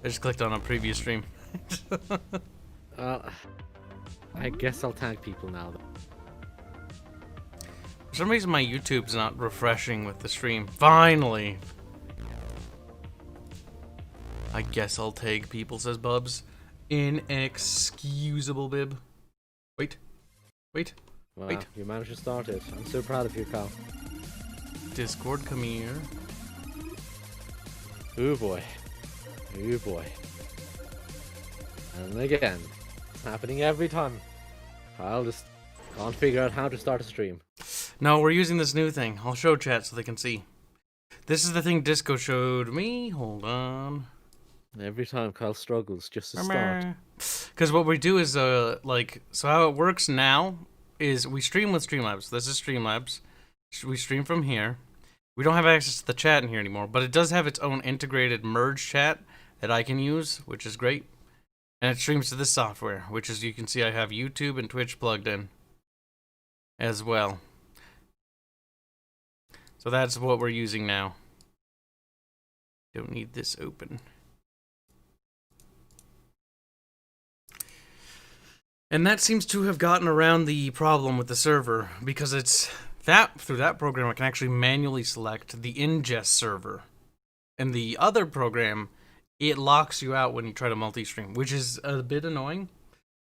I just clicked on a previous stream. I guess I'll tag people now. For some reason, my YouTube's not refreshing with the stream. Finally! I guess I'll tag people, says Bubs. Inexcusable bib. Wait. Wow, Wait. you managed to start it. I'm so proud of you, Cal. Discord, come here. Ooh boy. Ooh boy. And again. It's happening every time. I'll just can't figure out how to start a stream. No, we're using this new thing. I'll show chat so they can see. This is the thing Disco showed me. Hold on. Every time Kyle struggles just to start. Because what we do is, so how it works now is we stream with Streamlabs. This is Streamlabs. We stream from here. We don't have access to the chat in here anymore, but it does have its own integrated merge chat that I can use, which is great. And it streams to this software, which is, you can see I have YouTube and Twitch plugged in as well. So that's what we're using now. Don't need this open. And that seems to have gotten around the problem with the server, because it's that through that program I can actually manually select the ingest server. And the other program, it locks you out when you try to multi-stream, which is a bit annoying.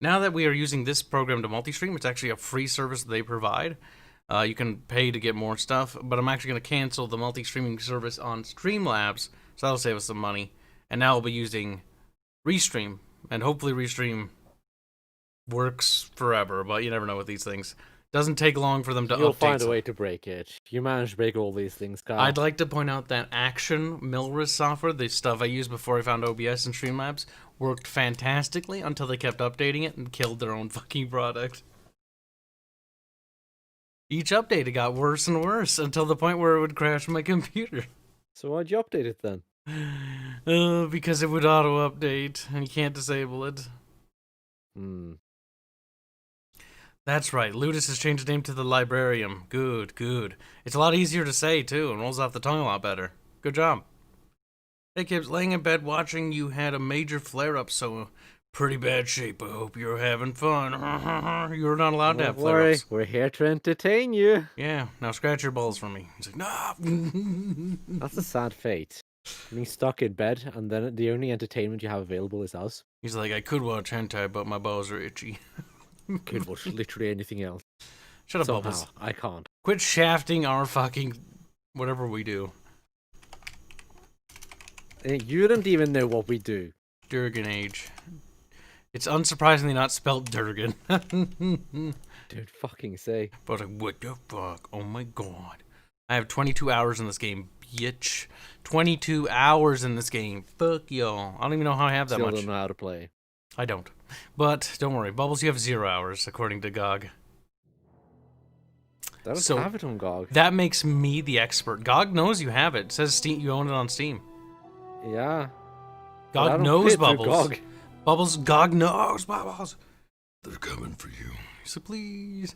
Now that we are using this program to multi-stream, it's actually a free service they provide. You can pay to get more stuff, but I'm actually going to cancel the multi-streaming service on Streamlabs, so that'll save us some money. And now we'll be using Restream, and hopefully Restream works forever, but you never know with these things. Doesn't take long for them to update. You'll find a way to break it. You managed to break all these things, Kyle. I'd like to point out that Action Milris software, the stuff I used before I found OBS and Streamlabs, worked fantastically until they kept updating it and killed their own fucking product. Each update, it got worse and worse until the point where it would crash my computer. So why'd you update it then? Because it would auto-update, and you can't disable it. That's right, Ludus has changed his name to the Librarium. Good, good. It's a lot easier to say, too, and rolls off the tongue a lot better. Good job. Hey, Kibs, laying in bed watching you had a major flare-up, so pretty bad shape. I hope you're having fun. You're not allowed to have flare-ups. We're here to entertain you. Yeah, now scratch your balls for me. He's like, no. That's a sad fate. Being stuck in bed, and then the only entertainment you have available is us. He's like, I could watch hentai, but my balls are itchy. Could watch literally anything else. Shut up, Somehow, Bubbles. I can't. Quit shafting our fucking whatever we do. You don't even know what we do. Durgan age. It's unsurprisingly not spelled Durgan. Dude, fucking say. But like, what the fuck? Oh my god. I have 22 hours in this game, bitch. 22 hours in this game. Fuck y'all. I don't even know how I have that Still much. don't know how to play. I don't. But don't worry, Bubbles, you have 0 hours, according to GOG. I don't have it on GOG. That makes me the expert. GOG knows you have it. It says Steam, you own it on Steam. Yeah. GOG knows Bubbles. GOG. Bubbles, GOG knows Bubbles. They're coming for you. So please.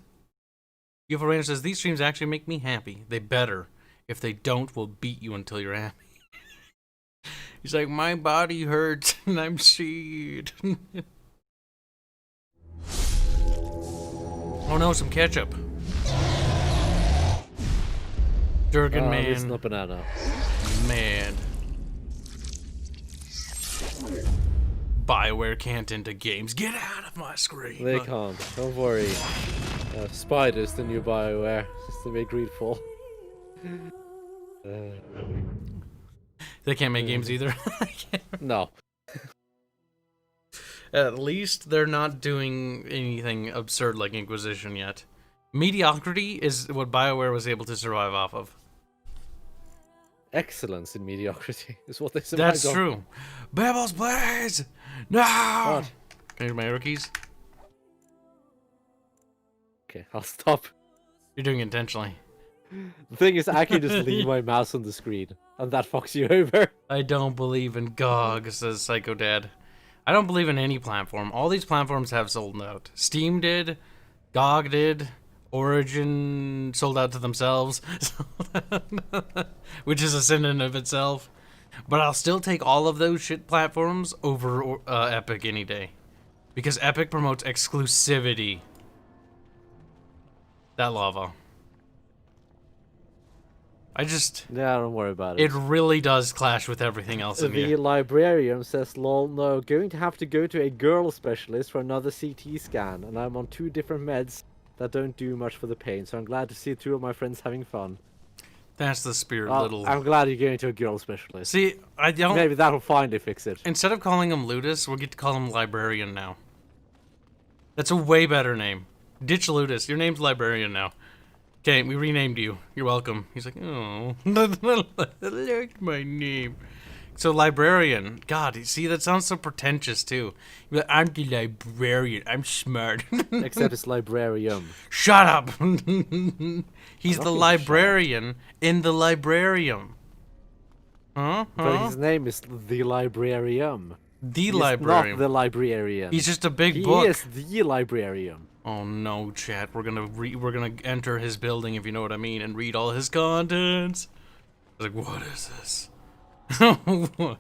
UFO Ranger says, these streams actually make me happy. They better. If they don't, we'll beat you until you're happy. He's like, my body hurts and I'm sad. Oh no, some ketchup. Durgan, man. Listen up, banana. Man. BioWare can't into games. Get out of my screen. They can't. Don't worry. Spider's the new BioWare. Just to make greed fall. They can't make games either. No. At least they're not doing anything absurd like Inquisition yet. Mediocrity is what BioWare was able to survive off of. Excellence in mediocrity is what they survived That's on. true. Bubbles, please! No! What? Can I get my arrow keys? Okay, I'll stop. You're doing it intentionally. The thing is, I can just leave my mouse on the screen, and that fucks you over. I don't believe in GOG, says Psycho Dad. I don't believe in any platform. All these platforms have sold out. Steam did, GOG did, Origin sold out to themselves, which is a sin in of itself. But I'll still take all of those shit platforms over Epic any day. Because Epic promotes exclusivity. That lava. Yeah, don't worry about It really does clash with everything else in The here. librarian says, lol, no, going to have to go to a girl specialist for another CT scan, and I'm on 2 different meds that don't do much for the pain, so I'm glad to see 2 of my friends having fun. That's the spirit, Well, little... I'm glad you're going to a girl specialist. See, I don't... Maybe that'll finally fix it. Instead of calling him Ludus, we'll get to call him Librarian now. That's a way better name. Ditch Ludus, your name's Librarian now. Okay, we renamed you. You're welcome. He's like, oh, I like my name. So Librarian, God, you see, that sounds so pretentious too. You're like, I'm the Librarian. I'm smart. Except it's librarium. Shut up. He's Not the being librarian in the librarium. Huh? But his name is the librarium. The He's librarian. not the librarian. He's just a big he book. is the librarium. Oh no, chat! We're gonna enter his building, if you know what I mean, and read all his contents. I was like, what is this? What?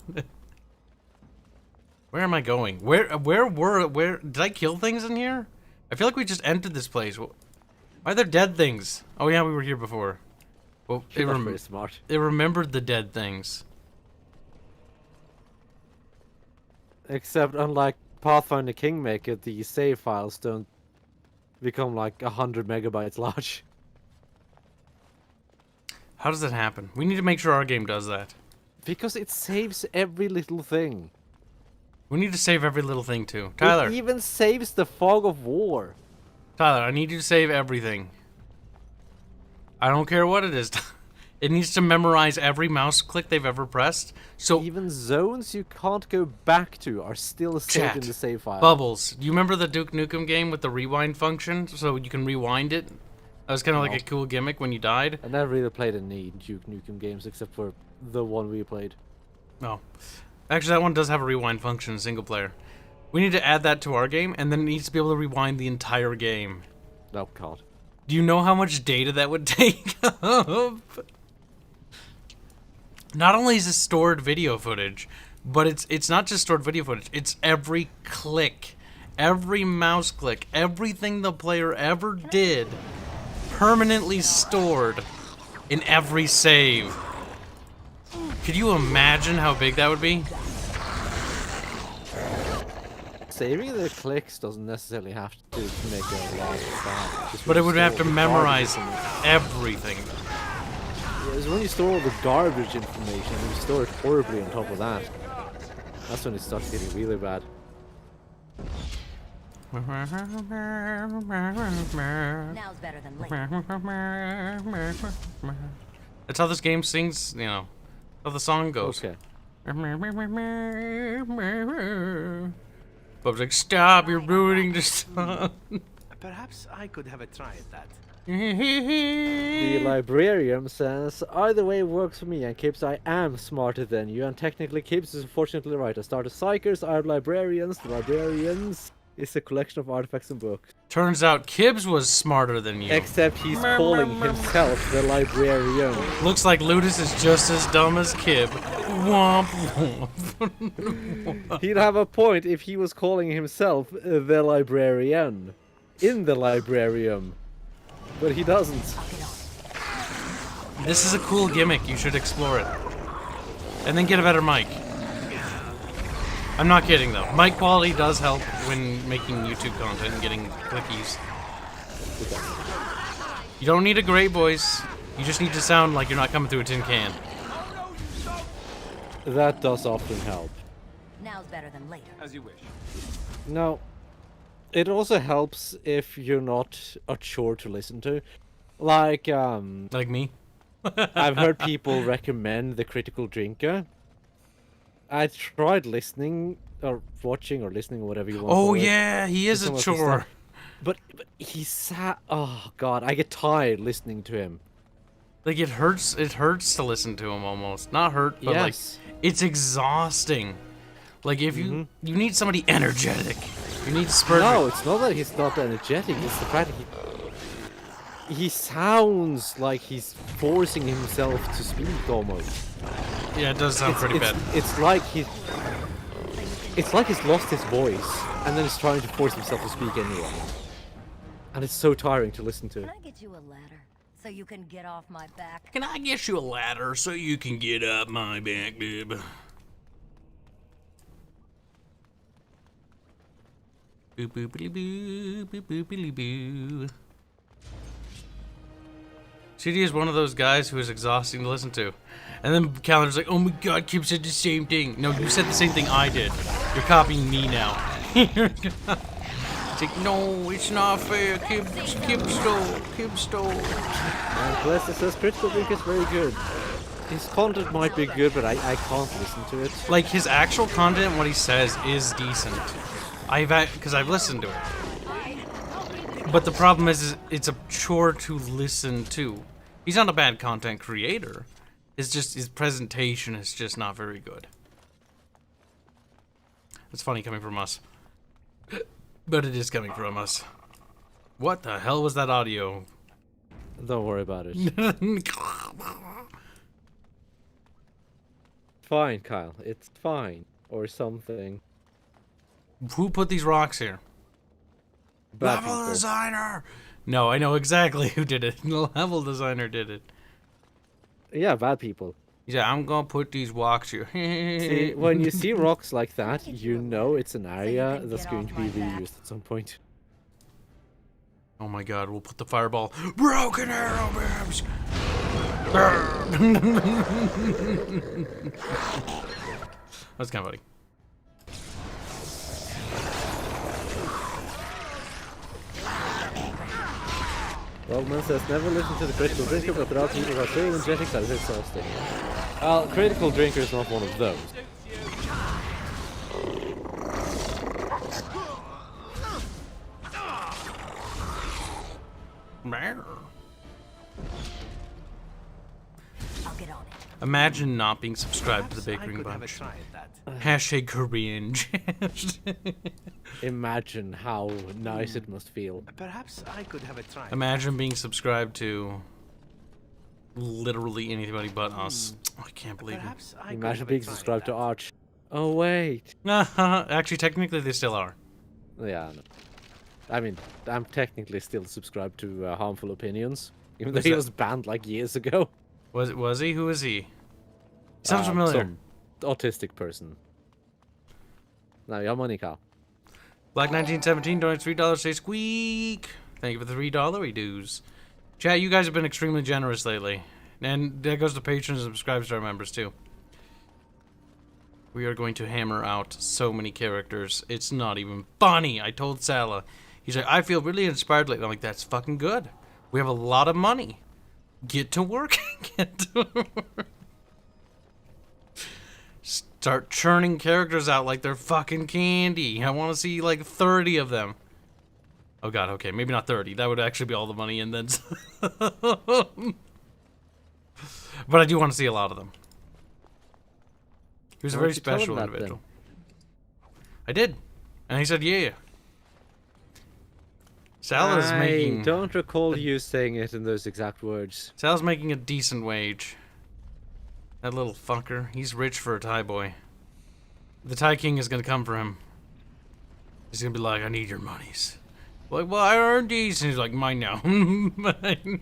Where am I going? Where did I kill things in here? I feel like we just entered this place. Why are there dead things? Oh yeah, we were here before. Well, That's very smart. it remembered the dead things. Except unlike Pathfinder Kingmaker, the save files don't become like 100 megabytes large. How does that happen? We need to make sure our game does that. Because it saves every little thing. We need to save every little thing too. Tyler, It even saves the fog of war. Tyler, I need you to save everything. I don't care what it is. It needs to memorize every mouse click they've ever pressed. So Even zones you can't go back to are still saved in the save file. Bubbles, do you remember the Duke Nukem game with the rewind function? So you can rewind it? That was kind of like a cool gimmick when you died. I never really played any Duke Nukem games except for the one we played. No. Actually, that one does have a rewind function in single player. We need to add that to our game, and then it needs to be able to rewind the entire game. Oh god. Do you know how much data that would take up? Not only is it stored video footage, but it's not just stored video footage. It's every click, every mouse click, everything the player ever did, permanently stored in every save. Could you imagine how big that would be? Saving the clicks doesn't necessarily have to make a large file. But it would have to memorize everything. Yeah, it's when you store all the garbage information and you store it horribly on top of that. That's when it starts getting really bad. Now's better than later. That's how this game sings, you know, how the song goes. Okay. Bob's like, stop, you're ruining the song. Perhaps I could have a try at that. The librarian says, either way works for me, and Kibs, I am smarter than you, and technically Kibs is unfortunately right. I started Psychers, I have librarians, the librarians is a collection of artifacts and books. Turns out Kibs was smarter than you. Except he's calling himself the librarian. Looks like Ludus is just as dumb as Kib. Womp womp. He'd have a point if he was calling himself the librarian in the librarium. But he doesn't. This is a cool gimmick, you should explore it. And then get a better mic. I'm not kidding though. Mic quality does help when making YouTube content and getting clickies. You don't need a great voice. You just need to sound like you're not coming through a tin can. That does often help. Now's better than later. As you wish. No. It also helps if you're not a chore to listen to. Like, Like me. I've heard people recommend The Critical Drinker. I tried listening, or watching, or listening, or whatever you want to Oh call it. yeah, he is a Some of his chore. stuff. But he sat. Oh god, I get tired listening to him. Like it hurts to listen to him almost. Not hurt, but like Yes. it's exhausting. Like if you need somebody energetic. You need Spurgeon. No, it's not that he's not energetic. It's the fact that he sounds like he's forcing himself to speak almost. Yeah, it does sound pretty bad. It's like he's lost his voice, and then he's trying to force himself to speak anyway. And it's so tiring to listen to. Can I get you a ladder so you can get off my back? Can I get you a ladder so you can get up my back, bib? Boo boo boo boo boo boo boo boo. CD is one of those guys who is exhausting to listen to. And then Calendar's like, oh my god, Kib said the same thing. No, you said the same thing I did. You're copying me now. It's like, no, it's not fair. Kib stole. And Celeste says Critical Drink is very good. His content might be good, but I can't listen to it. Like, his actual content, what he says, is decent. Because I've listened to it. But the problem is it's a chore to listen to. He's not a bad content creator. It's just his presentation is just not very good. It's funny coming from us. But it is coming from us. What the hell was that audio? Don't worry about it. Fine, Kyle. It's fine. Or something. Who put these rocks here? Bad Level people. designer! No, I know exactly who did it. The level designer did it. Yeah, bad people. Yeah, I'm gonna put these rocks here. See, when you see rocks like that, you know it's an area that's going to be reused at some point. Oh my god, we'll put the fireball. Broken arrow beams! That's kind of funny. Wellman says, never listen to the Critical Drinker, but without people who are so energetic that it's exhausting. Well, Critical Drinker is not one of those. I'll get on it. Imagine not being subscribed to the Perhaps I Baking could have a Bunch. try at that. Hashtag cringe. Imagine how nice it must feel. Perhaps I could have a try. Imagine being subscribed to literally anybody but us. Oh, I can't believe it. Perhaps I could Imagine have a being try at subscribed to that. Arch. Oh, wait. Actually, technically, they still are. Yeah, no. I mean, I'm technically still subscribed to Harmful Opinions, even though Who's he that? was banned like years ago. Was he? Who is he? Sounds familiar. Some autistic person. Now, your money, Kyle. Black 1917 donates $3. Say squeak. Thank you for the $3 dues. Chat, you guys have been extremely generous lately, and that goes to patrons and subscribers to our members too. We are going to hammer out so many characters. It's not even funny. I told Salah. He's like, I feel really inspired lately. I'm like, that's fucking good. We have a lot of money. Get to work. Get to work. Start churning characters out like they're fucking candy. I want to see like 30 of them. Oh god, okay, maybe not 30. That would actually be all the money and then but I do want to see a lot of them. He was a Why very don't you tell him special that, individual. I did. And he said, yeah. Salah's I making... don't recall you saying it in those exact words. Sal's making a decent wage. That little fucker. He's rich for a Thai boy. The Thai king is gonna come for him. He's gonna be like, I need your monies. Like, well, I earned these. And he's like, mine now. Mine.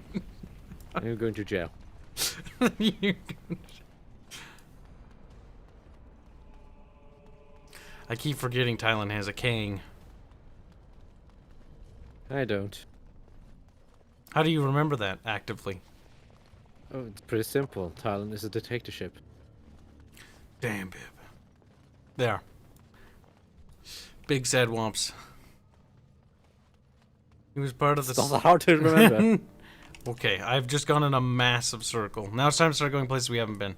You're going to jail. I keep forgetting Thailand has a king. I don't. How do you remember that actively? Oh, it's pretty simple. Thailand is a dictatorship. Damn, Bib. There. Big sad wumps. He was part of the... It's not hard to remember. Okay, I've just gone in a massive circle. Now it's time to start going places we haven't been.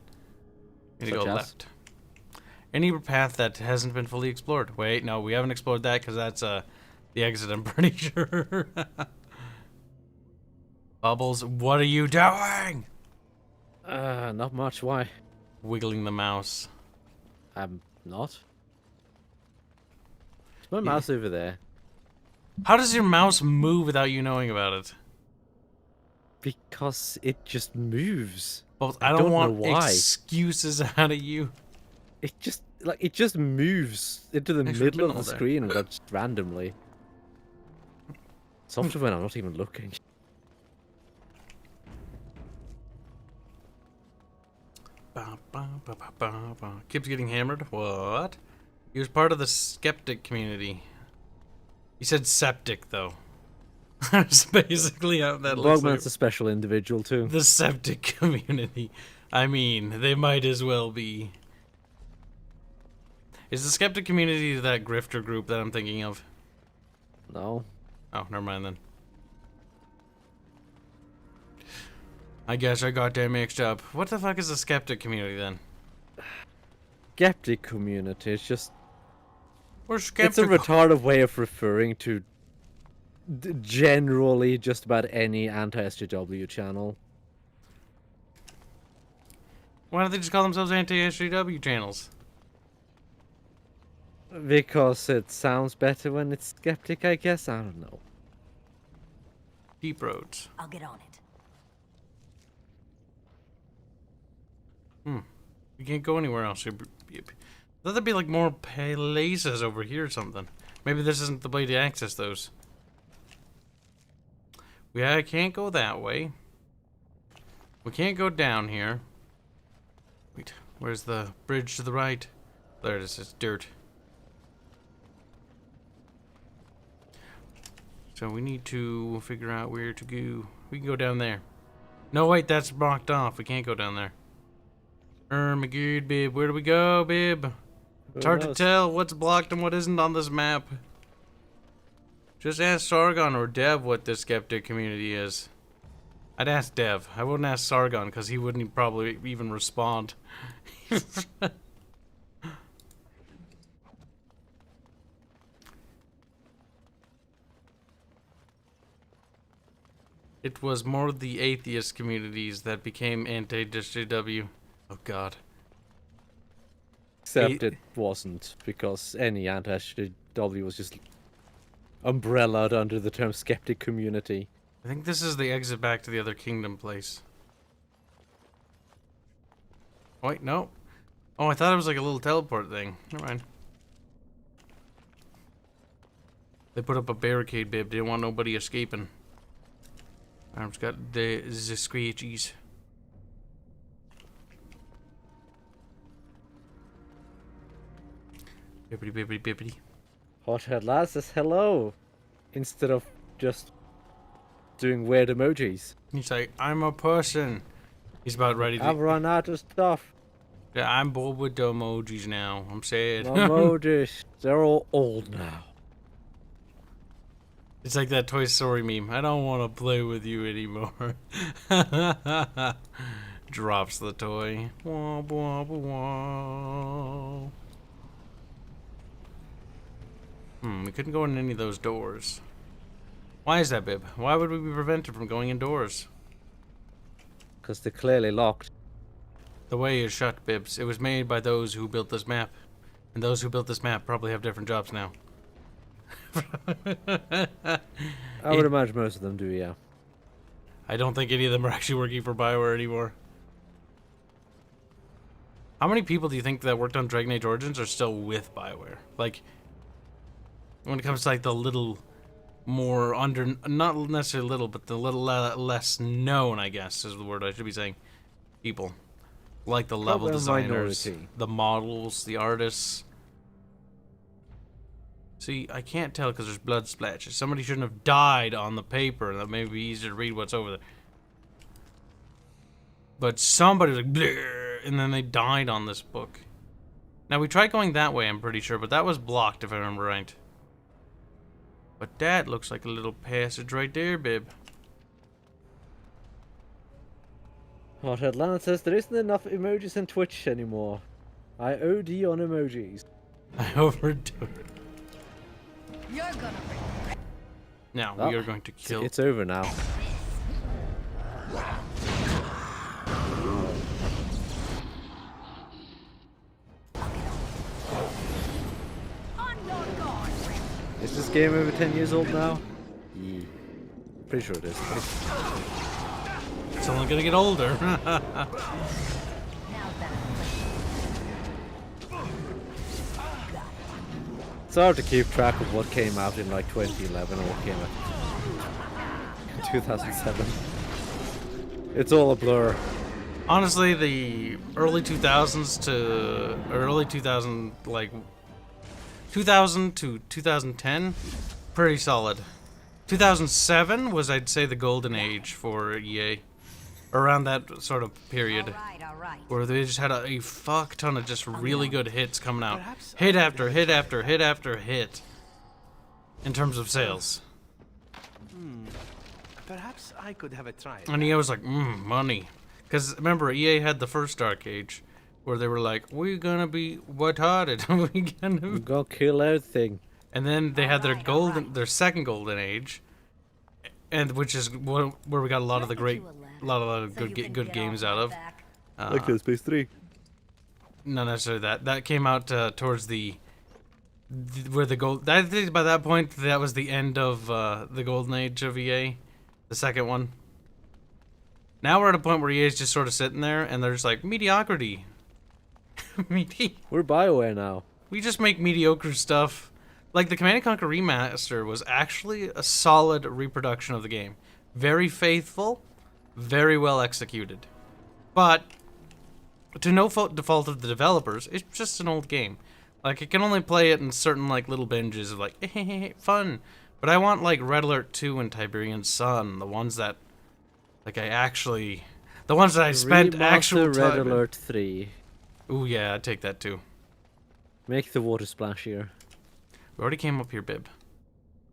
Need to Such go as? left. Any path that hasn't been fully explored. Wait, no, we haven't explored that because that's the exit, I'm pretty sure. Bubbles, what are you doing? Not much. Why? Wiggling the mouse. I'm not. Is my mouse over there? How does your mouse move without you knowing about it? Because it just moves. Well, I I don't don't know want why. excuses out of you. It just moves into the Thanks for middle being of the all there. screen just randomly. It's often when I'm not even looking. Ba, ba, ba, ba, ba, ba. Kibs getting hammered? What? He was part of the skeptic community. He said septic, though. That's basically how that looks like. Bogman's a special individual too. The septic community. I mean, they might as well be. Is the skeptic community that grifter group that I'm thinking of? No. Oh, never mind then. I guess I got that mixed up. What the fuck is the skeptic community then? Skeptic community, it's just... We're It's a skeptical. retarded way of referring to generally just about any anti-SJW channel. Why don't they just call themselves anti-SJW channels? Because it sounds better when it's skeptic, I guess. I don't know. Deep roads. I'll get on it. You can't go anywhere else. Thought there'd be like more places over here or something. Maybe this isn't the way to access those. Yeah, I can't go that way. We can't go down here. Wait, where's the bridge to the right? There it is, it's dirt. So we need to figure out where to go. We can go down there. No, wait, that's blocked off. We can't go down there. My good, babe. Where do we go, babe? It's hard to tell what's blocked and what isn't on this map. Just ask Sargon or Dev what this skeptic community is. I'd ask Dev. I wouldn't ask Sargon because he wouldn't probably even respond. It was more the atheist communities that became anti-SJW. Oh god. Except it wasn't, because any anti-SJW was just umbrellaed under the term skeptic community. I think this is the exit back to the other kingdom place. Wait, no. Oh, I thought it was like a little teleport thing. Never mind. They put up a barricade, babe. They didn't want nobody escaping. I've got the screechies. Bippity bippity bippity. Hothead Lad says hello, instead of just doing weird emojis. He's like, I'm a person. He's about ready to. I've run out of stuff. Yeah, I'm bored with the emojis now. I'm sad. Emojis, they're all old now. It's like that Toy Story meme. I don't want to play with you anymore. Drops the toy. Wah, wah, wah. We couldn't go in any of those doors. Why is that, Bib? Why would we be prevented from going indoors? Because they're clearly locked. The way is shut, Bibs. It was made by those who built this map. And those who built this map probably have different jobs now. I would imagine most of them do, yeah. I don't think any of them are actually working for BioWare anymore. How many people do you think that worked on Dragon Age Origins are still with BioWare? Like, when it comes to like the little more under, not necessarily little, but the little less known, I guess is the word I should be saying, people. Like the level Probably a designers, minority. the models, the artists. See, I can't tell because there's blood splashes. Somebody shouldn't have died on the paper, and that may be easier to read what's over there. But somebody was like, bleh, and then they died on this book. Now, we tried going that way, I'm pretty sure, but that was blocked, if I remember right. But that looks like a little passage right there, babe. Hothead Lad says there isn't enough emojis in Twitch anymore. I OD on emojis. I overdo it. You're gonna regret. Now, Oh, we are going to kill... It's over now. On your guard, friend. Is this game over 10 years old now? Yeah. Pretty sure it is. It's only gonna get older. Now that It's hard to keep track of what came out in like 2011 and what came out in 2007. It's all a blur. Honestly, the early 2000s to early 2000, like 2000 to 2010, pretty solid. 2007 was, I'd say, the golden age for EA. Around that sort of period, all right. where they just had a fuck ton of just really good hits coming out. Perhaps Hit after hit after hit after hit. In terms of sales. Perhaps I could have a try. And EA was like, money. Because remember, EA had the first Dark Age, where they were like, we're gonna be retarded. We go kill everything. And then they had their second golden age, and which is where we got a lot of the great, a lot of good games out of. Like Dead Space 3. Not necessarily that. That came out towards where the gold. I think by that point that was the end of the golden age of EA, the second one. Now we're at a point where EA is just sort of sitting there, and they're just like mediocrity. We're BioWare now. We just make mediocre stuff. Like the Command & Conquer Remaster was actually a solid reproduction of the game. Very faithful, very well executed. But to no default of the developers, it's just an old game. Like, I can only play it in certain, like, little binges of, like, fun. But I want, like, Red Alert 2 and Tiberian Sun, the ones that, like, the ones that I spent actual Remaster time Red in. Alert 3. Ooh, yeah, I'd take that, too. Make the water splashier. We already came up here, Bib.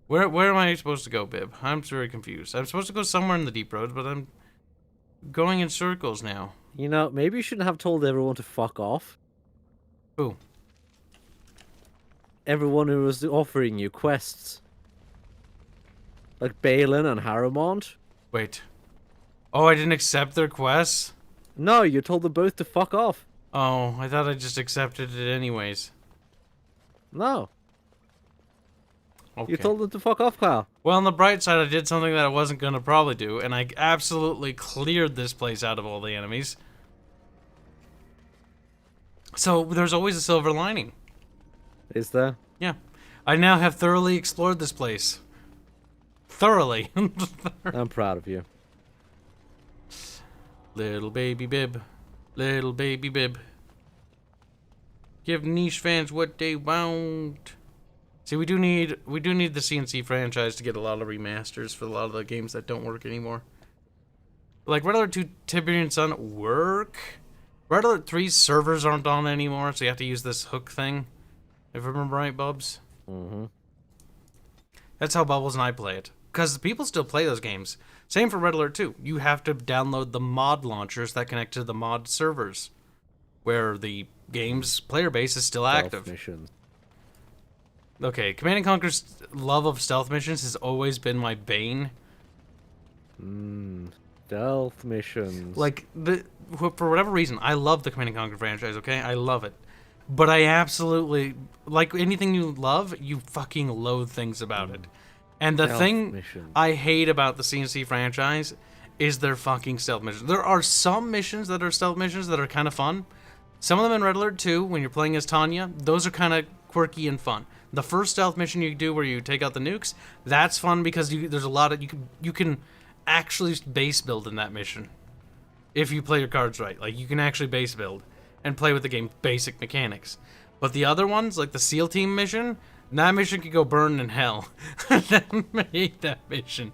Where am I supposed to go, Bib? I'm very confused. I'm supposed to go somewhere in the deep roads, but I'm going in circles now. You know, maybe you shouldn't have told everyone to fuck off. Who? Everyone who was offering you quests. Like Balin and Harrowmont. Wait. Oh, I didn't accept their quests? No, you told them both to fuck off. Oh, I thought I just accepted it anyways. No. Okay. You told them to fuck off, Kyle. Well, on the bright side, I did something that I wasn't going to probably do, and I absolutely cleared this place out of all the enemies. So, there's always a silver lining. Is there? Yeah. I now have thoroughly explored this place. Thoroughly. I'm proud of you. Little baby Bib. Little baby Bib. Give niche fans what they want. See, we do need the CNC franchise to get a lot of remasters for a lot of the games that don't work anymore. Like Red Alert 2 Tiberian Sun work. Red Alert 3's servers aren't on anymore, so you have to use this hook thing. If I remember right, Bubs? Mm-hmm. That's how Bubbles and I play it. Because people still play those games. Same for Red Alert 2. You have to download the mod launchers that connect to the mod servers, where the game's player base is still active. Missions. Okay, Command & Conquer's love of stealth missions has always been my bane. Stealth missions. Like, for whatever reason, I love the Command & Conquer franchise, okay? I love it. But I absolutely, like anything you love, you fucking loathe things about it. And the Stealth thing missions. I hate about the CNC franchise is their fucking stealth missions. There are some missions that are stealth missions that are kind of fun. Some of them in Red Alert 2, when you're playing as Tanya, those are kind of quirky and fun. The first stealth mission you do where you take out the nukes, that's fun because there's a lot of you can actually base build in that mission if you play your cards right. Like you can actually base build and play with the game's basic mechanics. But the other ones, like the SEAL team mission, that mission could go burn in hell. I hate that mission.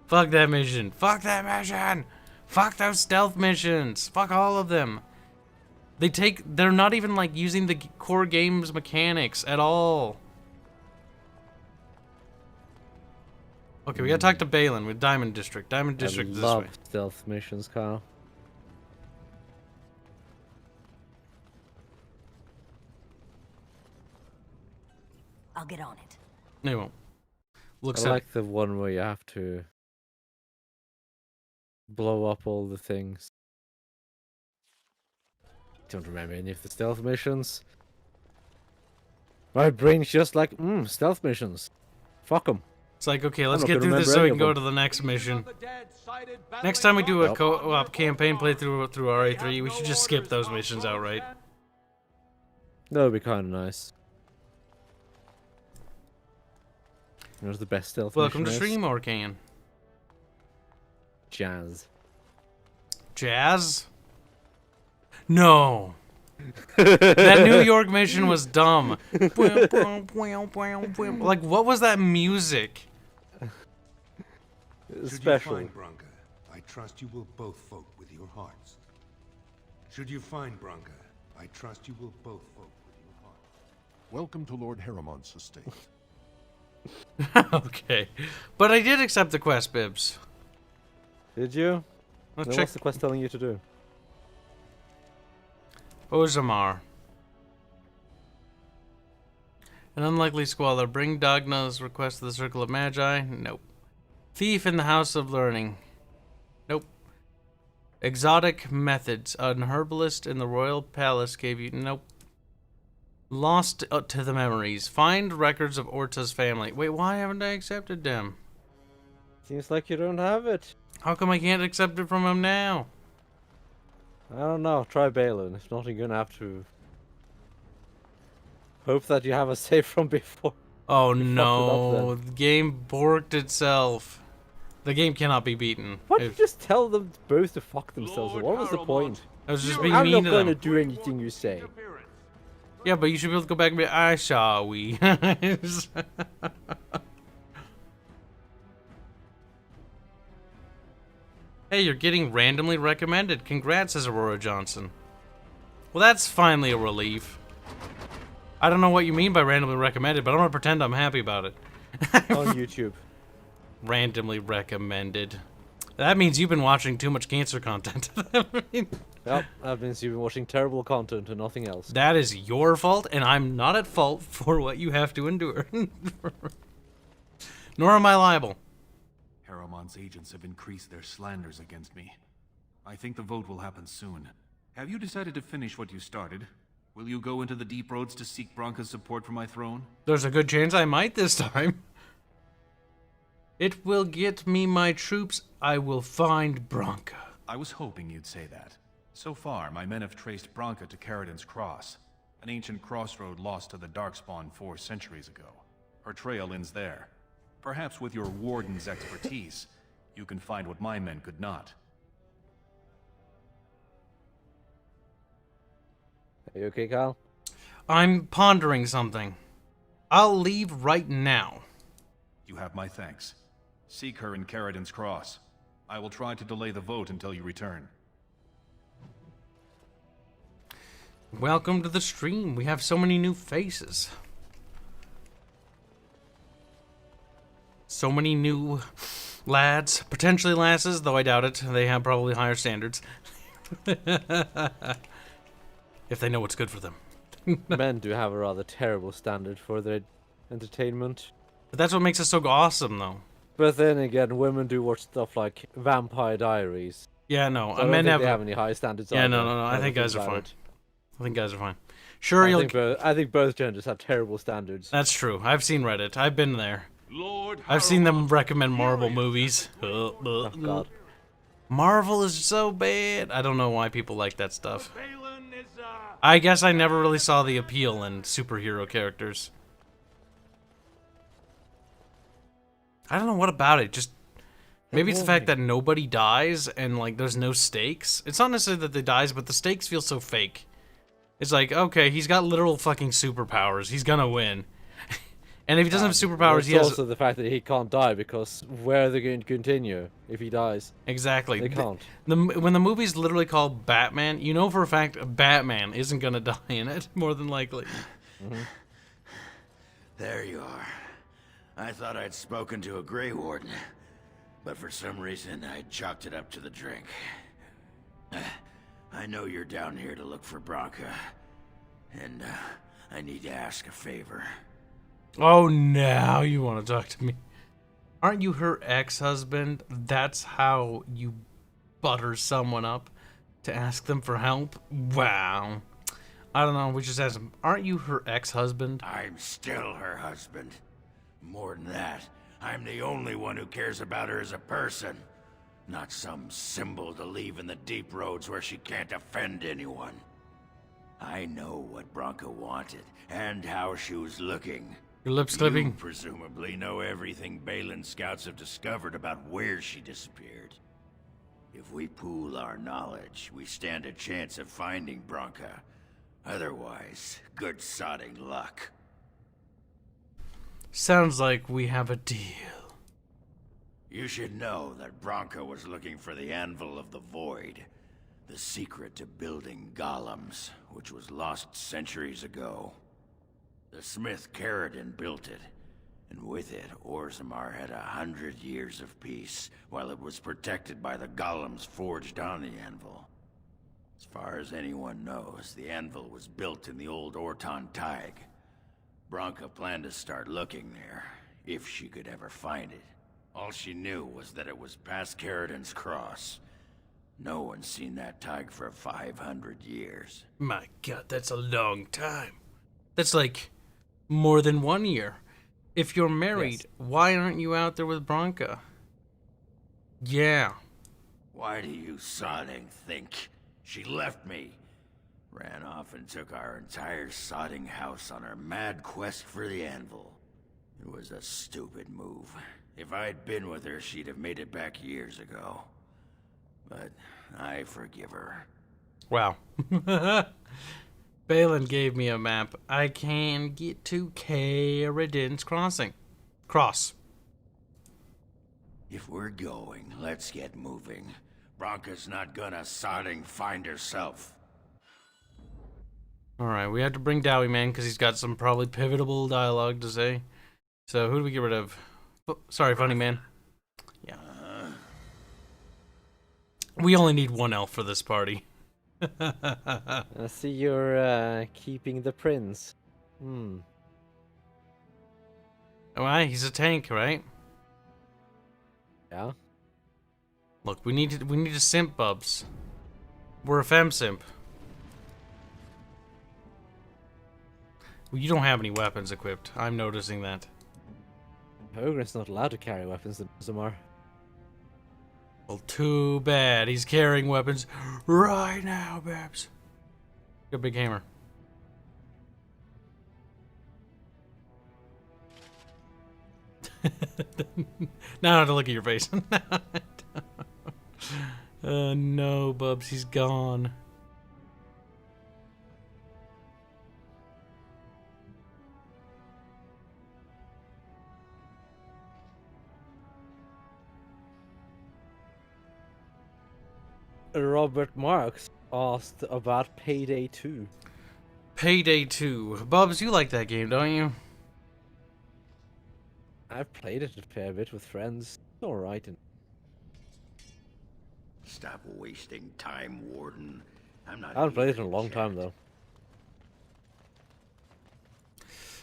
Fuck that mission. Fuck that mission. Fuck those stealth missions. Fuck all of them. They're not even like using the core game's mechanics at all. Okay, we gotta talk to Balin with Diamond District. Diamond District is this way. I love stealth missions, Kyle. I'll get on it. No, you won't. Looks I like like the one where you have to blow up all the things. Don't remember any of the stealth missions. My brain's just like, stealth missions. Fuck them. It's like, okay, let's not get gonna through this remember so we any can of go them. to the next mission. Next time we do a Nope. co-op campaign playthrough through RA3, we should just skip those missions outright. That would be kind of nice. You know what the best stealth Welcome to mission is? stream, Orcan. Jazz. Jazz? No. That New York mission was dumb. Like, what was that music? Special. Should you find Branca, I trust you will both vote with your hearts. Should you find Branca, I trust you will both vote with your hearts. Welcome to Lord Harriman's estate. Okay. But I did accept the quest, Bibs. Did you? Let's Then check what's the quest telling you to do? Ozamar. An unlikely squalor. Bring Dagna's request to the Circle of Magi. Nope. Thief in the House of Learning. Nope. Exotic methods. An herbalist in the royal palace gave you... Nope. Lost to the memories. Find records of Orta's family. Wait, why haven't I accepted them? Seems like you don't have it. How come I can't accept it from him now? I don't know. Try Balin. If not, you're gonna have to hope that you have a save from before. Oh You fucked it up no, then. the game borked itself. The game cannot be beaten. Why don't you just tell them both to fuck themselves? What was the point? I was just being I'm mean not to gonna them. do anything you say. Yeah, but you should be able to go back and be, I shall we. Hey, you're getting randomly recommended. Congrats, says Aurora Johnson. Well, that's finally a relief. I don't know what you mean by randomly recommended, but I'm gonna pretend I'm happy about it. On YouTube. Randomly recommended. That means you've been watching too much cancer content. Yep, that means you've been watching terrible content and nothing else. That is your fault, and I'm not at fault for what you have to endure. Nor am I liable. Harriman's agents have increased their slanders against me. I think the vote will happen soon. Have you decided to finish what you started? Will you go into the deep roads to seek Branca's support for my throne? There's a good chance I might this time. It will get me my troops. I will find Branca. I was hoping you'd say that. So far, my men have traced Branca to Caridin's Cross, an ancient crossroad lost to the Darkspawn 4 centuries ago. Her trail ends there. Perhaps with your warden's expertise, you can find what my men could not. Are you okay, Kyle? I'm pondering something. I'll leave right now. You have my thanks. Seek her in Caridin's Cross. I will try to delay the vote until you return. Welcome to the stream. We have so many new faces. So many new lads, potentially lasses, though I doubt it. They have probably higher standards. If they know what's good for them. Men do have a rather terrible standard for their entertainment. But that's what makes us so awesome, though. But then again, women do watch stuff like Vampire Diaries. Yeah, no. So I don't men think have... they have any high standards. Yeah, either. no. I don't think guys are about fine. it. I think guys are fine. Sure, you'll... I think both genders have terrible standards. That's true. I've seen Reddit. I've been there. I've seen them recommend Marvel movies. Oh God. Marvel is so bad. I don't know why people like that stuff. I guess I never really saw the appeal in superhero characters. I don't know what about it. Just maybe it's the fact that nobody dies and like there's no stakes. It's not necessarily that they dies, but the stakes feel so fake. It's like, okay, he's got literal fucking superpowers. He's gonna win. And if he doesn't have superpowers, he It's has... also the fact that he can't die, because where are they going to continue if he dies? Exactly. They can't. When the movie's literally called Batman, you know for a fact Batman isn't gonna die in it, more than likely. There you are. I thought I'd spoken to a Grey Warden, but for some reason I chalked it up to the drink. I know you're down here to look for Branca, and I need to ask a favor. Oh, now you want to talk to me. Aren't you her ex-husband? That's how you butter someone up to ask them for help? Wow. I don't know, we just asked him. Aren't you her ex-husband? I'm still her husband. More than that, I'm the only one who cares about her as a person. Not some symbol to leave in the deep roads where she can't offend anyone. I know what Bronca wanted, and how she was looking. Your lips You clipping. presumably know everything Balin scouts have discovered about where she disappeared. If we pool our knowledge, we stand a chance of finding Bronca. Otherwise, good sodding luck. Sounds like we have a deal. You should know that Bronca was looking for the Anvil of the Void, the secret to building golems, which was lost centuries ago. The smith Caridin built it, and with it, Orzammar had 100 years of peace, while it was protected by the golems forged on the anvil. As far as anyone knows, the anvil was built in the old Orton Taig. Bronca planned to start looking there, if she could ever find it. All she knew was that it was past Caridin's cross. No one's seen that Taig for 500 years. My god, that's a long time. That's like more than 1 year. If you're married, why aren't you out there with Bronca? Yeah. Why do you sodding think? She left me. Ran off and took our entire sodding house on her mad quest for the anvil. It was a stupid move. If I'd been with her, she'd have made it back years ago. But I forgive her. Wow. Balin gave me a map. I can get to Caridin's Cross. If we're going, let's get moving. Bronca's not gonna sodding find herself. Alright, we have to bring Dowie Man because he's got some probably pivotal dialogue to say. So who do we get rid of? Oh, sorry, funny man. Yeah. We only need one elf for this party. I see you're keeping the prince. Alright, he's a tank, right? Yeah. Look, we need a simp, Bubs. We're a fem simp. Well, you don't have any weapons equipped. I'm noticing that. Ogren's not allowed to carry weapons in Orzammar. Well, too bad. He's carrying weapons right now, Babs. Good big hammer. Now I have to look at your face. No, Bubs, he's gone. Robert Marks asked about Payday 2. Payday 2. Bubs, you like that game, don't you? I've played it a fair bit with friends. It's alright. Stop wasting time, Warden. I'm not. I haven't played it in a long time, though.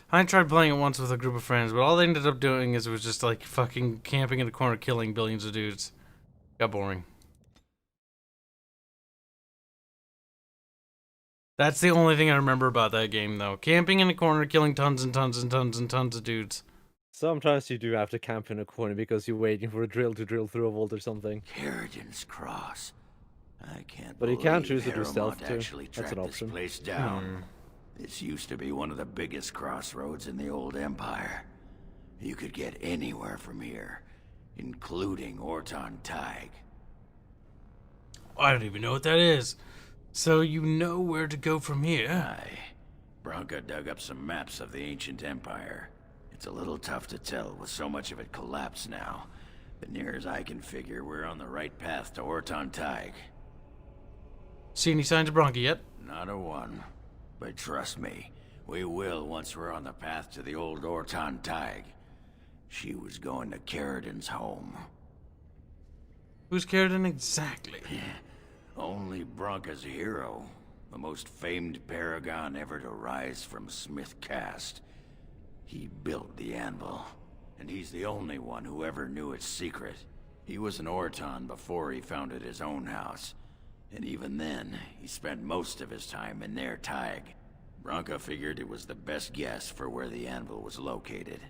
I tried playing it once with a group of friends, but all they ended up doing is it was just like fucking camping in a corner killing billions of dudes. Got boring. That's the only thing I remember about that game, though. Camping in a corner, killing tons and tons and tons and tons of dudes. Sometimes you do have to camp in a corner because you're waiting for a drill to drill through a vault or something. Caridin's Cross. I can't. But you can choose to do Harrowmont stealth too. actually That's an tracked option. This place down. This used to be one of the biggest crossroads in the old empire. You could get anywhere from here, including Orton Taig. I don't even know what that is. So you know where to go from here? Aye. Bronca dug up some maps of the ancient empire. It's a little tough to tell with so much of it collapsed now. But near as I can figure, we're on the right path to Orton Taig. See any signs of Bronca yet? Not a one. But trust me, we will once we're on the path to the old Orton Taig. She was going to Caridin's home. Who's Caridin exactly? Only Bronca's hero. The most famed paragon ever to rise from Smith Caste. He built the anvil, and he's the only one who ever knew its secret. He was an Orton before he founded his own house. And even then, he spent most of his time in their Taig. Bronca figured it was the best guess for where the anvil was located.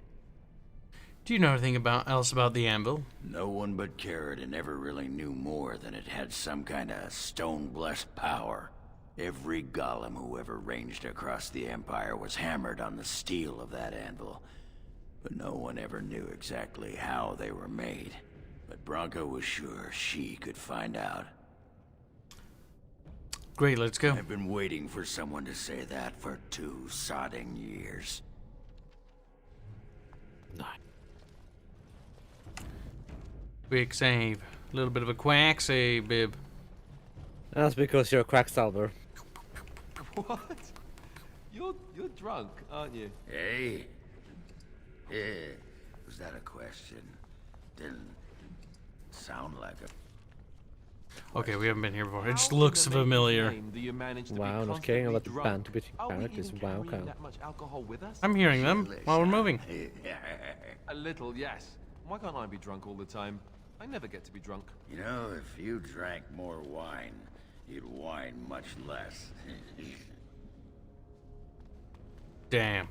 Do you know anything else about the anvil? No one but Carradine ever really knew more than it had some kind of stone-blessed power. Every golem who ever ranged across the Empire was hammered on the steel of that anvil. But no one ever knew exactly how they were made. But Branka was sure she could find out. Great, let's go. I've been waiting for someone to say that for 2 sodding years. Quick save. A little bit of a quack save, bib. That's because you're a Quacksalver. What? You're drunk, aren't you? Hey? Yeah. Was that a question? Didn't sound like a... Okay, we haven't been here before. It just looks familiar. Wow, not caring about the banter between characters. Wow, Kyle. That much alcohol with us? I'm hearing them while we're moving. A little, yes. Why can't I be drunk all the time? I never get to be drunk. You know, if you drank more wine, you'd whine much less. Damn.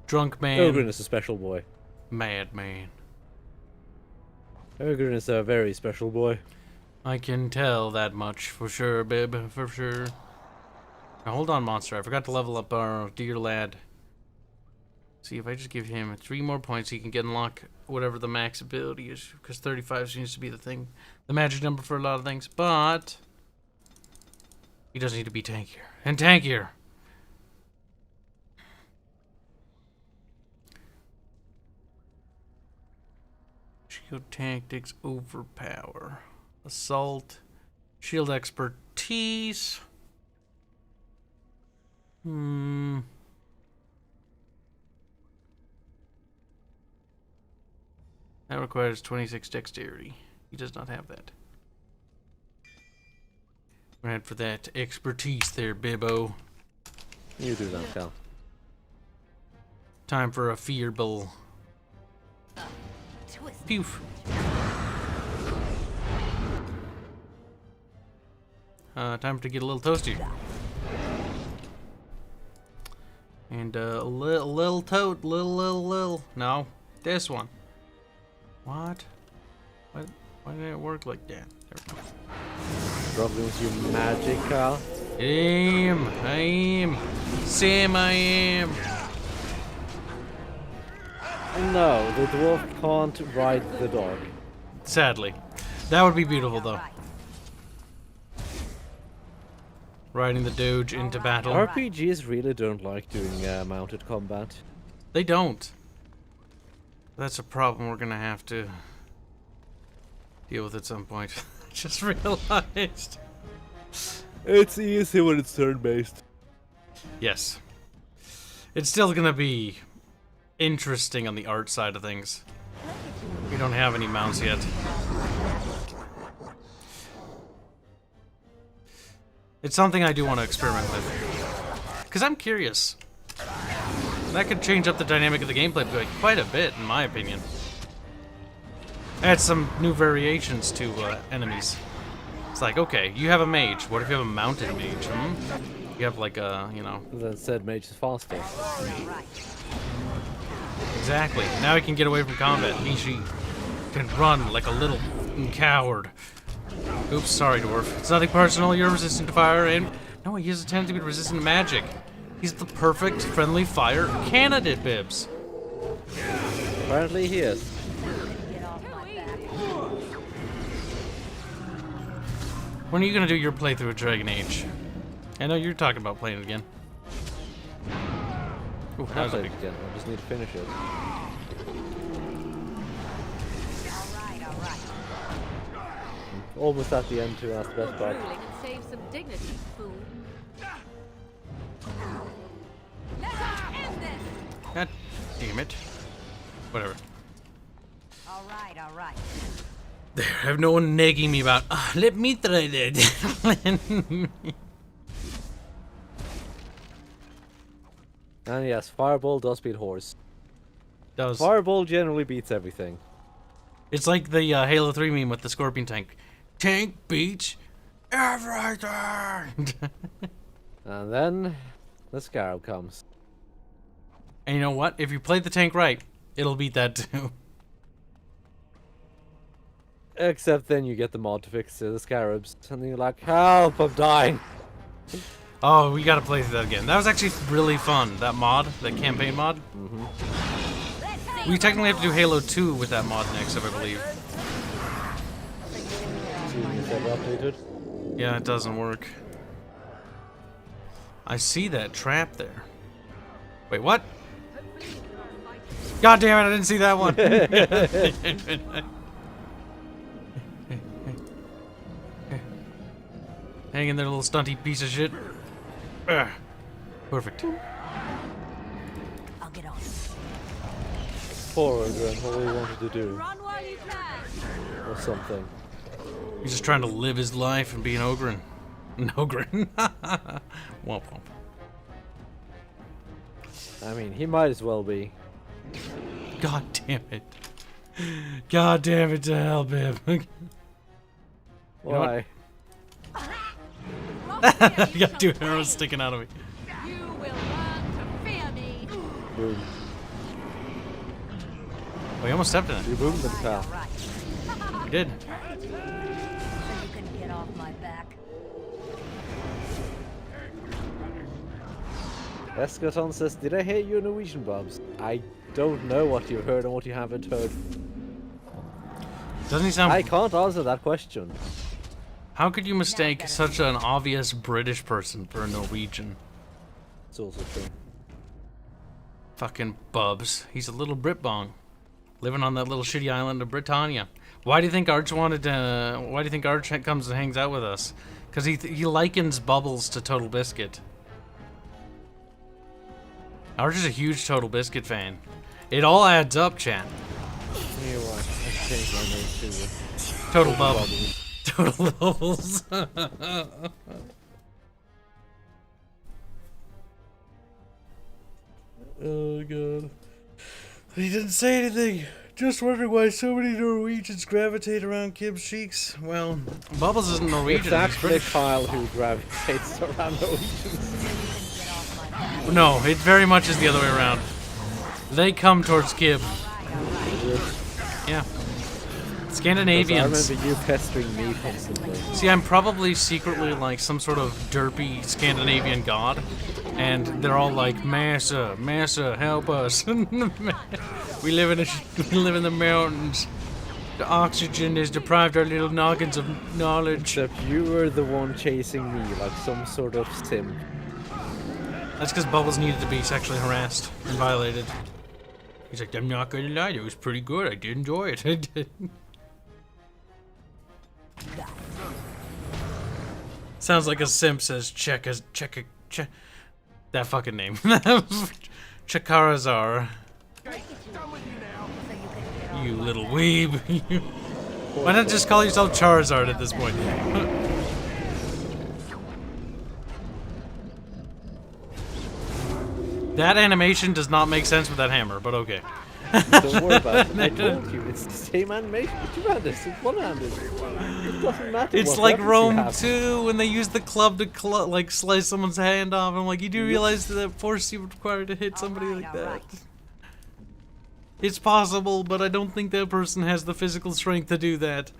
Drunk man. Ogren is a special boy. Madman. Ogren is a very special boy. I can tell that much for sure, bib, for sure. Now hold on, monster. I forgot to level up our dear lad. See if I just give him 3 more points, he can get unlock whatever the max ability is, because 35 seems to be the thing, the magic number for a lot of things. But he does need to be tankier and tankier. Shield tactics overpower, assault, shield expertise. That requires 26 dexterity. He does not have that. We're gonna head for that expertise there, Bibbo. You do that, Cal. Time for a fearble. Poof. Time to get a little toasty. And a little toad, little. No, this one. What? Why did it work like that? There we go. Probably with your magic, Cal. I am. Sam, I am. No, the dwarf can't ride the dog. Sadly. That would be beautiful, though. Riding the Doge into battle. RPGs really don't like doing mounted combat. They don't. That's a problem we're gonna have to deal with at some point. Just realized. It's easy when it's turn-based. Yes. It's still gonna be interesting on the art side of things. We don't have any mounts yet. It's something I do want to experiment with. Because I'm curious. That could change up the dynamic of the gameplay quite a bit, in my opinion. Add some new variations to enemies. It's like, okay, you have a mage. What if you have a mounted mage? You have like a, you know... That said, mage is faster. Exactly. Now he can get away from combat. He can run like a little coward. Oops, sorry, dwarf. It's nothing personal. You're resistant to fire, and... No, he has a tendency to be resistant to magic. He's the perfect friendly fire candidate, Bibs. Apparently he is. When are you gonna do your playthrough of Dragon Age? I know you're talking about playing it again. Ooh, that I'll was a play big... it again. I just need to finish it. Almost at the end too, that's the best part. Ruling and save some dignity, fool. God damn it. Whatever. All right. There, I have no one nagging me about, let me try that. And yes, Fireball does beat Horse. Does. Fireball generally beats everything. It's like the Halo 3 meme with the Scorpion tank. Tank beats everything! And then the Scarab comes. And you know what? If you play the tank right, It'll beat that too. Except then you get the mod to fix the scarabs, and then you're like, help, I'm dying. Oh, we gotta play through that again. That was actually really fun. That mod, that campaign mod. We technically have to do Halo 2 with that mod next, I believe. Is that updated? Yeah, it doesn't work. I see that trap there. Wait, what? God damn it, I didn't see that one. Hang in there, little stunty piece of shit. Ugh. Perfect. I'll get on. Poor Ogren, what he wanted to do, Run while you can. or something. He's just trying to live his life and be an ogren. An ogren. Womp womp. I mean, he might as well be. God damn it. God damn it to hell, Bib. Why? I got 2 arrows sticking out of me. You will learn to fear me. Boom. Oh, you almost stepped in it. You boomed them, pal. Right. You did. So you can get off my back. Escaton says, did I hear you Norwegian, Bobs? I don't know what you heard and what you haven't heard. Doesn't he sound... I can't answer that question. How could you mistake such an obvious British person for a Norwegian? It's also true. Fucking Bubs. He's a little Britbong. Living on that little shitty island of Britannia. Why do you think Arch wanted to... Why do you think Arch comes and hangs out with us? Because he likens Bubbles to Total Biscuit. Arch is a huge Total Biscuit fan. It all adds up, chat. You're right. I changed my name to Total Bubbles. Total Bubbles. Oh god. He didn't say anything. Just wondering why so many Norwegians gravitate around Kibs cheeks. Well, Bubbles isn't Norwegian. It's actually Kyle who gravitates around Norwegians. No, it very much is the other way around. They come towards Kib. Yeah. Scandinavians. I remember you pestering me constantly. See, I'm probably secretly like some sort of derpy Scandinavian god, and they're all like, "Massa, Massa, help us! We live in the mountains. The oxygen has deprived our little noggins of knowledge." Except you were the one chasing me like some sort of sim. That's because Bubbles needed to be sexually harassed and violated. He's like, "I'm not gonna lie, it was pretty good. I did enjoy it." I did. Sounds like a simp says, check. That fucking name. Chakarazar. You little weeb. Why not just call yourself Charizard at this point? That animation does not make sense with that hammer, but okay. Don't worry about it. I told you, it's the same animation with two-handed. It's one-handed. It doesn't matter. It's what like weapons you Rome have. 2 when they use the club to like slice someone's hand off. I'm like, you do realize that force you would require to hit somebody like that? It's possible, but I don't think that person has the physical strength to do that.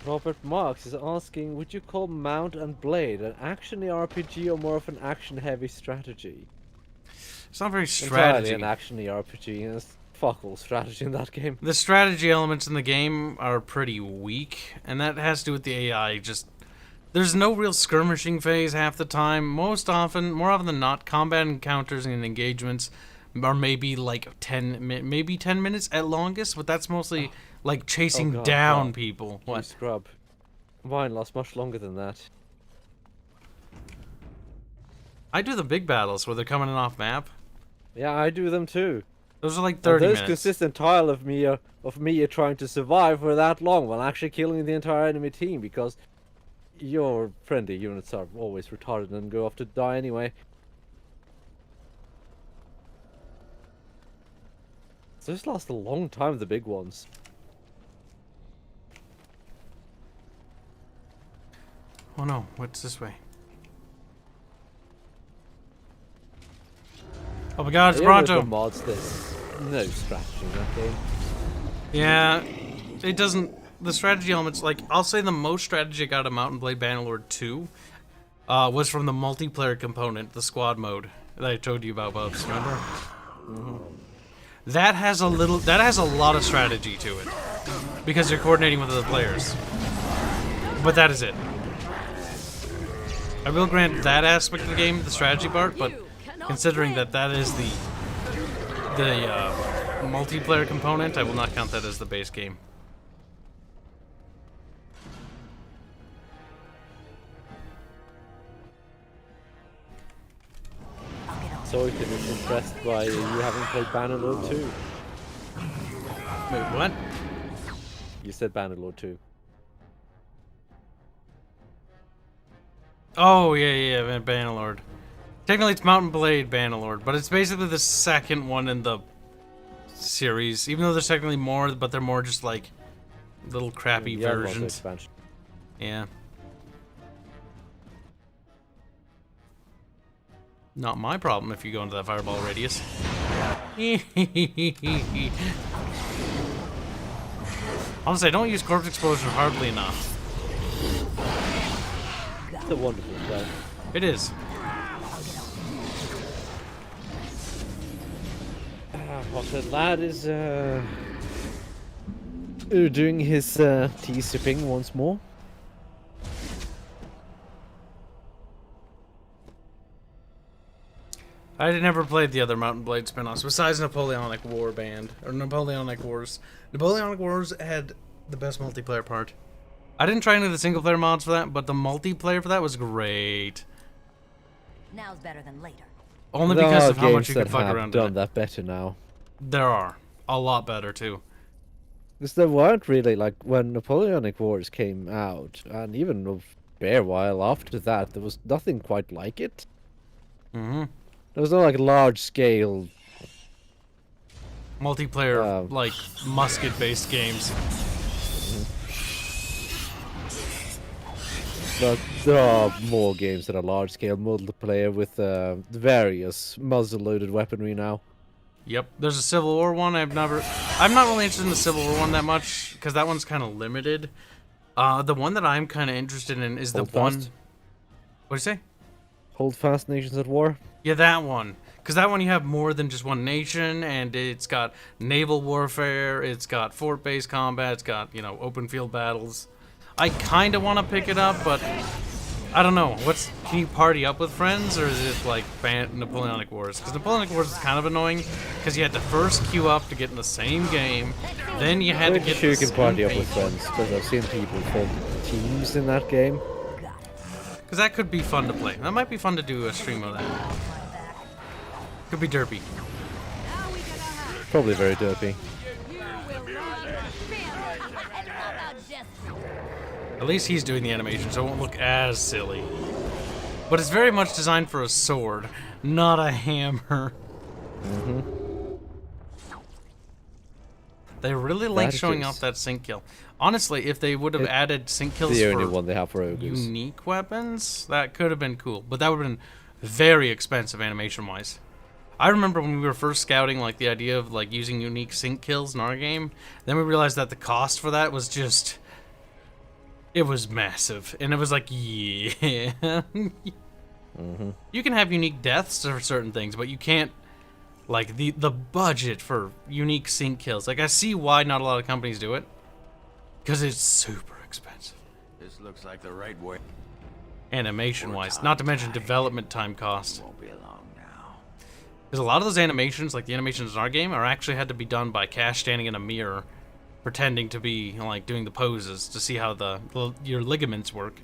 Robert Marks is asking, would you call Mount and Blade an action RPG or more of an action-heavy strategy? It's not very Entirely strategy. an action RPG, and it's fuck all strategy in that game. The strategy elements in the game are pretty weak, and that has to do with the AI. There's no real skirmishing phase half the time. More often than not, combat encounters and engagements are maybe like 10 minutes at longest, but that's mostly like chasing God, down wow. people. You What? scrub. Mine lasts much longer than that. I do the big battles where they're coming in off map. Yeah, I do them too. Those are like And 30 those minutes. consistent tile of me trying to survive for that long while actually killing the entire enemy team, because your friendly units are always retarded and go off to die anyway. So this lasts a long time, the big ones. Oh no, what's this way? Oh my god, it's Yeah, there's Bronto! no mods this. no strategy in that game. Yeah, it doesn't. The strategy elements, like, I'll say the most strategy I got of Mountain Blade Bannerlord 2 was from the multiplayer component, the squad mode that I told you about, Bubs. Remember? That has a lot of strategy to it because you're coordinating with other players. But that is it. I will grant that aspect of the game, the strategy part, but considering that that is the multiplayer component, I will not count that as the base game. So if you're just impressed by you having played Bannerlord 2. Wait, what? You said Bannerlord 2. Oh, yeah, Bannerlord. Technically, it's Mountain Blade Bannerlord, but it's basically the second one in the series. Even though there's technically more, but they're more just like little crappy versions. Expansion. Yeah. Not my problem if you go into that fireball radius. Honestly, I don't use corpse explosion hardly enough. It's a wonderful play. It is. Well, the lad is doing his tea sipping once more. I never played the other Mountain Blade spin-offs besides Napoleonic War Band or Napoleonic Wars. Napoleonic Wars had the best multiplayer part. I didn't try any of the single-player mods for that, but the multiplayer for that was great. Now's better than later. Only There because are of how much games you could that fuck have around done in it. that better now. There are. A lot better, too. Because there weren't really, like, when Napoleonic Wars came out, and even a fair while after that, there was nothing quite like it. Mm-hmm. There was no, like, large-scale... Multiplayer, like, musket-based games. But there are more games that are large-scale multiplayer with various muzzle-loaded weaponry now. Yep. There's a Civil War one. I'm not really interested in the Civil War one that much, because that one's kind of limited. The one that I'm kind of interested in is the one... What'd you say? Hold Fast Nations at War? Yeah, that one. Because that one you have more than just one nation, and it's got naval warfare, it's got fort-based combat, it's got, you know, open field battles. I kind of want to pick it up, but I don't know. Can you party up with friends, or is it like Napoleonic Wars? Because Napoleonic Wars is kind of annoying, because you had to first queue up to get in the same game, then you had to get sure you can party up with friends, because I've seen people form teams in that game. Because that could be fun to play. That might be fun to do a stream of that. Could be derpy. Probably very derpy. At least he's doing the animation, so it won't look as silly. But it's very much designed for a sword, not a hammer. Mm-hmm. They really like showing off that sync kill. Honestly, if they would have added sync kills the for only one they have for ogres. Unique weapons, that could have been cool. But that would have been very expensive animation-wise. I remember when we were first scouting, like, the idea of, like, using unique sync kills in our game. Then we realized that the cost for that was just... It was massive. And it was like, yeah. Mm-hmm. You can have unique deaths for certain things, but you can't... Like, the budget for unique sync kills. Like, I see why not a lot of companies do it. Because it's super expensive. This looks like the right way. Animation-wise. Not to mention development time cost. Won't be long now. Because a lot of those animations, like the animations in our game, are actually had to be done by Cash standing in a mirror, pretending to be, like, doing the poses to see how your ligaments work.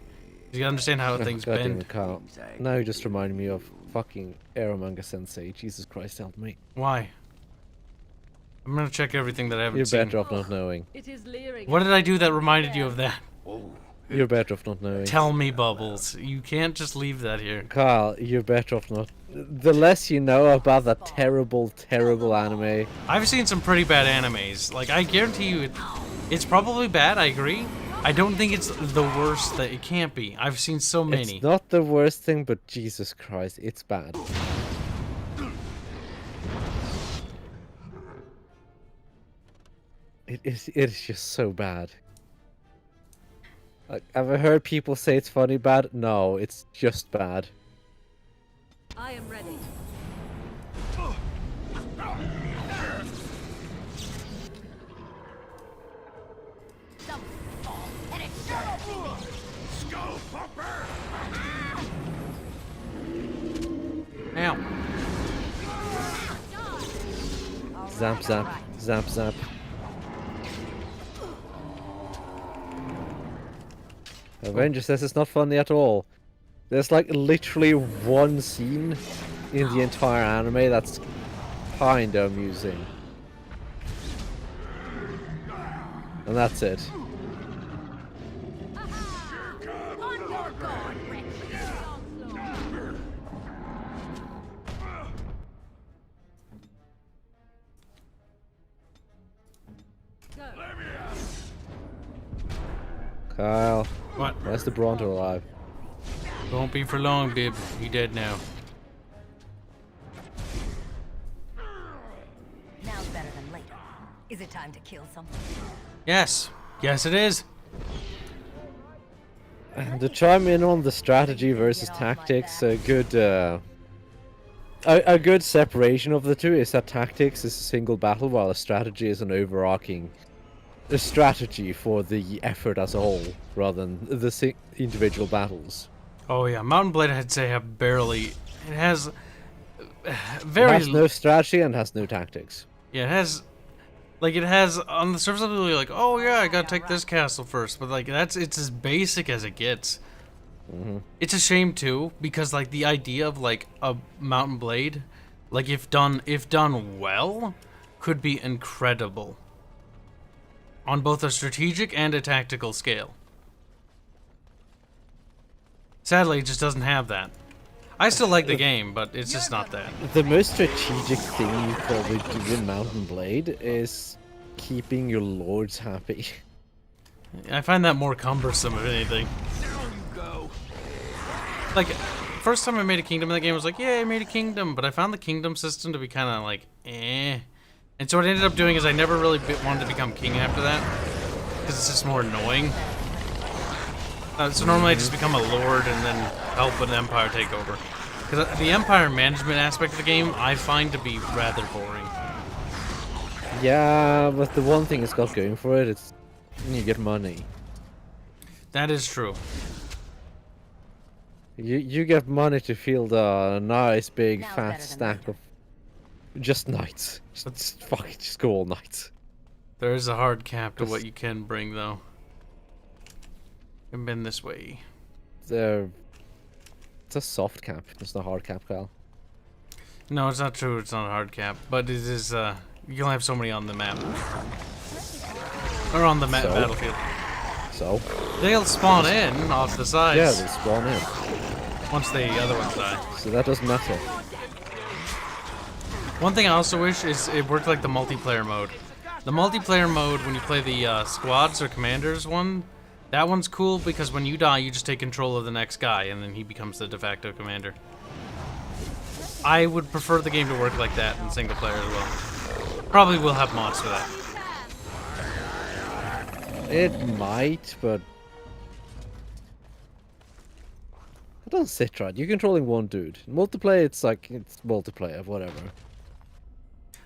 You gotta understand how things bend. Now you just reminded me of fucking Aramanga Sensei. Jesus Christ, help me. Why? I'm gonna check everything that I haven't You're seen. better off not knowing. What did I do that reminded you of that? You're better off not knowing. Tell me, Bubbles. You can't just leave that here. Kyle, you're better off not. The less you know about that terrible, terrible anime. I've seen some pretty bad animes. Like, I guarantee you, it's probably bad, I agree. I don't think it's the worst that it can't be. I've seen so many. It's not the worst thing, but Jesus Christ, it's bad. It is just so bad. Like, have I heard people say it's funny bad? No, it's just bad. I am ready. Ow. Zap, zap, zap, zap. Avenger says it's not funny at all. There's like literally one scene in the entire anime that's kinda amusing. And that's it. Kyle. What? Where's the Bronto alive? Won't be for long, Bib. He dead now. Now's better than later. Is it time to kill something? Yes. Yes, it is. And to chime in on the strategy versus tactics, a good separation of the two is that tactics is a single battle, while a strategy is an overarching strategy for the effort as a whole, rather than the individual battles. Oh yeah, Mountain Blade I'd say have barely. It has It very. has no strategy and has no tactics. Yeah, it has. Like it has on the surface of it, you're like, oh yeah, I gotta take this castle first, but like it's as basic as it gets. It's a shame too, because like the idea of like a Mountain Blade, like if done well, could be incredible. On both a strategic and a tactical scale. Sadly, it just doesn't have that. I still like the game, but it's just not that. The most strategic thing you probably do in Mountain Blade is keeping your lords happy. I find that more cumbersome, if anything. Like, first time I made a kingdom in the game, I was like, yeah, I made a kingdom, but I found the kingdom system to be kind of like, eh. And so what I ended up doing is I never really wanted to become king after that, because it's just more annoying. So normally I just become a lord and then help an empire take over. Because the empire management aspect of the game, I find to be rather boring. Yeah, but the one thing it's got going for it, it's you get money. That is true. You get money to field a nice big Now fat better than stack later. of just knights. Just go all knights. There is a hard cap to what you can bring, though. I've been this way. It's a soft cap. It's not a hard cap, Kyle. No, it's not true. It's not a hard cap, but it is. You only have so many on the map, or on the So? battlefield. So They'll spawn in off the sides. yeah, they spawn in. Once the other ones die. So that doesn't matter. One thing I also wish is it worked like the multiplayer mode. The multiplayer mode, when you play the squads or commanders one, that one's cool because when you die, you just take control of the next guy, and then he becomes the de facto commander. I would prefer the game to work like that in single player as well. Probably will have mods for that. It might, but it doesn't sit right. You're controlling one dude. In multiplayer, it's like it's multiplayer, whatever.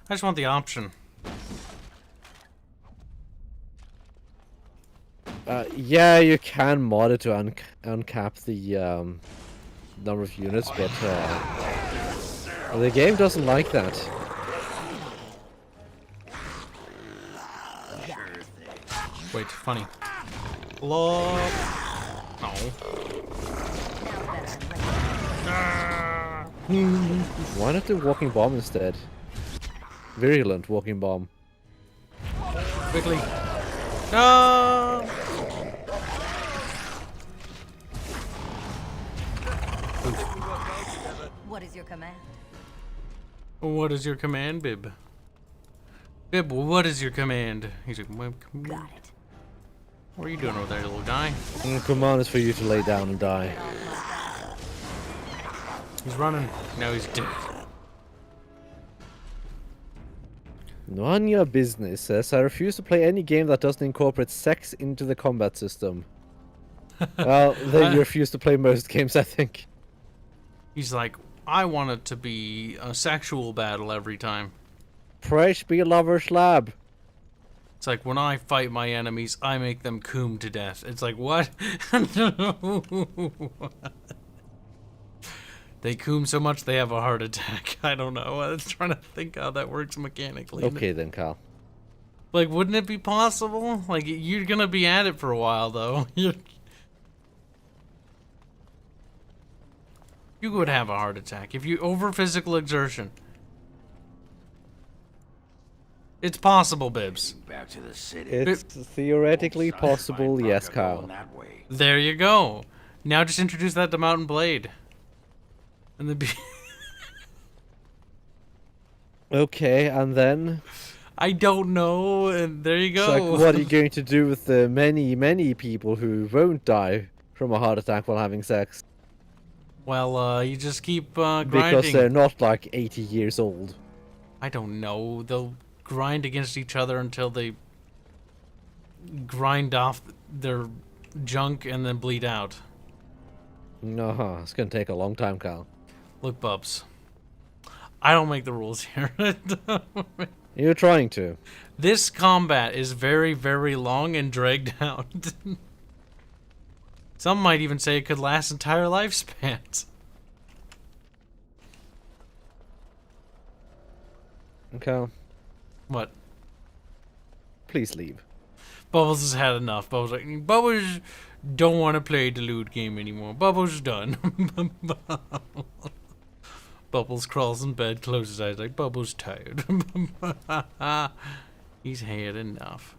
I just want the option. Yeah, you can mod it to uncap the number of units, but the game doesn't like that. Wait, funny. Love. No. Why not do walking bomb instead? Virulent walking bomb. Quickly. No. What is your command? What is your command, Bib? Bib, what is your command? He's like, well, Got it. what are you doing over there, little guy? Command is for you to lay down and die. He's running. Now he's dead. None your business says I refuse to play any game that doesn't incorporate sex into the combat system. Well, then you refuse to play most games, I think. He's like, I want it to be a sexual battle every time. Fresh be lover's lab. It's like, when I fight my enemies, I make them coom to death. It's like, what? They coom so much they have a heart attack. I don't know. I was trying to think how that works mechanically. Okay then, Carl. Like, wouldn't it be possible? Like, you're gonna be at it for a while, though. You would have a heart attack if you over physical exertion. It's possible, Bibbs. Back to the city. It's theoretically possible, yes, Carl. There you go. Now just introduce that to Mountain Blade. And then be Okay, and then? I don't know, and there you go. It's like, what are you going to do with the many, many people who won't die from a heart attack while having sex? Well, you just keep grinding. Because they're not like 80 years old. I don't know. They'll grind against each other until they grind off their junk and then bleed out. No, it's gonna take a long time, Carl. Look, Bubs. I don't make the rules here. You're trying to. This combat is very, very long and dragged out. Some might even say it could last entire lifespans. Carl. What? Please leave. Bubbles has had enough. Bubbles like, Bubbles don't want to play the loot game anymore. Bubbles done. Bubbles crawls in bed, closes his eyes like Bubbles tired. He's had enough.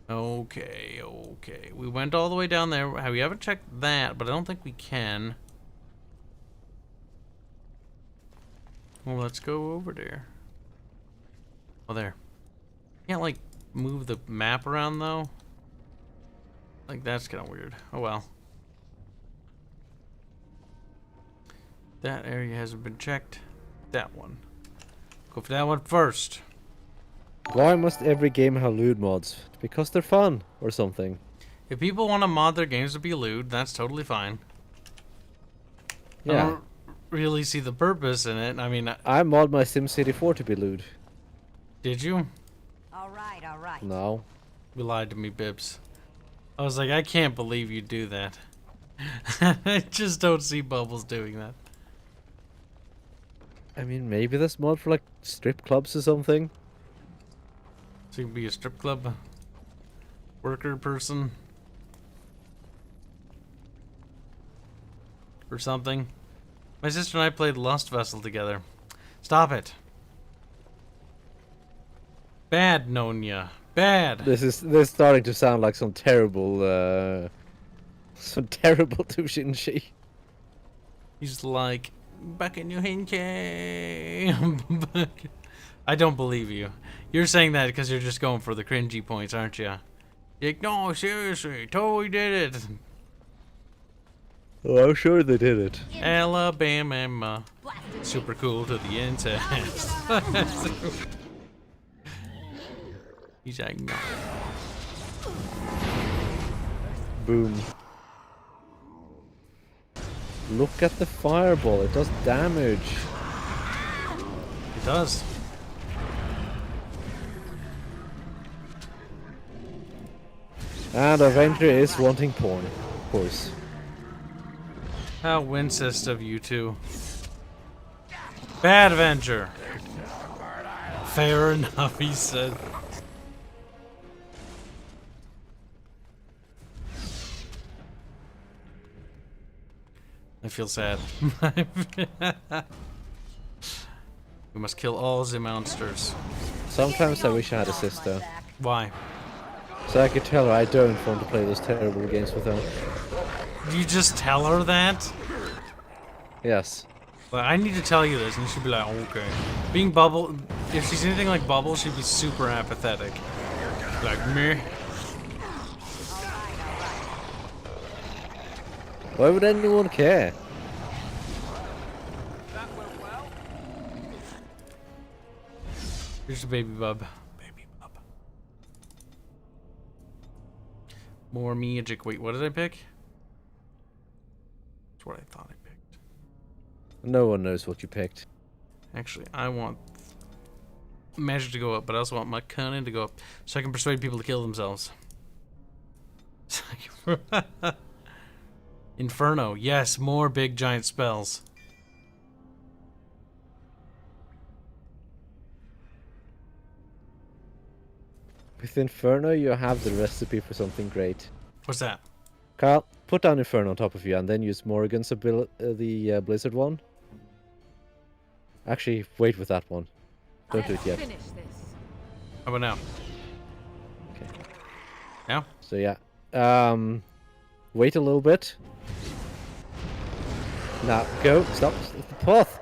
Okay, okay. We went all the way down there. We haven't checked that, but I don't think we can. Well, let's go over there. Oh, there. Can't, like, move the map around, though. Like, that's kind of weird. Oh, well. That area hasn't been checked. That one. Go for that one first. Why must every game have lewd mods? Because they're fun, or something. If people want to mod their games to be lewd, that's totally fine. Yeah. I don't really see the purpose in it. I mean... I mod my SimCity 4 to be lewd. Did you? Alright, alright. No. You lied to me, Bibbs. I was like, I can't believe you do that. I just don't see Bubbles doing that. I mean, maybe this mod for, like, strip clubs or something? So you can be a strip club worker person? Or something? My sister and I played Lust Vessel together. Stop it. Bad, Nonya. Bad. This is starting to sound like some terrible doujinshi. He's like, back in your hinke. I don't believe you. You're saying that because you're just going for the cringy points, aren't you? You're like, no, seriously, totally did it. Oh, I'm sure they did it. Alabama. Super cool to the incest. He's like, no. Boom. Look at the fireball, it does damage. It does. And Avenger is wanting porn, of course. How wincest of you two. Bad Avenger. Fair enough, he said. I feel sad. We must kill all the monsters. Sometimes I wish I had a sister. Why? So I could tell her I don't want to play those terrible games with her. You just tell her that? Yes. But I need to tell you this, and she'd be like, okay. Being Bubble, if she's anything like Bubble, she'd be super apathetic. Like, meh. Why would anyone care? Here's a baby bub. Baby bub. More magic. Wait, what did I pick? That's what I thought I picked. No one knows what you picked. Actually, I want magic to go up, but I also want my cunning to go up, so I can persuade people to kill themselves. Inferno. Yes, more big giant spells. With Inferno, you have the recipe for something great. What's that? Kyle, put down Inferno on top of you and then use Morrigan's the Blizzard one. Actually, wait with that one. Don't do it yet. Finish this. How about now? Okay. Now? So yeah. Wait a little bit. Now, go. Stop. It's the path.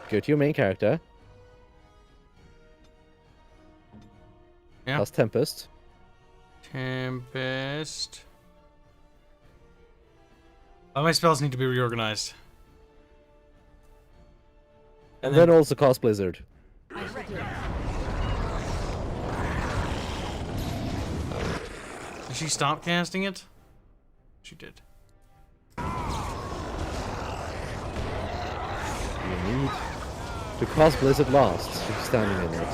Go to your main character. Yeah. That's Tempest. Tempest. Oh, my spells need to be reorganized. And then also cast Blizzard. Did she stop casting it? She did. You need to cast Blizzard last. She's standing in it.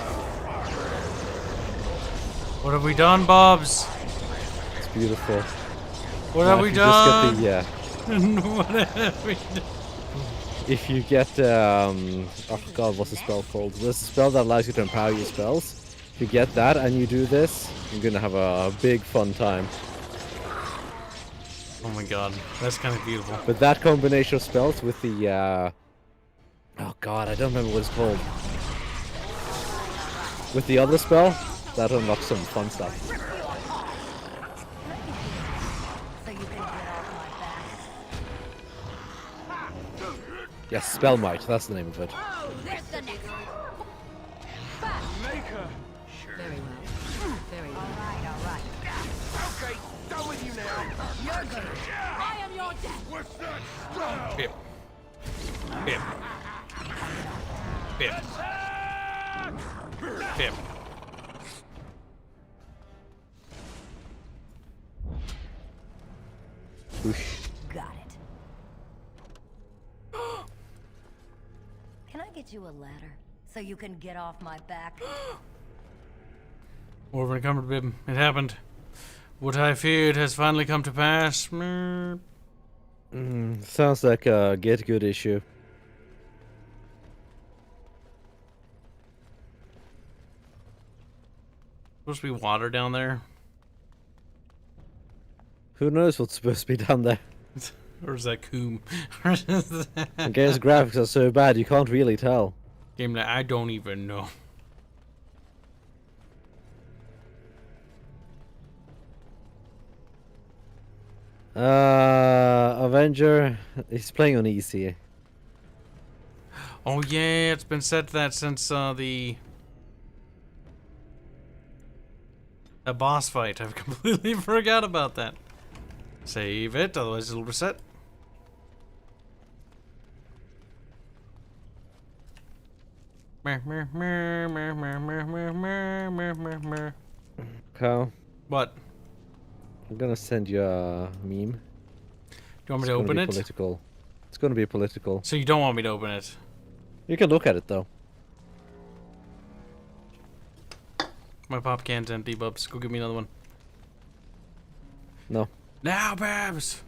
What have we done, Bobs? It's beautiful. What Now, have we if you done? just get the, What have we done? if you get oh god, what's the spell called? There's a spell that allows you to empower your spells. If you get that and you do this, you're gonna have a big fun time. Oh my god, that's kind of beautiful. But that combination of spells with the oh god, I don't remember what it's called. With the other spell, that unlocks some fun stuff. So you can get off my back. Yes, Spell Might, that's the name of it. There's the next one. Very well. Very well. All right. Okay, done with you now. You're good. I am your death. Bip. Bip. Bip. Bip. Whoosh. Got it. Can I get you a ladder so you can get off my back? Over encumbered bib. It happened. What I feared has finally come to pass. Merp. Sounds like a get good issue. Supposed to be water down there? Who knows what's supposed to be down there? Or is that coom? I guess graphics are so bad you can't really tell. Game that I don't even know. Avenger, he's playing on easy. Oh yeah, it's been said that since the boss fight. I've completely forgot about that. Save it, otherwise it'll reset. Kyle, What? I'm gonna send you a meme. Do you want me to It's gonna open be it? Political. It's gonna be political. So you don't want me to open it? You can look at it though. My pop can's empty, Bubs. Go get me another one. No. Now, Babs!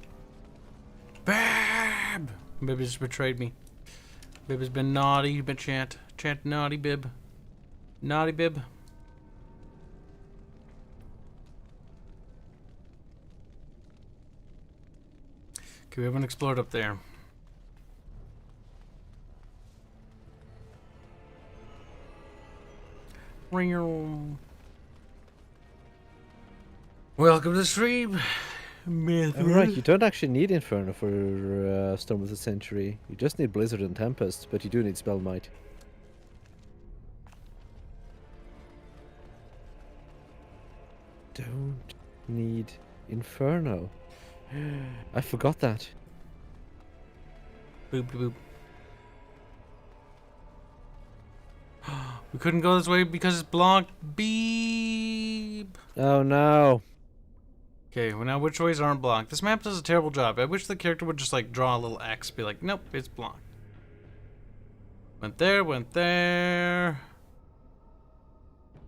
Bab! Bib has betrayed me. Bib has been naughty, but chant. Chant naughty, Bib. Naughty, Bib. Okay, we haven't explored up there. Ring. Welcome to the stream. Right, you don't actually need Inferno for Storm of the Century. You just need Blizzard and Tempest, but you do need Spell Might. Don't need Inferno. I forgot that. Boop, boop, boop. We couldn't go this way because it's blocked. Beep. Oh no. Okay, well now which ways aren't blocked? This map does a terrible job. I wish the character would just like draw a little X, be like, nope, it's blocked. Went there, went there.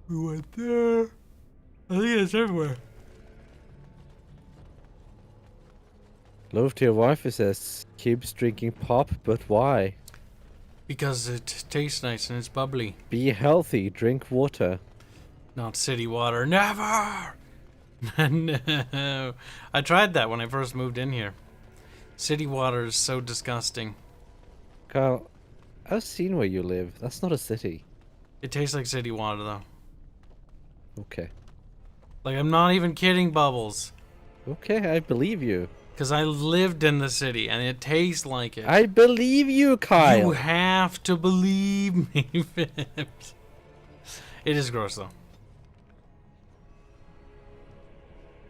We went there. I think it's everywhere. Love to your wife, it says, Kibs drinking pop, but why? Because it tastes nice and it's bubbly. Be healthy, drink water. Not city water. Never! No. I tried that when I first moved in here. City water is so disgusting. Kyle, I've seen where you live. That's not a city. It tastes like city water, though. Okay. Like, I'm not even kidding, Bubbles. Okay, I believe you. Because I lived in the city, and it tastes like it. I believe you, Kyle. You have to believe me, Phipps. It is gross, though.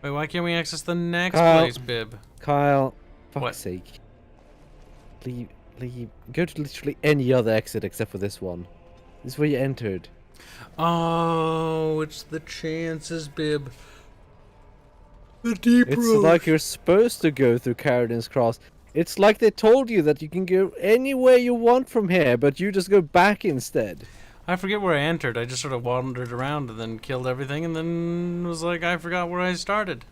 Wait, why can't we access the next place, Bib? Kyle, fuck's What? sake. Leave. Go to literally any other exit except for this one. This is where you entered. Oh, it's the chances, Bib. The deep It's road. like you're supposed to go through Carradin's Cross. It's like they told you that you can go anywhere you want from here, but you just go back instead. I forget where I entered. I just sort of wandered around and then killed everything and then was like, I forgot where I started.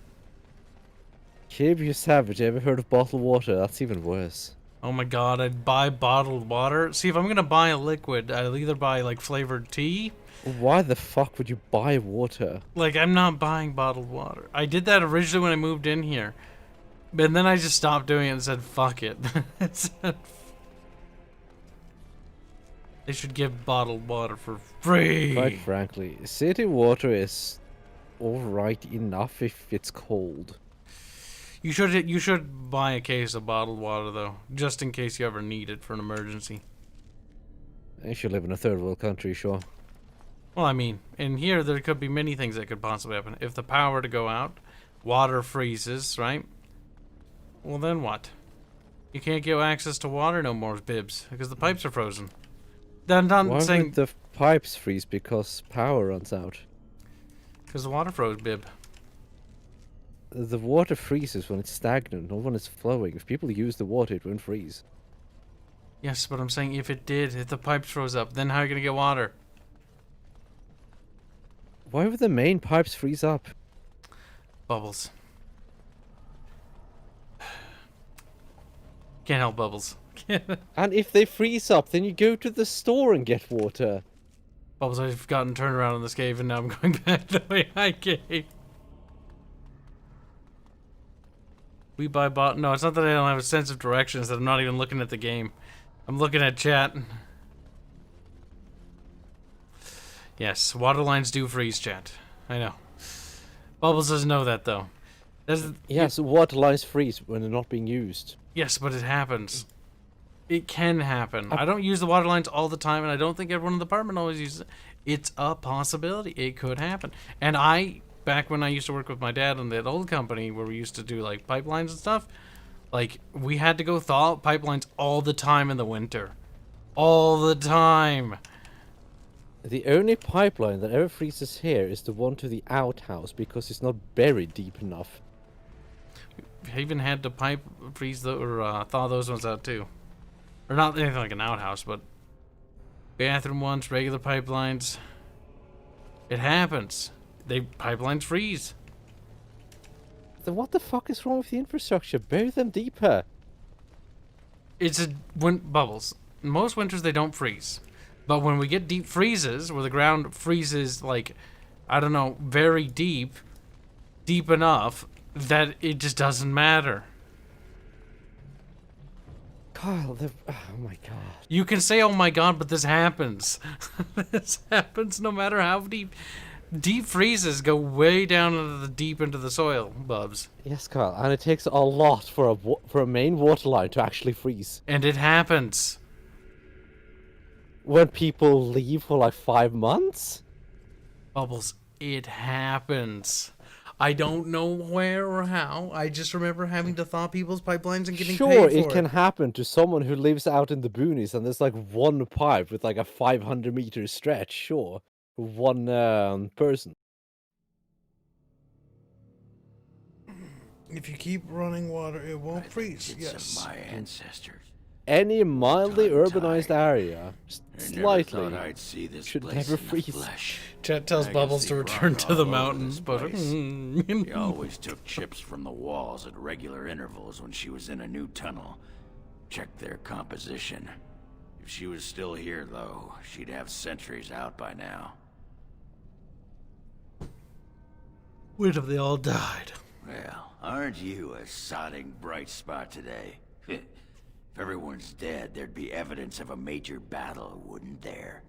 Kib, you savage. Ever heard of bottled water? That's even worse. Oh my god, I'd buy bottled water. See, if I'm gonna buy a liquid, I'll either buy like flavored tea. Why the fuck would you buy water? Like, I'm not buying bottled water. I did that originally when I moved in here. But then I just stopped doing it and said, fuck it. They should give bottled water for free. Quite frankly, city water is alright enough if it's cold. You should buy a case of bottled water, though. Just in case you ever need it for an emergency. If you live in a third world country, sure. Well, I mean, in here there could be many things that could possibly happen. If the power were to go out, water freezes, right? Well, then what? You can't get access to water no more, Bibs, because the pipes are frozen. Then I'm Why saying would the pipes freeze because power runs out? because the water froze, Bib. The water freezes when it's stagnant, not when it's flowing. If people use the water, it won't freeze. Yes, but I'm saying if it did, if the pipes froze up, then how are you gonna get water? Why would the main pipes freeze up? Bubbles. Can't help Bubbles. And if they freeze up, then you go to the store and get water. Bubbles, I've gotten turned around in this cave and now I'm going back the way I came. We buy bot. No, it's not that I don't have a sense of direction, it's that I'm not even looking at the game. I'm looking at chat. Yes, water lines do freeze, chat. I know. Bubbles doesn't know that, though. Yes, water lines freeze when they're not being used. Yes, but it happens. It can happen. I don't use the water lines all the time, and I don't think everyone in the apartment always uses it. It's a possibility. It could happen. And back when I used to work with my dad in that old company where we used to do, like, pipelines and stuff, like, we had to go thaw out pipelines all the time in the winter. All the time. The only pipeline that ever freezes here is the one to the outhouse because it's not buried deep enough. I even had to thaw those ones out too. Or not anything like an outhouse, but bathroom ones, regular pipelines. It happens. Pipelines freeze. Then what the fuck is wrong with the infrastructure? Bury them deeper. Bubbles. Most winters they don't freeze. But when we get deep freezes, where the ground freezes, like, I don't know, very deep enough, that it just doesn't matter. Kyle, oh my god. You can say, oh my god, but this happens. This happens no matter how deep. Deep freezes go way down into the soil, Bubs. Yes, Kyle, and it takes a lot for a main water line to actually freeze. And it happens. When people leave for like 5 months? Bubbles, it happens. I don't know where or how. I just remember having to thaw people's pipelines and getting Sure, paid for it can happen to someone who lives out in the boonies and there's like one pipe with like a 500-meter stretch, sure. One person. If you keep running water, it won't freeze. It's Yes. of my ancestors. Any mildly Time urbanized tide. area, I never slightly, thought I'd see this should place never in the freeze. flesh. Chet tells I can Bubbles see to return Bronca to the all over mountains, this but place. He always took chips from the walls at regular intervals when she was in a new tunnel. Checked their composition. If she was still here, though, she'd have sentries out by now. when have they all died? Well, aren't you a sodding bright spot today? If everyone's dead, there'd be evidence of a major battle, wouldn't there?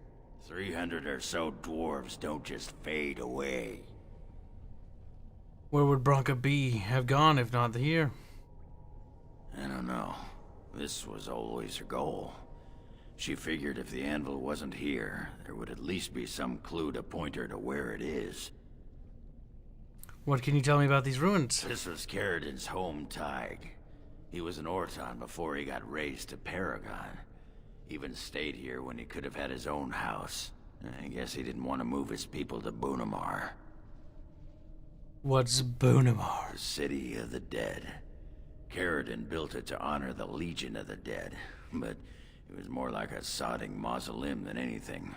300 or so dwarves don't just fade away. Where would Bronca have gone if not here? I don't know. This was always her goal. She figured if the anvil wasn't here, there would at least be some clue to point her to where it is. What can you tell me about these ruins? This was Carradin's home Tig. He was an Orton before he got raised to Paragon. Even stayed here when he could have had his own house. I guess he didn't want to move his people to Bunamar. What's Bunamar? The city of the dead. Carradin built it to honor the Legion of the Dead, but it was more like a sodding mausoleum than anything.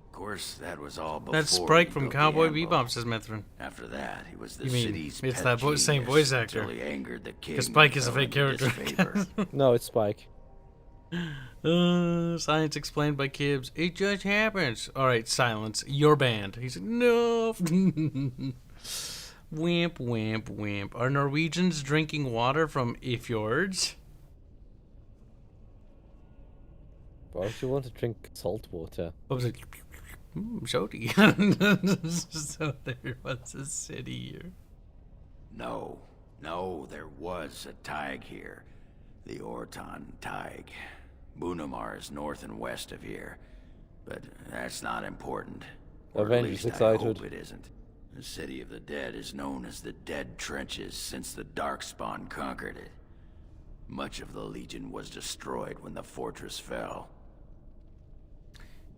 Of course, that was all before That's Spike he from built the Cowboy anvil. Bebop, says Mithrin. After that, he was the You mean, city's it's pet that same genius voice actor. until he angered the king Because Spike and is a fell fake into character. disfavor. No, it's Spike. Science explained by Kibs. It just happens. Alright, silence. Your band. He's like, no. Wimp, wimp, wimp. Are Norwegians drinking water from fjords? Why would you want to drink salt water? I was like, Shody. So there was a city here. No, there was a Tig here. The Orton Tig. Bunamar is north and west of here. But that's not important. Or at Avengers least I excited. hope it isn't. The City of the Dead is known as the Dead Trenches since the Darkspawn conquered it. Much of the Legion was destroyed when the fortress fell.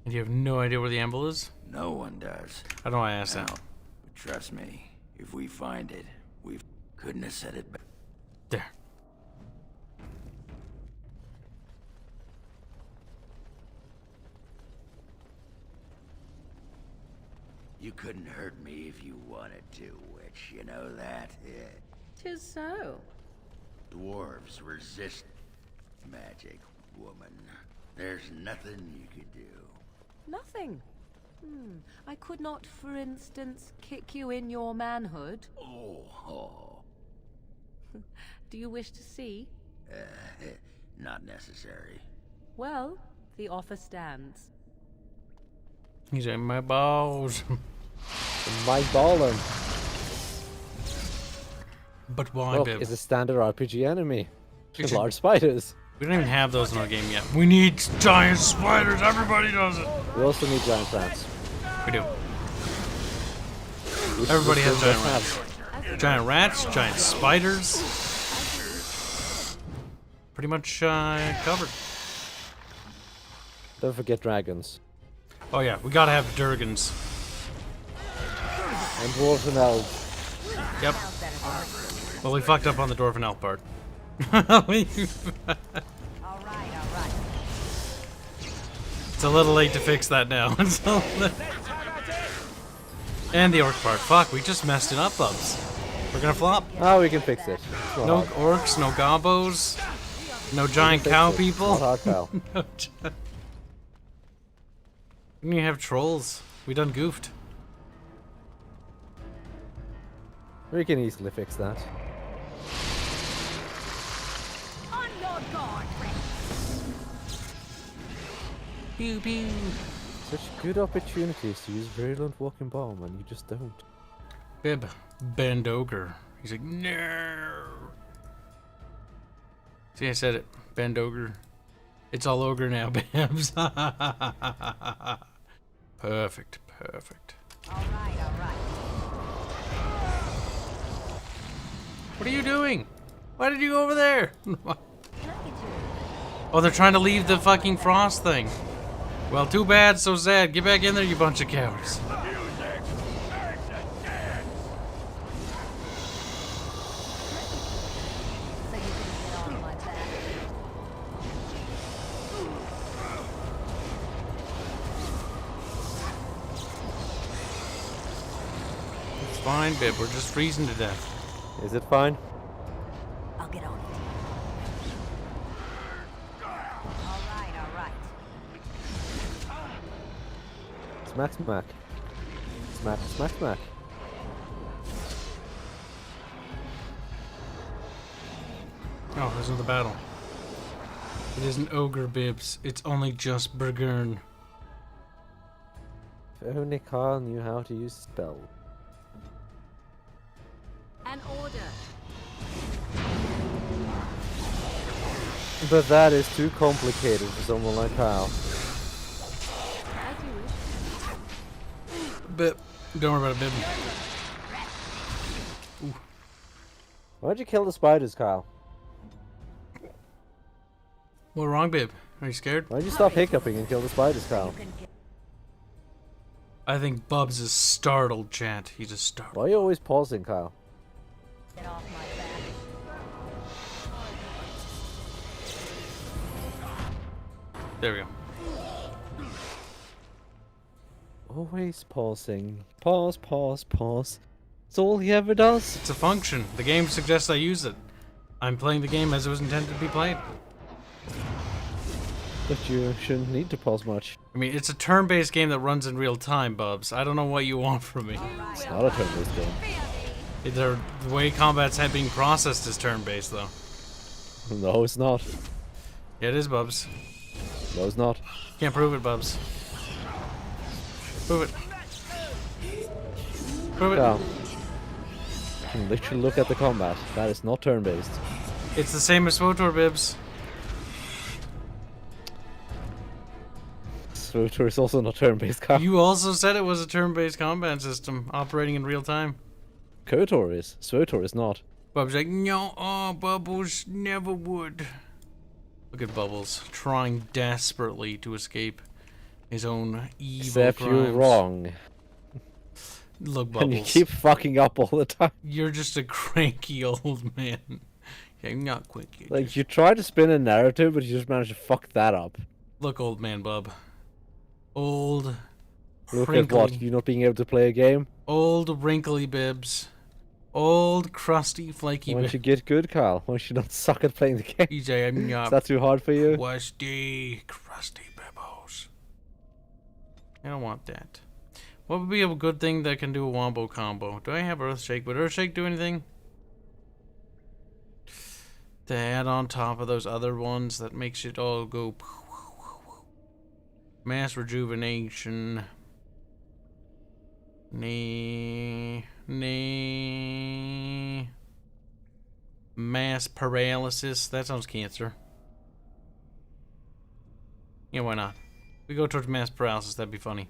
And you have no idea where the anvil is? No one does. I don't know why I asked Now, that. but trust me, if we find it, we couldn't have said it better. There. You couldn't hurt me if you wanted to, Witch, you know that? Yeah. 'Tis so. Dwarves resist magic, woman. There's nothing you could do. Nothing. I could not, for instance, kick you in your manhood. Oh. Do you wish to see? Not necessary. Well, the offer stands. He's in my balls. Mike Ballin. But why, Look, Bib? it's a standard RPG enemy. You should- Large spiders. We don't even have those in our game yet. We need giant spiders. Everybody does it. We also need giant rats. We do. Which Everybody has this giant does rats. have. Giant rats, giant spiders. Pretty much covered. Don't forget dragons. Oh yeah, we gotta have Durgans. And dwarves and elves. Yep. Well, we fucked up on the dwarf and elf part. All right. It's a little late to fix that now. And the orc part. Fuck, we just messed it up, Bubs. We're gonna flop. Oh, we can fix it. It's not No hard. orcs, no gobos, no giant Fix cow it. people. Not hard, pal. No we didn't even have trolls. We done goofed. We can easily fix that. On your guard, Pew pew. Such good opportunities to use Virulent Walking Bomb, and you just don't. Bib, bend ogre. He's like, no. See, I said it. Bend ogre. It's all ogre now, Babs. Perfect, perfect. All right. What are you doing? Why did you go over there? Can I get you? Oh, they're trying to leave the fucking frost thing. Well, too bad, so sad. Get back in there, you bunch of cowards. So you can get off my back. It's fine, Bib. We're just freezing to death. Is it fine? I'll get on it. All right. Smack, smack. Smack, smack, smack. Oh, there's another battle. It isn't Ogre Bibs. It's only just Burgern. If only Kyle knew how to use spell. An order. But that is too complicated for someone like Kyle. As you wish. Bib. Don't worry about it, Bib. Why'd you kill the spiders, Kyle? What wrong, Bib? Are you scared? Why'd you stop hiccuping and kill the spiders, Kyle? I think Bubs is startled, chat. He's just startled. Why are you always pausing, Kyle? Get off my back. There we go. Always pausing. Pause, pause, pause. That's all he ever does. It's a function. The game suggests I use it. I'm playing the game as it was intended to be played. But you shouldn't need to pause much. I mean, it's a turn-based game that runs in real time, Bubs. I don't know what you want from me. It's not a turn-based game. The way combat's being processed is turn-based, though. No, it's not. Yeah, it is, Bubs. No, it's not. Can't prove it, Bubs. Prove it. Prove it. Kyle. You can literally look at the combat. That is not turn-based. It's the same as SWTOR, Bibs. SWTOR is also not turn-based, Kyle. You also said it was a turn-based combat system operating in real time. KOTOR is. SWTOR is not. Bubs like, no, Bubbles never would. Look at Bubbles trying desperately to escape his own evil Except crimes. you're wrong. Look, Bubbles. And you keep fucking up all the time. You're just a cranky old man. Yeah, not quick. Like, you try to spin a narrative, but you just manage to fuck that up. Look, old man Bub. Old. Look crinkly, at what? You not being able to play a game? Old wrinkly Bibs. Old crusty flaky Why don't Bibs. you get good, Kyle? Why don't you not suck at playing the game? EJ, I'm Is not that too hard for you? crusty Bibbos. I don't want that. What would be a good thing that can do a wombo combo? Do I have Earthshake? Would Earthshake do anything? To add on top of those other ones that makes it all go. Mass rejuvenation. Mass paralysis. That sounds cancer. Yeah, why not? We go towards mass paralysis. That'd be funny.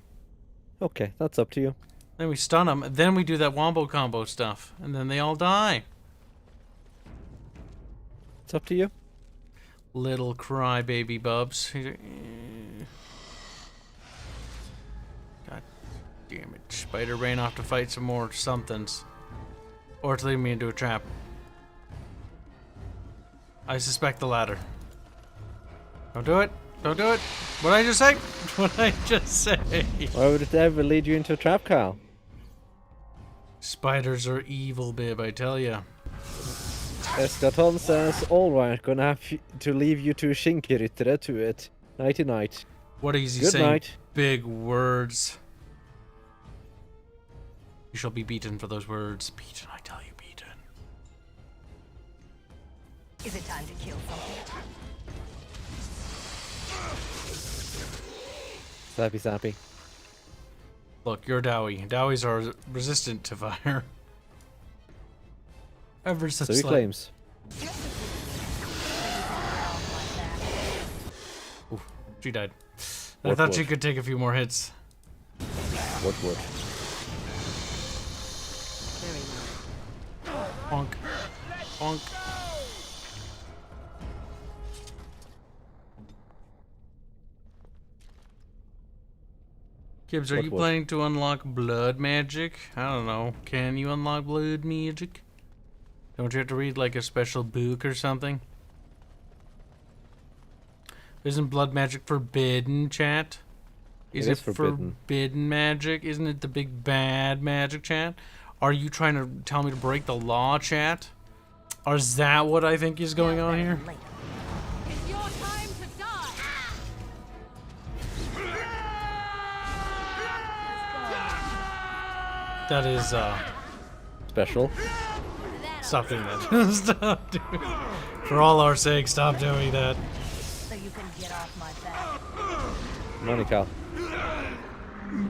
Okay, that's up to you. Then we stun them. Then we do that wombo combo stuff, and then they all die. It's up to you. Little crybaby Bubs. God damn it. Spider ran off to fight some more somethings. Or to lead me into a trap. I suspect the latter. Don't do it. Don't do it. What did I just say? What did I just say? Why would it ever lead you into a trap, Kyle? Spiders are evil, Bib, I tell ya. Eskaton says, alright, gonna have to leave you to Shinkiryttere to it. Nighty night. What is he Good saying? night. Big words. You shall be beaten for those words. Beaten, I tell you, beaten. Is it time to kill something? Sappy sappy. Look, you're Dowie. Dowies are resistant to fire. Ever so So he slight. claims. Ooh, she died. I What thought she would? could take a few more hits. What would? Bonk. Bonk. Kibs, are you planning to unlock blood magic? I don't know. Can you unlock blood magic? Don't you have to read like a special book or something? Isn't blood magic forbidden, chat? Is it forbidden magic? Isn't it the big bad magic, chat? Are you trying to tell me to break the law, chat? Or is that what I think is going on here? It's your time to die. That is, Special. Stop doing that. Stop doing it. For all our sake, stop doing that. So you can get off my back. Money, Cal.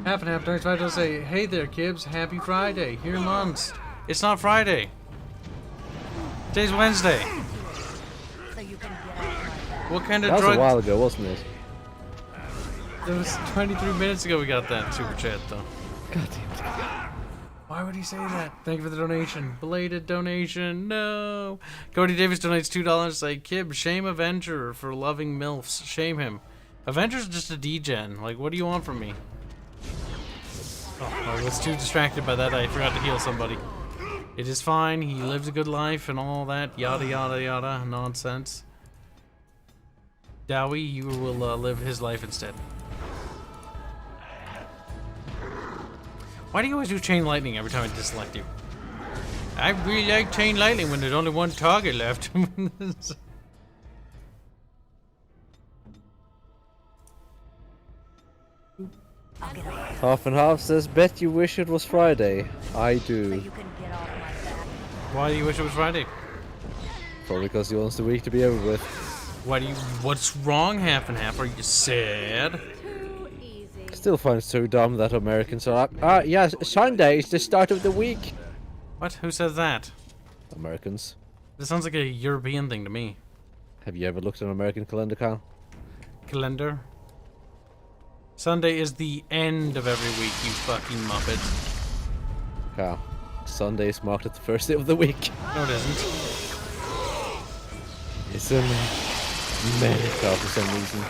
Half and half dark five will say, hey there, Kibs, happy Friday. Here months. It's not Friday. Today's Wednesday. So you can get off my back. What kind of That was drug? a while ago, wasn't it? It was 23 minutes ago we got that super chat, though. God damn it. Why would he say that? Thank you for the donation. Belated donation. No. Cody Davis donates $2. Say, Kib, shame Avenger for loving MILFs. Shame him. Avenger's just a degen. Like, what do you want from me? Oh, I was too distracted by that. I forgot to heal somebody. It is fine. He lives a good life and all that. Yada, yada, yada. Nonsense. Dowie, you will live his life instead. Why do you always do chain lightning every time I deselect you? I really like chain lightning when there's only one target left. Half and half says, bet you wish it was Friday. I do. You can get off my back. Why do you wish it was Friday? Probably because he wants the week to be over with. Why do you? What's wrong, half and half? Are you sad? Too easy. Still find it so dumb that Americans are like, yes, Sunday is the start of the week. What? Who says that? Americans. This sounds like a European thing to me. Have you ever looked at an American calendar, Cal? Calendar. Sunday is the end of every week, you fucking muppet. Cal. Sunday is marked as the first day of the week. No, it isn't. It's in America for some reason.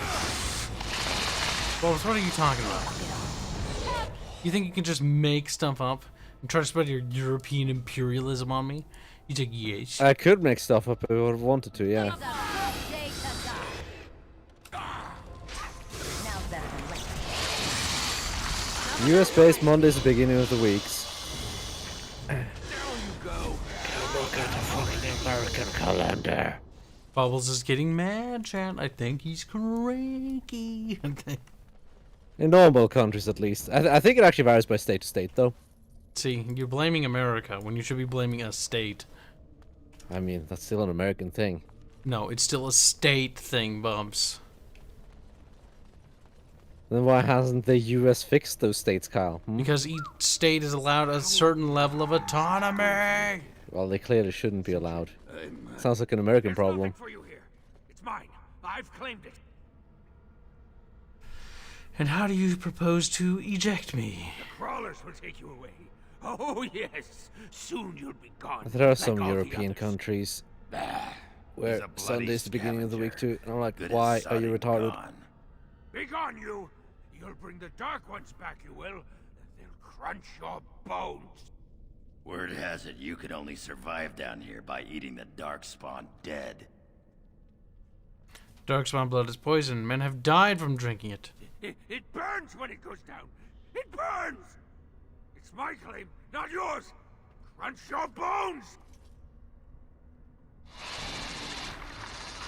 Bobs, what are you talking about? You think you can just make stuff up and try to spread your European imperialism on me? You take yes. I could make stuff up if I would have wanted to, yeah. It's a good day to die. Now's better than later. US-based Mondays the beginning of the weeks. There you go. Look at the fucking American calendar. Bubbles is getting mad, chat. I think he's cranky. In normal countries, at least. I think it actually varies by state to state, though. See, you're blaming America when you should be blaming a state. I mean, that's still an American thing. No, it's still a state thing, Bubs. Then why hasn't the US fixed those states, Kyle? Because each state is allowed a certain level of autonomy. Well, they clearly shouldn't be allowed. Sounds like an American problem. Nothing for you here. It's mine. I've claimed it. And how do you propose to eject me? Crawlers will take you away. Oh yes. Soon you'll be gone. There are like some all the European others. countries Bah, where he's a bloody Sunday's the beginning of the week too. scavenger. And I'm like, Good why as are you sodding retarded? gone. Be gone, you. You'll bring the Dark Ones back, you will. And they'll crunch your bones. Word has it you could only survive down here by eating the Darkspawn dead. Darkspawn blood is poison. Men have died from drinking it. It burns when it goes down. It burns. It's my claim, not yours. Crunch your bones.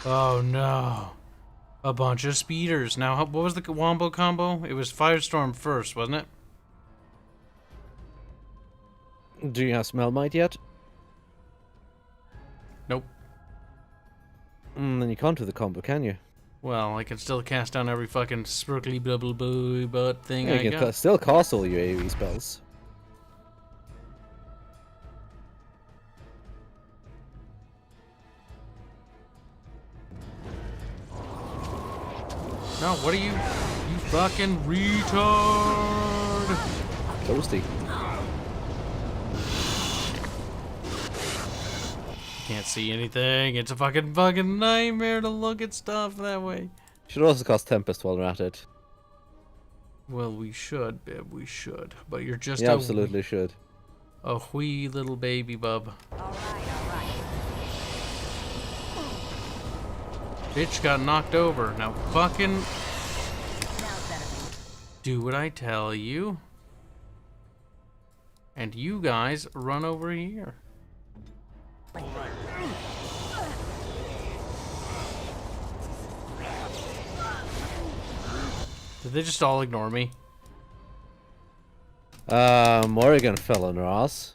Oh no. A bunch of speeders. Now, what was the wombo combo? It was Firestorm first, wasn't it? Do you have Smell Might yet? Nope. Then you can't do the combo, can you? Well, I can still cast down every fucking sparkly bubble boo butt thing Yeah, I you can got. still cast all your AoE spells. No, what are you? You fucking retard! Toasty. can't see anything. It's a fucking nightmare to look at stuff that way. Should also cast Tempest while we're at it. Well, we should, Bib. We should. But you're just You absolutely should. a wee little baby bub. All right. Bitch got knocked over. Now fucking Now better be. do what I tell you. And you guys run over here. Did they just all ignore me? Morrigan fell on her ass.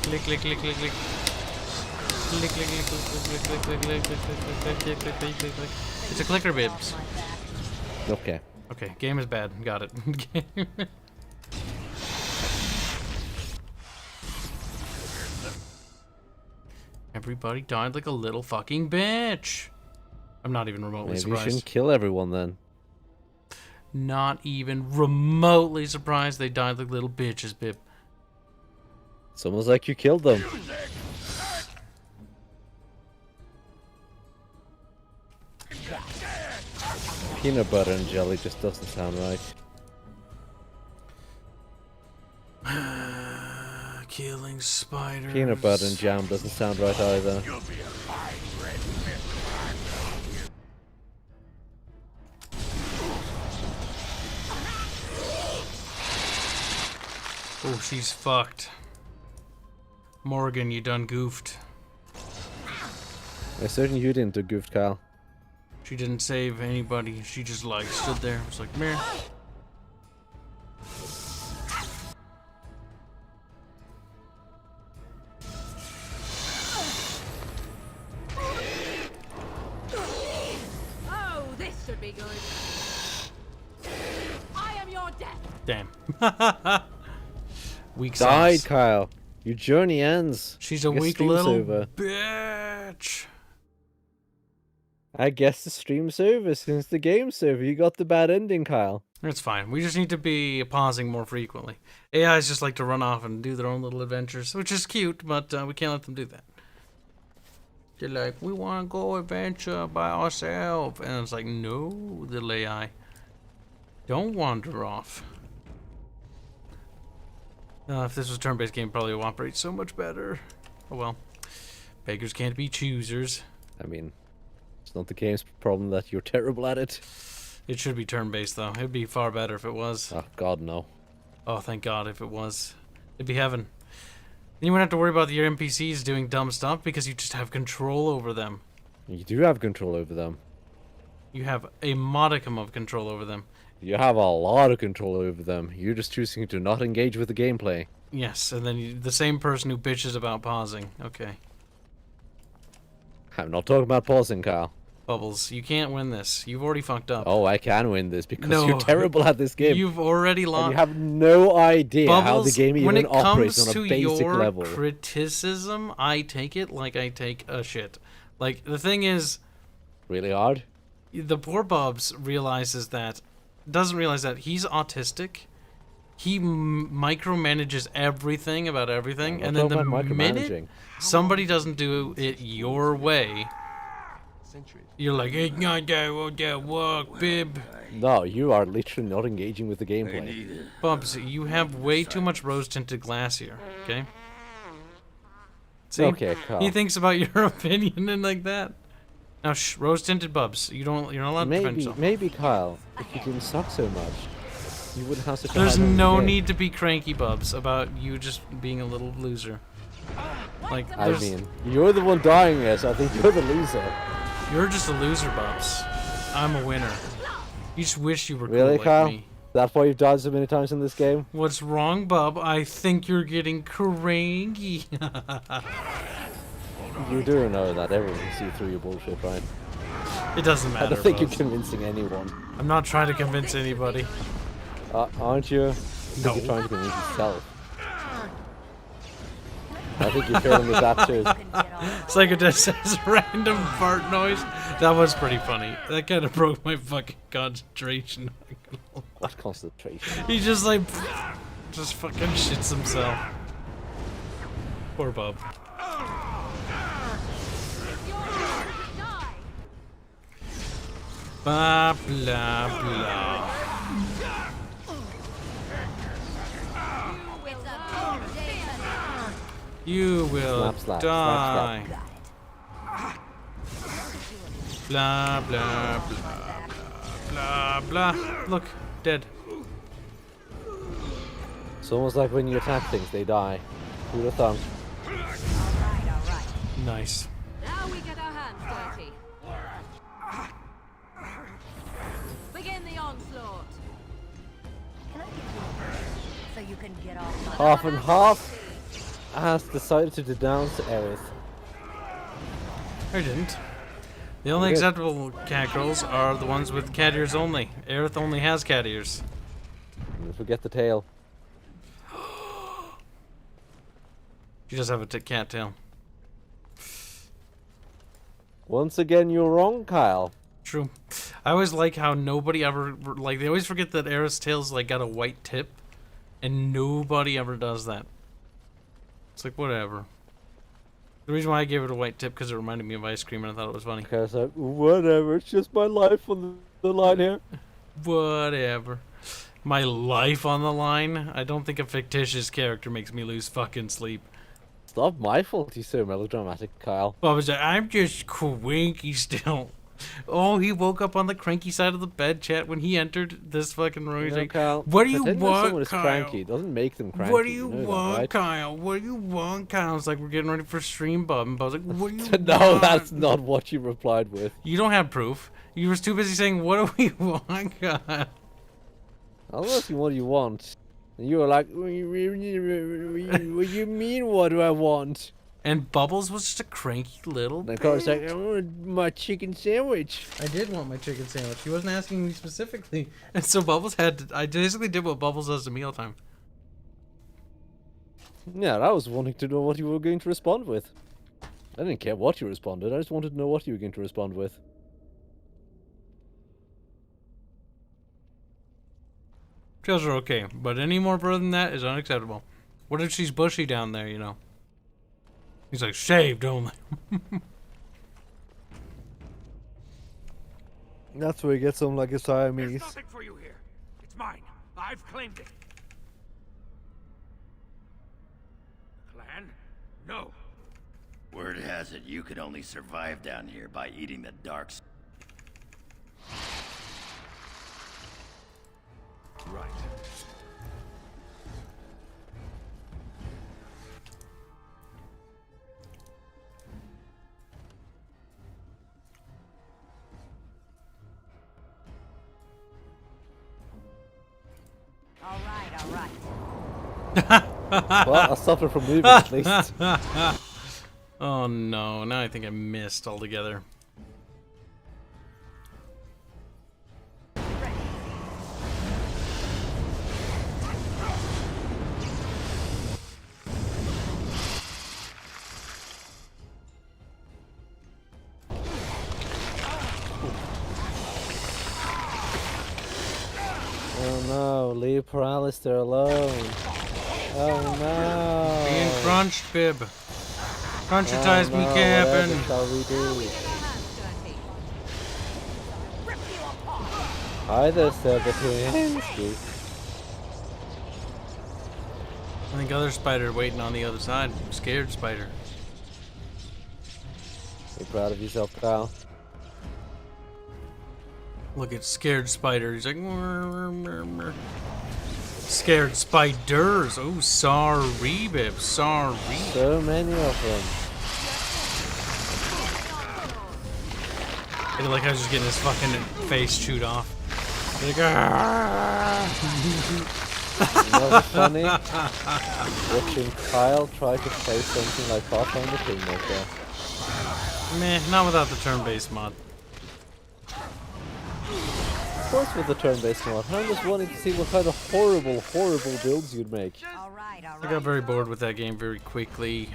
Click, click, click, click, click. Click, click, click, click, click, click, click, click, click, click, click, click, click, click, click, click. It's a clicker, Bibs. Okay. Okay, game is bad. Got it. Everybody died like a little fucking bitch. I'm not even remotely Maybe you surprised. shouldn't kill everyone then. Not even remotely surprised they died like little bitches, Bib. It's almost like you killed them. Peanut butter and jelly just doesn't sound right. Killing spiders. Peanut butter and jam doesn't sound right either. Oh, she's fucked. Morgan, you done goofed. I certainly you didn't do goofed, Kyle. She didn't save anybody. She just like stood there. Was like, meh. Oh, this should be good. I am your death. Damn. Weak Died, sauce. Kyle. Your journey ends. She's a Your weak stream's little over. bitch. I guess the stream's over since the game's over. You got the bad ending, Kyle. It's fine. We just need to be pausing more frequently. AIs just like to run off and do their own little adventures, which is cute, but we can't let them do that. They're like, we want to go adventure by ourselves. And it's like, no, little AI. Don't wander off. If this was a turn-based game, probably would operate so much better. Oh well. Beggars can't be choosers. I mean, it's not the game's problem that you're terrible at it. It should be turn-based, though. It'd be far better if it was. Oh, God, no. Oh, thank God if it was. It'd be heaven. Then you wouldn't have to worry about your NPCs doing dumb stuff because you just have control over them. You do have control over them. You have a modicum of control over them. You have a lot of control over them. You're just choosing to not engage with the gameplay. Yes, and then the same person who bitches about pausing. Okay. I'm not talking about pausing, Kyle. Bubbles, you can't win this. You've already fucked up. Oh, I can win this because No. you're terrible at this game. You've already And lost. you have no idea how the Bubbles, game when even it operates comes on a to basic your level. criticism, I take it like I take a shit. Like, the thing is, Really hard? the poor Bubs doesn't realize that he's autistic. He micromanages everything about everything, and then the minute somebody doesn't do it your way, you're like, it's not that work, Bib. No, you are literally not engaging with the gameplay. Bubs, you have way too much rose-tinted glass here, okay? See? Okay, Carl. He thinks about your opinion and like that. Now, rose-tinted Bubs, you're not allowed to defend yourself. Maybe, Kyle, if you didn't suck so much, you wouldn't have such a There's hard time no to game. need to be cranky, Bubs, about you just being a little loser. Like, I mean, you're the one dying here, so I think you're the loser. you're just a loser, Bubs. I'm a winner. You just wish you were Really, cool Kyle? like me. That's why you've died so many times in this game? What's wrong, Bub? I think you're getting cranky. You do know that everyone can see through your bullshit, right? It doesn't matter, I don't think Bubs. you're convincing anyone. I'm not trying to convince anybody. Aren't you? I think No. you're trying to convince yourself. I think you're failing with that too. Psychodeath says random fart noise. That was pretty funny. That kind of broke my fucking concentration. What concentration? He just like just fucking shits himself. Poor Bub. Blah, blah, blah. You will Slap, slap, die. slap, Blah, blah, blah, blah, blah, blah. Look, dead. It's almost like when you attack things, they die. Who'd have thought? Alright. Nice. Now we get our hands dirty. Begin the onslaught. Can I get you a break so you can get off my Half and half has decided to denounce Aerith. I didn't. The only Good. acceptable cat girls are the ones with cat ears only. Aerith only has cat ears. And forget the tail. She does have a cat tail. Once again, you're wrong, Kyle. True. I always like how nobody ever, like, they always forget that Aerith's tail's, like, got a white tip. And nobody ever does that. It's like, whatever. The reason why I gave it a white tip because it reminded me of ice cream and I thought it was funny. Kyle's like, whatever, it's just my life on the line here. Whatever. My life on the line? I don't think a fictitious character makes me lose fucking sleep. It's not my fault he's so melodramatic, Kyle. Bob was like, I'm just cranky still. Oh, he woke up on the cranky side of the bed, chat, when he entered this fucking room. He's You know, like, Kyle, what do you pretending that want, someone is Kyle? cranky doesn't make them cranky. What do you know that, want, right? Kyle? What do you want, Kyle? It's like, we're getting ready for stream, Bob. And Bob's like, what do you No, want? that's not what you replied with. You don't have proof. You were too busy saying, what do we want, Kyle? I was asking what do you want. And you were like, what do you mean, what do I want? And Bubbles was just a cranky little And Carl's like, I want my chicken sandwich. I did want my chicken sandwich. He wasn't asking me specifically. And so Bubbles had to, I basically did what Bubbles does at mealtime. Yeah, I was wanting to know what you were going to respond with. I didn't care what you responded, I just wanted to know what you were going to respond with. Tails are okay, but any more further than that is unacceptable. What if she's bushy down there, you know? He's like, shaved only. That's where you get something like a There's Siamese. nothing for you here. It's mine. I've claimed it. Clan? No. Word has it you could only survive down here by eating the dark. Right. Alright, alright. Well, I'll stop her from moving at least. Oh no, now I think I missed altogether. Oh no, leave Paralyster alone. Oh no. Being crunched, Bib. Crunchitize me, no, cabin. whatever shall we do? Hi there, Sabatini. I think other spider waiting on the other side. Scared spider. Be proud of yourself, Kyle. Look at scared spider. He's like, "Mrr, mrr, mrr." Scared spiders. Oh, sorry, Bib. Sorry. So many of them. I feel like I was just getting his fucking face chewed off. Like, "Ah." You know what's funny? Watching Kyle try to play something like Pathfinder Kingmaker. Meh, not without the turn-based mod. Of course with the turn-based mod. I'm just wanting to see what kind of horrible, horrible builds you'd make. Alright, I alright. got very bored with that game very quickly.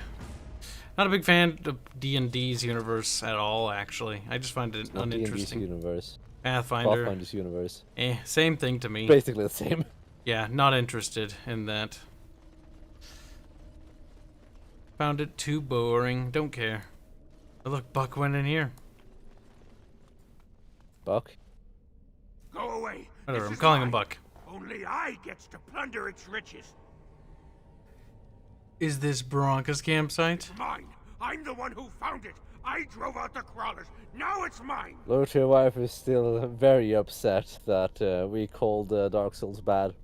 Not a big fan of D&D's universe at all, actually. I just find it Not D&D's uninteresting. universe. Pathfinder. Pathfinder's universe. Same thing to me. Basically the same. Yeah, not interested in that. Found it too boring. Don't care. Oh, look, Buck went in here. Buck? Go away. Whatever, This I'm is calling him mine. Buck. Only I gets to plunder its riches. Is this Bronca's campsite? It's mine. I'm the one who found it. I drove out the crawlers. Now it's mine. Lord to your wife is still very upset that we called Dark Souls bad.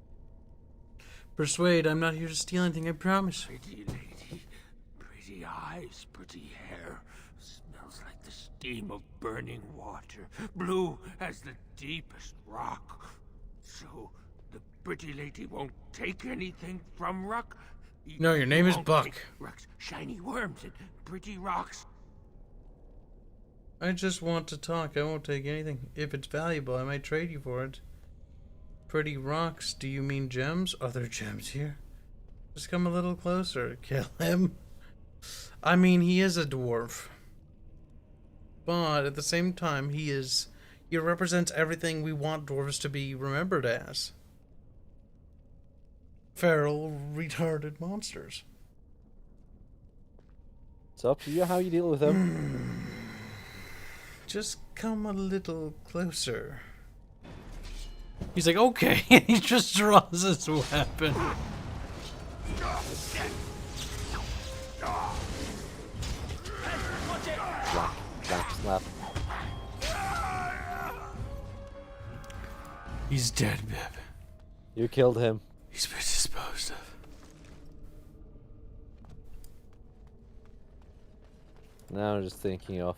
Persuade, I'm not here to steal anything, I promise. Pretty lady, pretty eyes, pretty hair. Smells like the steam of burning water. Blue as the deepest rock. So, the pretty lady won't take anything from Rock? No, your name is Won't Buck. take Rock's shiny worms and pretty rocks. I just want to talk. I won't take anything. If it's valuable, I might trade you for it. Pretty rocks? Do you mean gems? Are there gems here? Just come a little closer. Kill him. I mean, he is a dwarf. But at the same time, he represents everything we want dwarves to be remembered as. Feral, retarded monsters. It's up to you how you deal with them. Just come a little closer. He's like, okay, and he just draws his weapon. Slap, slap. He's dead, Bib. You killed him. He's been disposed of. Now I'm just thinking of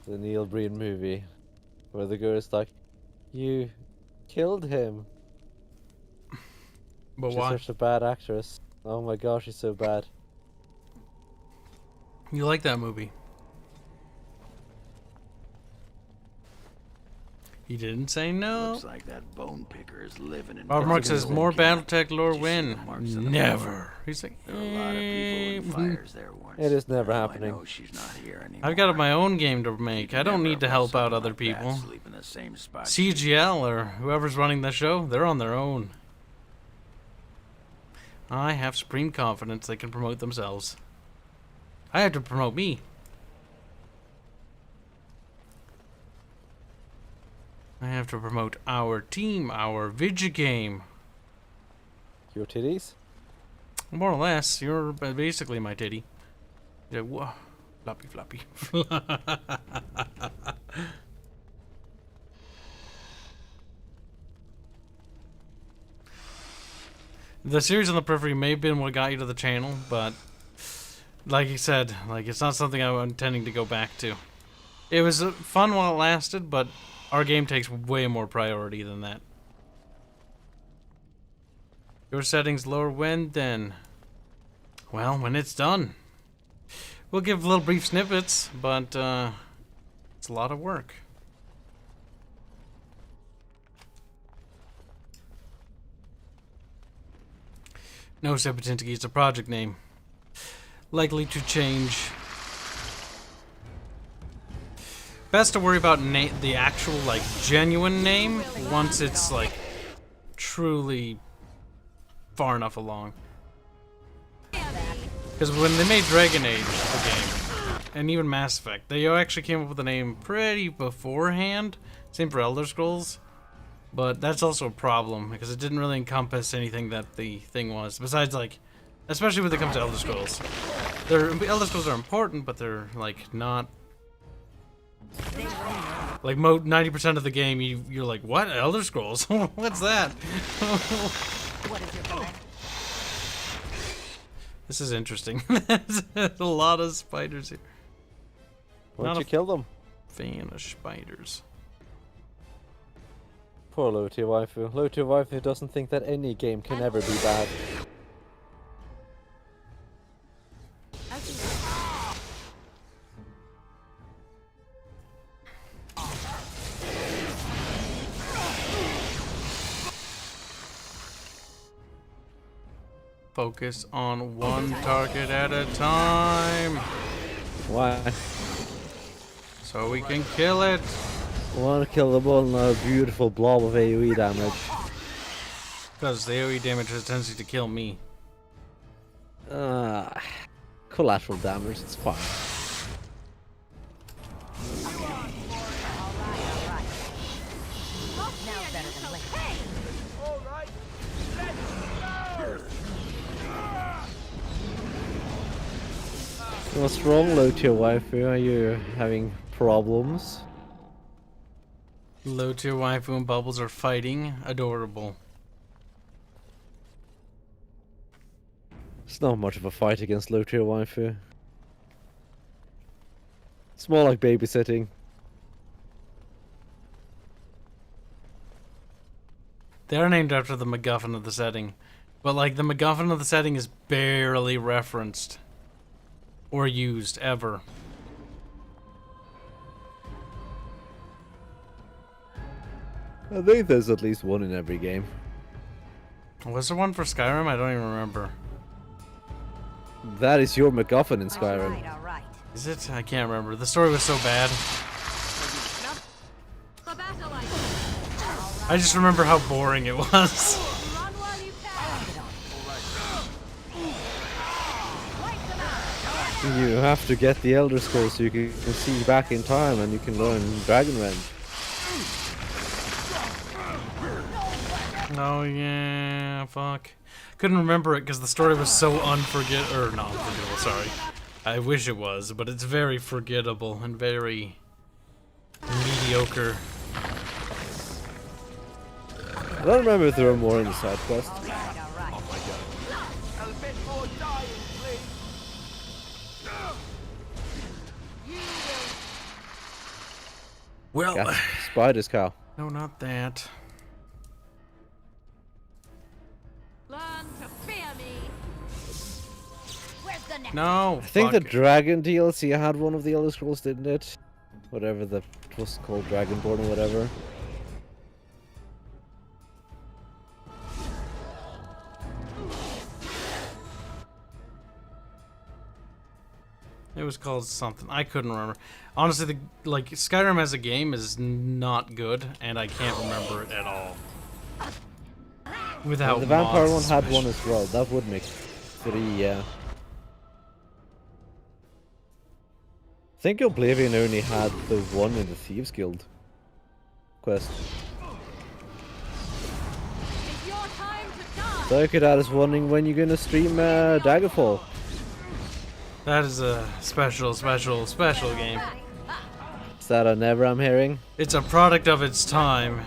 the Neil Breen movie where the girl is like, you killed him. But She's why? such a bad actress. Oh my gosh, she's so bad. You like that movie? He didn't say no. Looks like that bone picker is living in. Bob Mark says more BattleTech lore Did you see win. the marks on the Never. floor? He's like, There were a lot of people in fires there once. It is never Now happening. I know she's not here anymore. I've got my own game to make. I don't Never need to let help out someone other like that people. sleep in the same spot. CGL or whoever's running the show, they're on their own. I have supreme confidence they can promote themselves. I have to promote me. I have to promote our team, our video game. Your titties? More or less, you're basically my titty. Yeah, whoa. Floppy, floppy. The series on the periphery may have been what got you to the channel, but like you said, it's not something I'm intending to go back to. It was fun while it lasted, but our game takes way more priority than that. Your settings lower when then? Well, when it's done. We'll give little brief snippets, but it's a lot of work. No, Sepetinsky, it's a project name. Likely to change. Best to worry about the actual, genuine name once it's, truly far enough along. Because when they made Dragon Age, the game, and even Mass Effect, they actually came up with a name pretty beforehand. Same for Elder Scrolls. But that's also a problem, because it didn't really encompass anything that the thing was. Besides, especially when it comes to Elder Scrolls. Elder Scrolls are important, but they're, not... 90% of the game, you're like, what? Elder Scrolls? What's that? What is your plan? This is interesting. There's a lot of spiders here. Why don't Not you kill them? Fan of spiders. Poor Loti Waifu. Loti Waifu doesn't think that any game can ever be bad. Focus on one target at a time. Why? So we can kill it. One killable and a beautiful blob of AoE damage. Because the AoE damage has a tendency to kill me. Collateral damage, it's fine. Now better than later. What's wrong, low tier waifu? Are you having problems? Low tier waifu and Bubbles are fighting. Adorable. It's not much of a fight against low tier waifu. It's more like babysitting. They're named after the MacGuffin of the setting. But, like, the MacGuffin of the setting is barely referenced. Or used, ever. I think there's at least one in every game. Was there one for Skyrim? I don't even remember. That is your MacGuffin in Skyrim. All right. Is it? I can't remember. The story was so bad. The battle I I just remember how boring it was. run while you can. You have to get the Elder Scrolls so you can see back in time and you can learn Dragon Rend. Oh yeah, fuck. Couldn't remember it because the story was so not unforgettable, sorry. I wish it was, but it's very forgettable and very mediocre. I don't remember if there were more in the side quest. Well, Yeah, spiders, Cow. no, not that. Learn to fear me. Where's the next? No, I think the fuck. Dragon DLC had one of the Elder Scrolls, didn't it? Whatever the was called, Dragonborn or whatever. It was called something. I couldn't remember. Honestly, Skyrim as a game is not good, and I can't remember it at all. Without The Vampire one mods, had one as well. That would make 3, yeah. I think Oblivion only had the one in the Thieves Guild quest. It's your time to die. So I could add us wondering when you're gonna stream Daggerfall. That is a special game. Is that a never I'm hearing? It's a product of its time,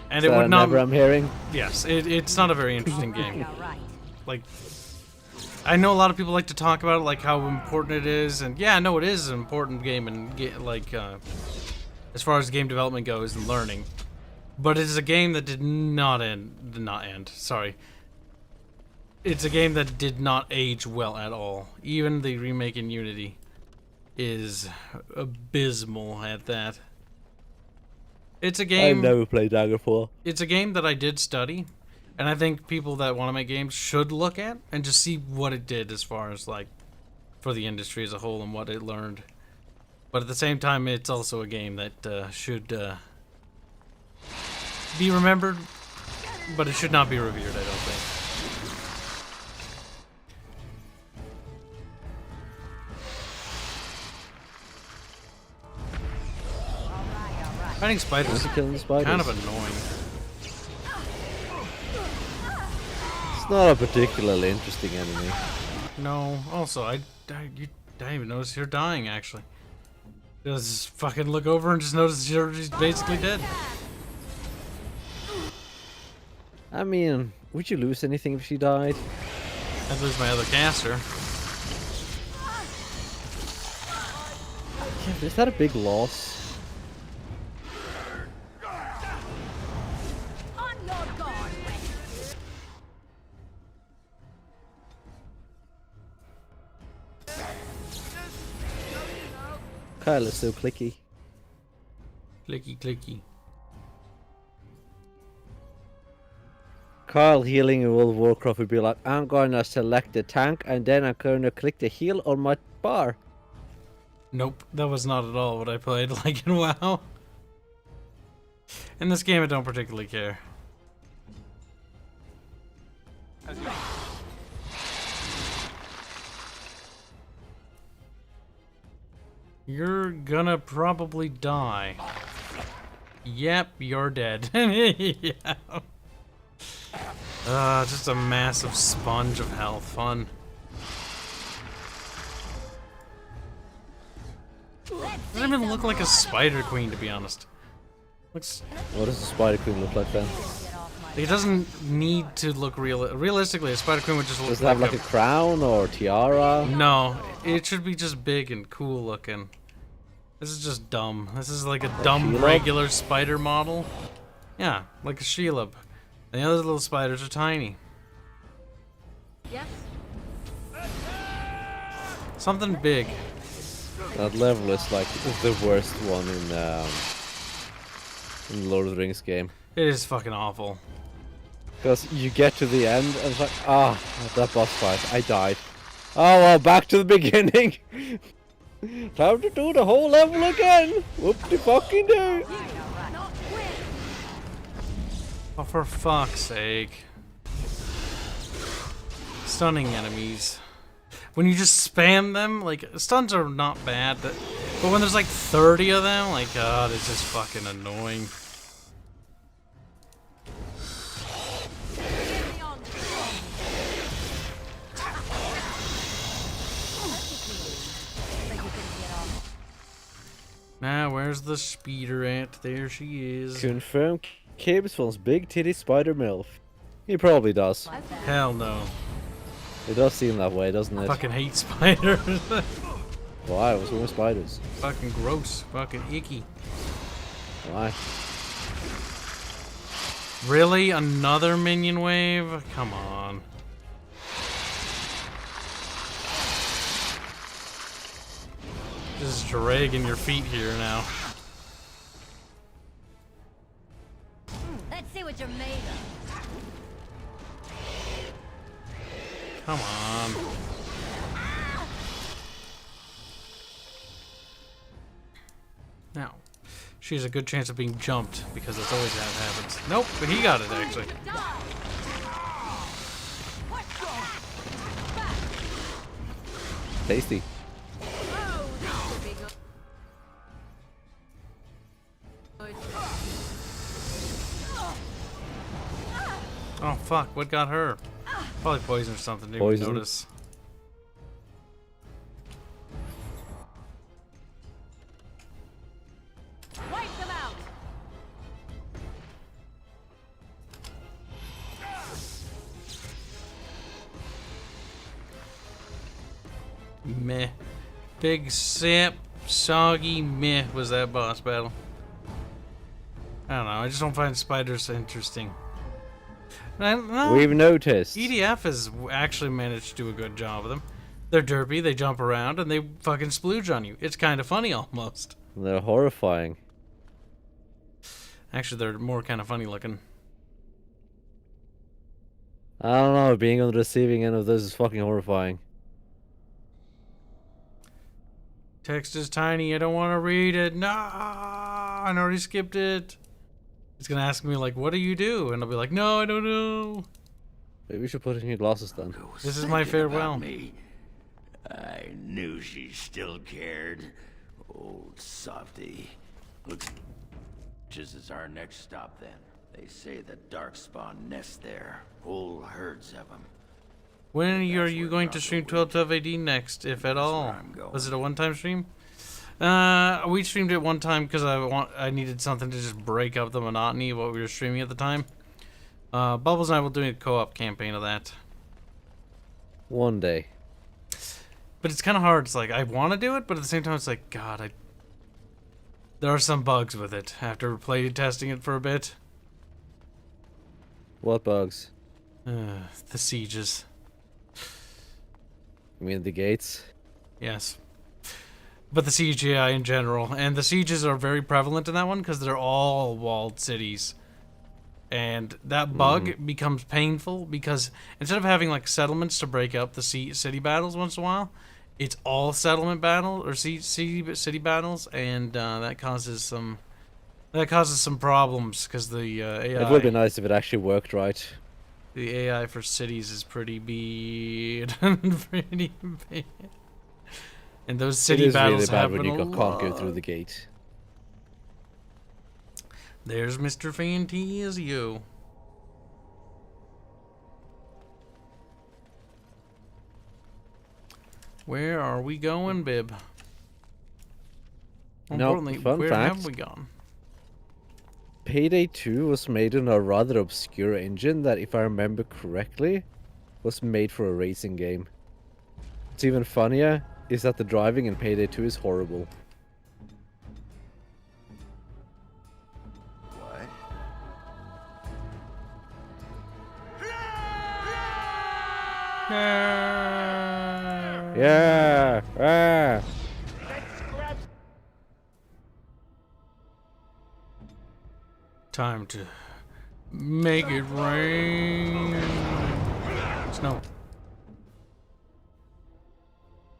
and Is it that would a not. never I'm hearing? Yes, it's not a very interesting game. All right. Like, I know a lot of people like to talk about it, like how important it is, and yeah, I know it is an important game, and as far as game development goes and learning. But it is a game that did not end. Sorry. It's a game that did not age well at all. Even the remake in Unity is abysmal at that. It's a game. I've never played Daggerfall. It's a game that I did study, and I think people that want to make games should look at and just see what it did as far as for the industry as a whole and what it learned. But at the same time, it's also a game that should be remembered, but it should not be revered, I don't think. Fighting spiders is Killing the spiders. kind of annoying. It's not a particularly interesting enemy. No, also, I didn't even notice you're dying, actually. Just fucking look over and just notice you're just basically dead. I mean, would you lose anything if she died? I'd lose my other caster. Yeah, is that a big loss? On your guard. Kyle is so clicky. Clicky, clicky. Kyle healing in World of Warcraft would be like, I'm gonna select the tank and then I'm gonna click the heal on my bar. Nope, that was not at all what I played like in WoW. In this game, I don't particularly care. You're gonna probably die. Yep, you're dead. Yeah. Just a massive sponge of health. Fun. Doesn't even look like a Spider Queen, to be honest. Looks. What does a Spider Queen look like then? It doesn't need to look realistically. A Spider Queen would just look Does it have like a crown or tiara? No, it should be just big and cool looking. This is just dumb. This is like a dumb Shelob? regular spider model. Yeah, like a Shelob. The other little spiders are tiny. Yes. Something big. That level is like the worst one in the Lord of the Rings game. It is fucking awful. Because you get to the end and it's like, that boss fight, I died. Oh well, back to the beginning. Time to do the whole level again. Whoop-de-fucking-do. Oh, for fuck's sake. Stunning enemies. When you just spam them, like, stuns are not bad, but when there's like 30 of them, like, God, it's just fucking annoying. Now, where's the speeder at? There she is. Confirm Kibs wants big titty spider MILF. He probably does. Hell no. It does seem that way, doesn't it? Fucking hate spiders. Why? What's wrong with spiders? Fucking gross. Fucking icky. Why? Really? Another minion wave? Come on. Just dragging your feet here now. Let's see what you're made of. Come on. Now, she has a good chance of being jumped because that's always how it happens. Nope, but he got it actually. Tasty. Oh fuck, what got her? Probably poison or something, didn't even notice. Wipe them out. Meh. Big sip, soggy meh was that boss battle. I don't know, I just don't find spiders interesting. We've noticed. EDF has actually managed to do a good job of them. They're derpy, they jump around, and they fucking splooge on you. It's kind of funny almost. They're horrifying. Actually, they're more kind of funny looking. I don't know, being on the receiving end of this is fucking horrifying. Text is tiny, I don't want to read it. No, I already skipped it. It's gonna ask me like, what do you do? And I'll be like, no, I don't know. Maybe we should put in your glasses then. This is my farewell. Me. I knew she still cared. Old softy. Looks this is our next stop then. They say the Darkspawn nest there. Whole herds of them. When are you going to stream 1212 AD next, if at all? Was it a one-time stream? We streamed it one time because I needed something to just break up the monotony of what we were streaming at the time. Bubbles and I will do a co-op campaign of that. One day. But it's kind of hard. It's like, I want to do it, but at the same time, it's like, God, there are some bugs with it after play testing it for a bit. What bugs? The sieges. You mean the gates? Yes. But the CGI in general. And the sieges are very prevalent in that one because they're all walled cities. And that bug becomes painful because instead of having like settlements to break up the city battles once in a while, it's all settlement battle or city battles, and that causes some That causes some problems because the AI. It would be nice if it actually worked right. The AI for cities is pretty bad. Pretty bad. And those It city is battles really bad happen when you a can't go lot. through the gate. There's Mr. Fantasio. Where are we going, Bib? More No, importantly, fun where fact. have we gone? Payday 2 was made in a rather obscure engine that, if I remember correctly, was made for a racing game. What's even funnier is that the driving in Payday 2 is horrible. What? Yeah! Ah! Time to make it rain. Snow.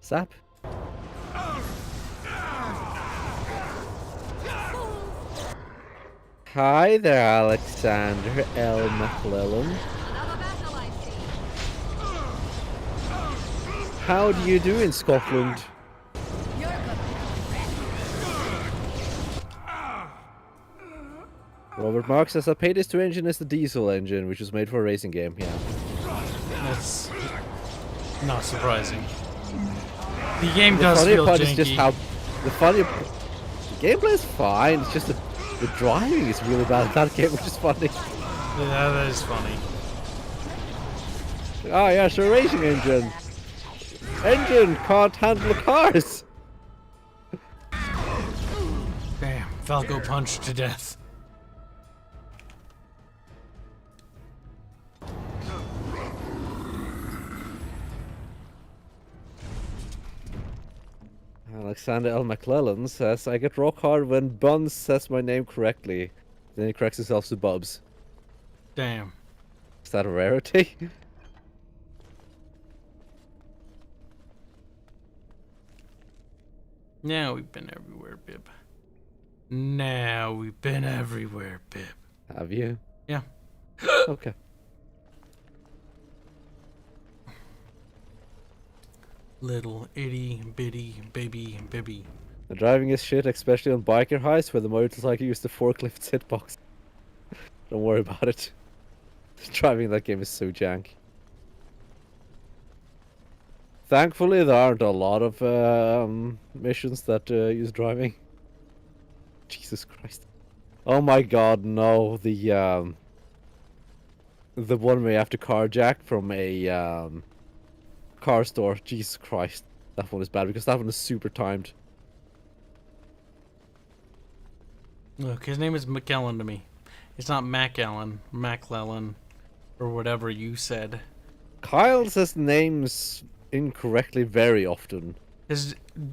Zap. Hi there, Alexander L. McClellan. Another battle I see. How do you do in Scotland? You're gonna Robert Mark says that Payday 2 engine is the diesel engine, which was made for a racing game. Yeah. That's not surprising. The game The does funny feel part janky. is just how the gameplay is fine. It's just the driving is really bad in that game, which is funny. Yeah, that is funny. Oh yeah, sure, racing engine. Engine can't handle cars. Damn, Falco punched to death. Alexander L. McClellan says, I get rock hard when Buns says my name correctly. Then he corrects himself to Bubs. Damn. Is that a rarity? Now we've been everywhere, Bib. Now we've been everywhere, Bib. Have you? Yeah. Okay. Little itty bitty baby bibby. The driving is shit, especially on biker heists where the motorcycle used the forklift's hitbox. Don't worry about it. Driving in that game is so jank. Thankfully, there aren't a lot of missions that use driving. Jesus Christ. Oh my god, no. The one where you have to carjack from a car store. Jesus Christ. That one is bad because that one is super timed. Look, his name is McKellen to me. It's not MacAllen, MacLellan, or whatever you said. Kyle says names incorrectly very often.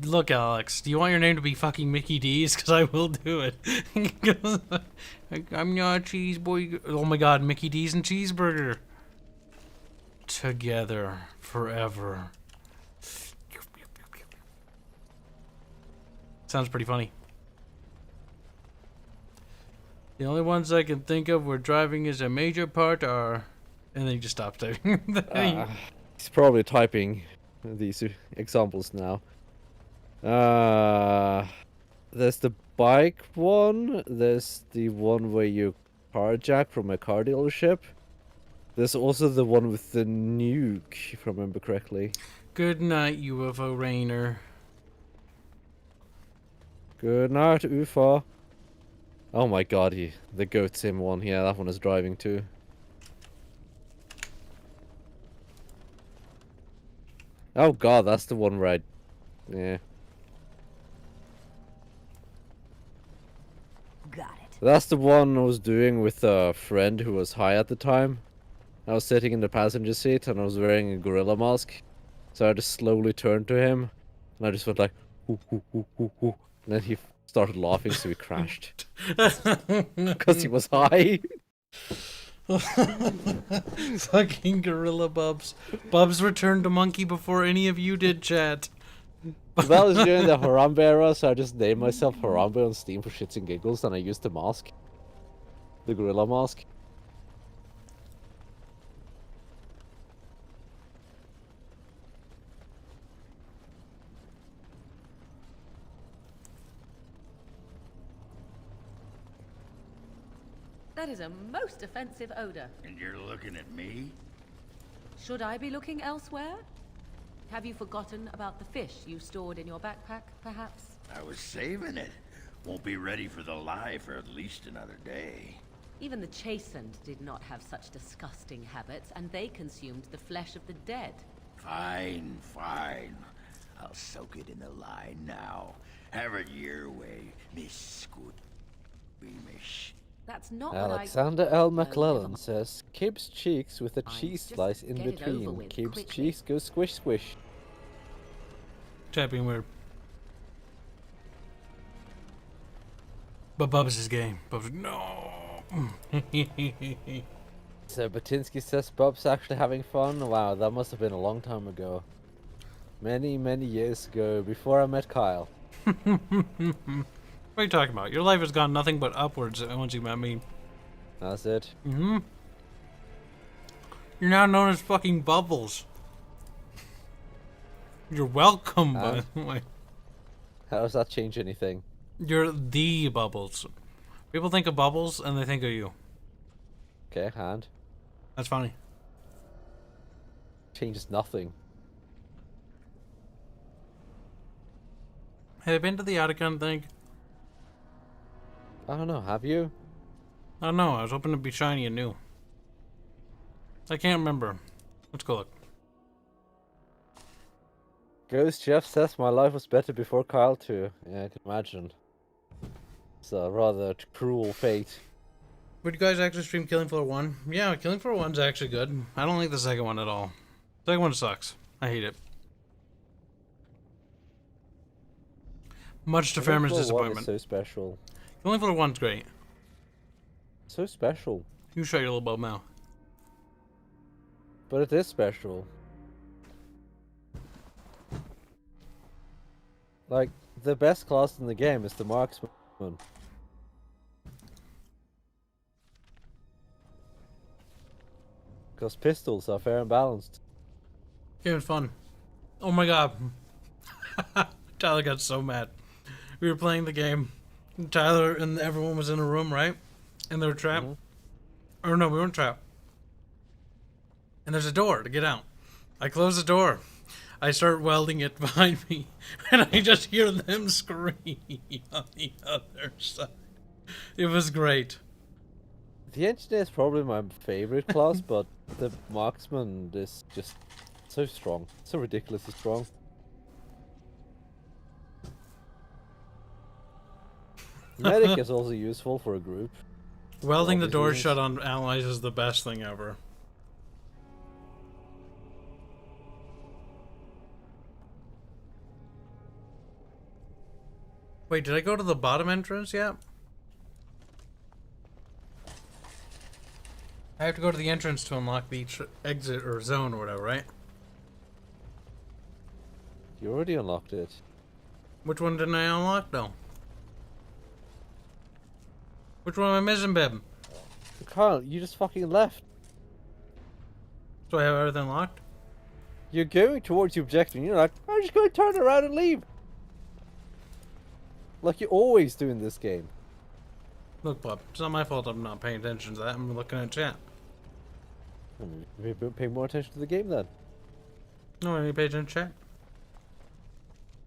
Look, Alex, do you want your name to be fucking Mickey D's? Because I will do it. I'm not a cheese boy. Oh my god, Mickey D's and cheeseburger. Together forever. Sounds pretty funny. The only ones I can think of where driving is a major part are... And then he just stops typing. He's probably typing these examples now. There's the bike one. There's the one where you carjack from a car dealership. There's also the one with the nuke, if I remember correctly. Good night, UFO Rainer. Good night, UFO. Oh my god, the Goat Sim one. Yeah, that one is driving too. Oh god, that's the one where yeah. got it. That's the one I was doing with a friend who was high at the time. I was sitting in the passenger seat and I was wearing a gorilla mask. So I just slowly turned to him and I just went like, hoo, hoo, hoo, hoo, hoo. And then he started laughing, so he crashed. Because he was high. Fucking gorilla Bubs. Bubs returned to monkey before any of you did, chat. Well, I was doing the Harambe era, so I just named myself Harambe on Steam for shits and giggles, and I used the mask. The gorilla mask. That is a most offensive odor. And you're looking at me? Should I be looking elsewhere? Have you forgotten about the fish you stored in your backpack, perhaps? I was saving it. Won't be ready for the live for at least another day. Even the chastened did not have such disgusting habits, and they consumed the flesh of the dead. Fine, fine. I'll soak it in the line now. Have it your way, Miss Good Beamish. That's not Alexander what I... L. No, McClellan never mind. says, Kibs cheeks with a Fine, cheese just slice in get it over between. with, Kibs quickly. cheeks go squish squish. Chat being weird. But Bubs is gay. Bubs, no. So Batinsky says Bob's actually having fun. Wow, that must have been a long time ago. Many, many years ago, before I met Kyle. What are you talking about? Your life has gone nothing but upwards once you met me. That's it. Mm-hmm. You're now known as fucking Bubbles. You're welcome, by the way. How does that change anything? You're the Bubbles. People think of Bubbles and they think of you. Okay, hand. That's funny. Changes nothing. Have you been to the Atticon thing? I don't know, have you? I don't know. I was hoping to be shiny and new. I can't remember. Let's go look. Ghost Jeff says my life was better before Kyle too. Yeah, I can imagine. It's a rather cruel fate. Would you guys actually stream Killing Floor 1? Yeah, Killing Floor 1's actually good. I don't like the second one at all. The second one sucks. I hate it. Much to Fairman's disappointment. So special. Killing Floor 1's great. So special. You shut your little bub mouth. But it is special. Like, the best class in the game is the marksman. Because pistols are fair and balanced. Game's fun. Oh my god. Tyler got so mad. We were playing the game. Tyler and everyone was in a room, right? And they were trapped. Or no, we weren't trapped. And there's a door to get out. I close the door. I start welding it behind me. And I just hear them scream on the other side. It was great. The engineer is probably my favorite class, but the marksman is just so strong. So ridiculously strong. Medic is also useful for a group. Welding the door reasons. shut on allies is the best thing ever. Wait, did I go to the bottom entrance yet? I have to go to the entrance to unlock the exit or zone or whatever, right? You already unlocked it. Which one didn't I unlock though? Which one am I missing, babe? Kyle, you just fucking left. Do I have everything unlocked? You're going towards the objective and you're like, I'm just going to turn around and leave. Like you always do in this game. Look, bub, it's not my fault I'm not paying attention to that. I'm looking at chat. Maybe pay more attention to the game then. No, I need to pay attention to chat.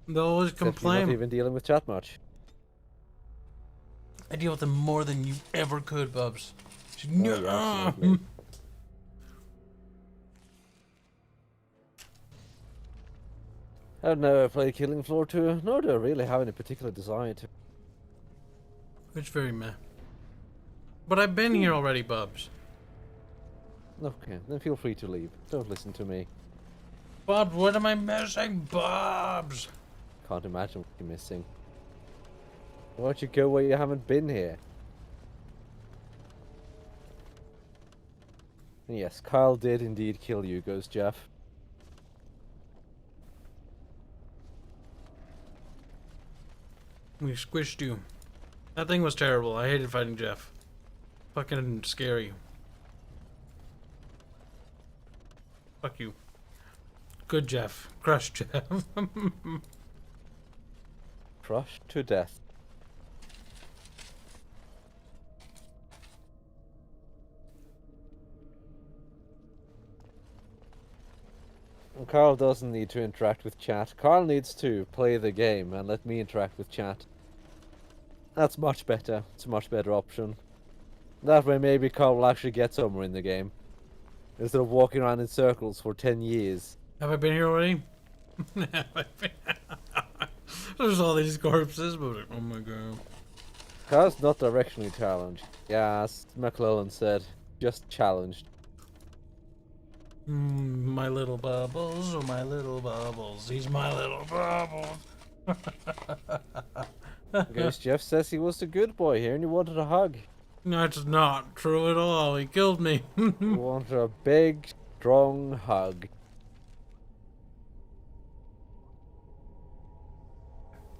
They'll always Except you're complain. not even dealing with chat much. I deal with them more than you ever could, Bubs. Oh, yeah, absolutely. I don't know if I play Killing Floor 2, nor do I really have any particular desire to. It's very meh. But I've been here already, Bubs. Okay, then feel free to leave. Don't listen to me. Bubs, what am I missing, Bubs? Can't imagine what you're missing. Why don't you go where you haven't been here? And yes, Kyle did indeed kill you, goes Jeff. We squished you. That thing was terrible. I hated fighting Jeff. Fucking scary. Fuck you. Good Jeff. Crush Jeff. Crushed to death. Carl doesn't need to interact with chat. Carl needs to play the game and let me interact with chat. That's much better. It's a much better option. That way maybe Carl will actually get somewhere in the game. Instead of walking around in circles for 10 years. Have I been here already? There's all these corpses, but like, oh my god. Carl's not directionally challenged. Yeah, as McClellan said, just challenged. My little bubbles, oh my little bubbles, he's my little bubbles. I guess Jeff says he was the good boy here and he wanted a hug. That's not true at all, he killed me. He wanted a big, strong hug.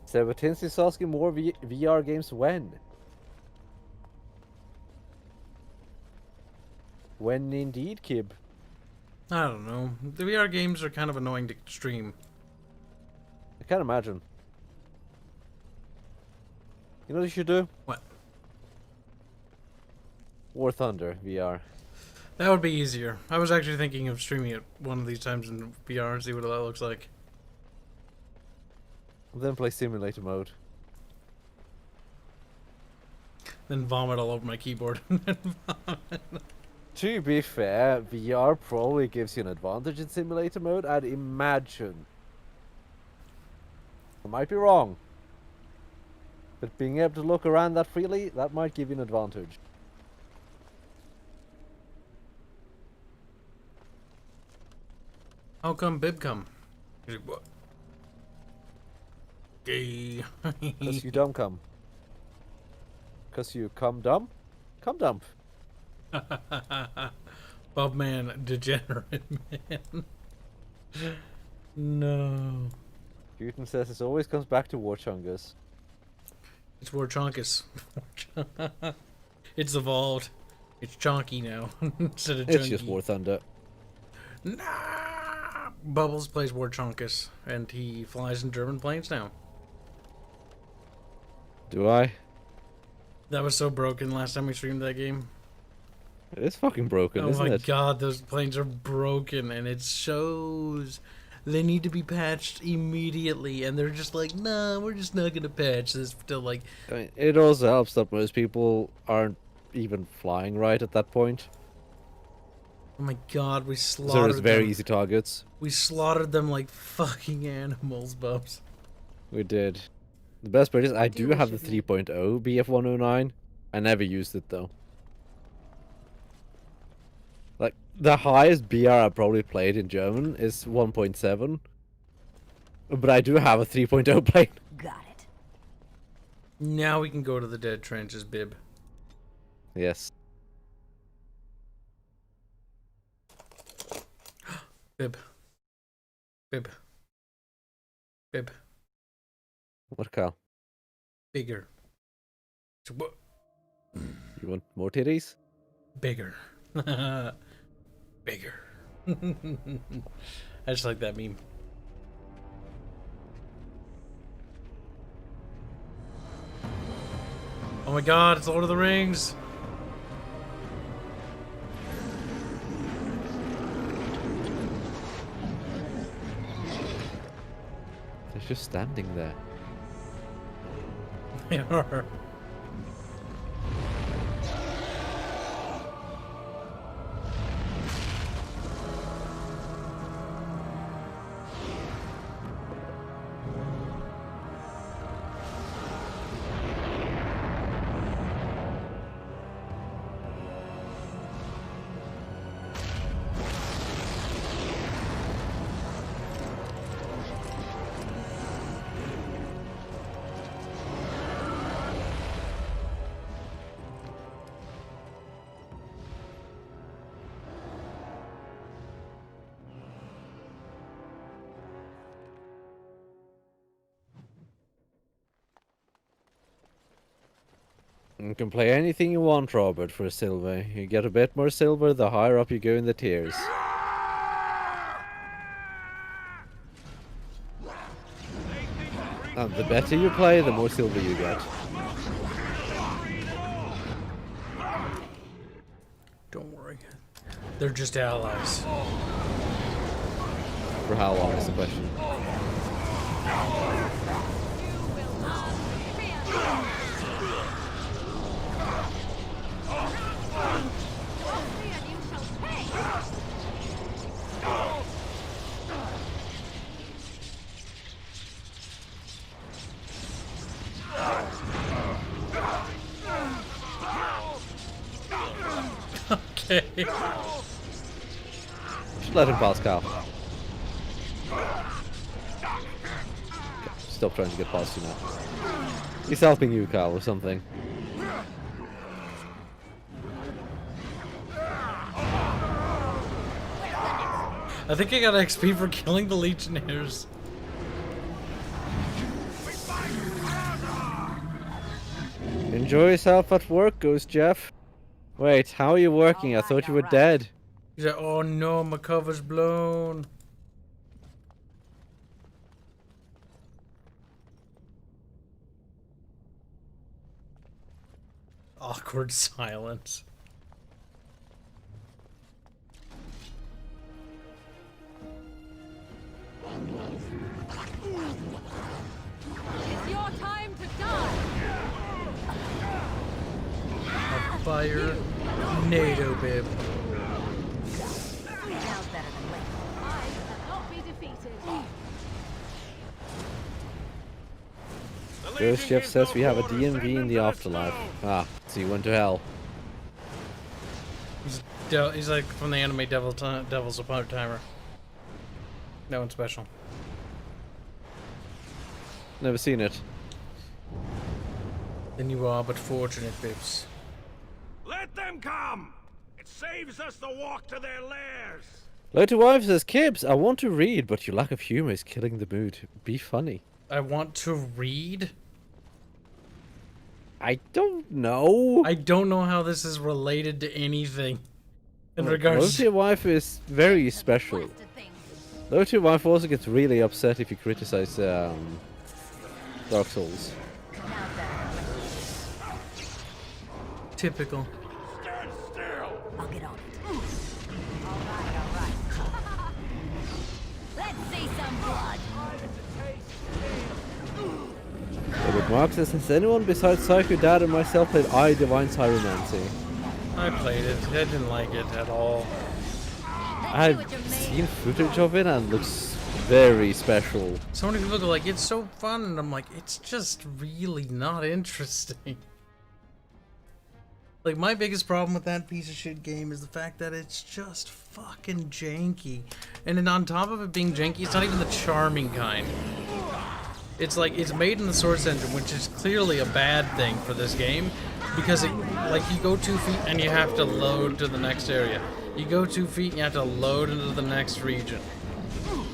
Sabatins is asking more VR games when? When indeed, Kib? I don't know. The VR games are kind of annoying to stream. I can't imagine. You know what you should do? What? War Thunder VR. That would be easier. I was actually thinking of streaming it one of these times in VR and see what that looks like. Then play simulator mode. Then vomit all over my keyboard. To be fair, VR probably gives you an advantage in simulator mode, I'd imagine. I might be wrong. But being able to look around that freely, that might give you an advantage. How come Bib come? What? Gay. Cause you dumb come. Cause you come dumb? Come dump. Bob man, degenerate man. No. Putin says it always comes back to Warchungus. It's Warchonkus. It's evolved. It's chonky now instead of chunky. It's just War Thunder. Nah! Bubbles plays Warchonkus and he flies in German planes now. Do I? That was so broken last time we streamed that game. It is fucking broken, isn't it? Oh my god, those planes are broken and it shows they need to be patched immediately and they're just like, nah, we're just not gonna patch this till like... I mean, it also helps that most people aren't even flying right at that point. Oh my god, we slaughtered So it's very them. easy targets. We slaughtered them like fucking animals, Bubs. We did. The best part is I do have the 3.0 BF-109. I never used it though. Like, the highest BR I probably played in German is 1.7. But I do have a 3.0 plane. Got it. Now we can go to the dead trenches, Bib. Yes. Bib. Bib. Bib. What, Kyle? Bigger. You want more titties? Bigger. Bigger. I just like that meme. Oh my god, it's Lord of the Rings! They're just standing there. They are. You can play anything you want, Robert, for silver. You get a bit more silver the higher up you go in the tiers. And the better you play, the more silver you get. Don't worry. They're just allies. For how long is the question? Okay. Just let him pass, Cal. Stop trying to get past you now. He's helping you, Cal, or something. I think I got XP for killing the Legionnaires. Enjoy yourself at work, Ghost Jeff. Wait, how are you working? I thought you were dead. He's like, oh no, my cover's blown. Awkward silence. It's your time to die. A fire NATO bib. Now's better than later. I cannot be defeated. Ghost Jeff says we have a DMV in the afterlife. Ah, so you went to hell. He's like from the anime Devil's Timer. No one special. Never seen it. Then you are but fortunate, Bibs. Let them come! It saves us the walk to their lairs! Low Wife says, Kibs, I want to read, but your lack of humor is killing the mood. Be funny. I want to read? I don't know. I don't know how this is related to anything. In regards Low Wife is very special. Low Wife also gets really upset if you criticize Dark Souls. Typical. Stand still! I'll get on it. All right. Let's see some blood. Robert Mark says, has anyone besides Psycho Dad and myself played I Divine Pyromancy? I played it. I didn't like it at all. I've seen footage of it and it looks very special. So many people go like, it's so fun, and I'm like, it's just really not interesting. Like, my biggest problem with that piece of shit game is the fact that it's just fucking janky. And then on top of it being janky, it's not even the charming kind. It's like, it's made in the Source engine, which is clearly a bad thing for this game, because it, like, you go 2 feet and you have to load to the next area. You go 2 feet and you have to load into the next region.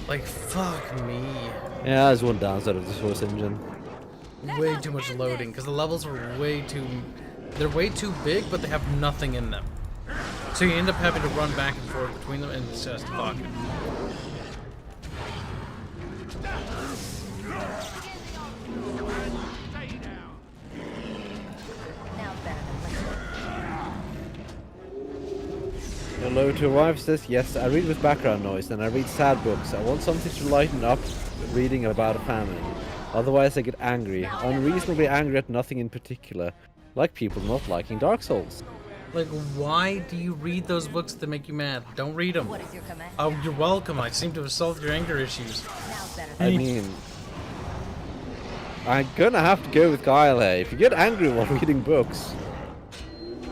Like, fuck me. Yeah, there's one downside of the Source engine. Way too much loading, because the levels are way too... They're way too big, but they have nothing in them. So you end up having to run back and forth between them, and it's just fucking... Hello to wife says, yes, I read with background noise and I read sad books. I want something to lighten up reading about a famine. Otherwise I get angry. Unreasonably angry at nothing in particular. Like people not liking Dark Souls. Like, why do you read those books that make you mad? Don't read them. What is your command? Oh, you're welcome. I seem to have solved your anger issues. Now's better I than mean... I'm gonna have to go with Kyle here. If you get angry while reading books...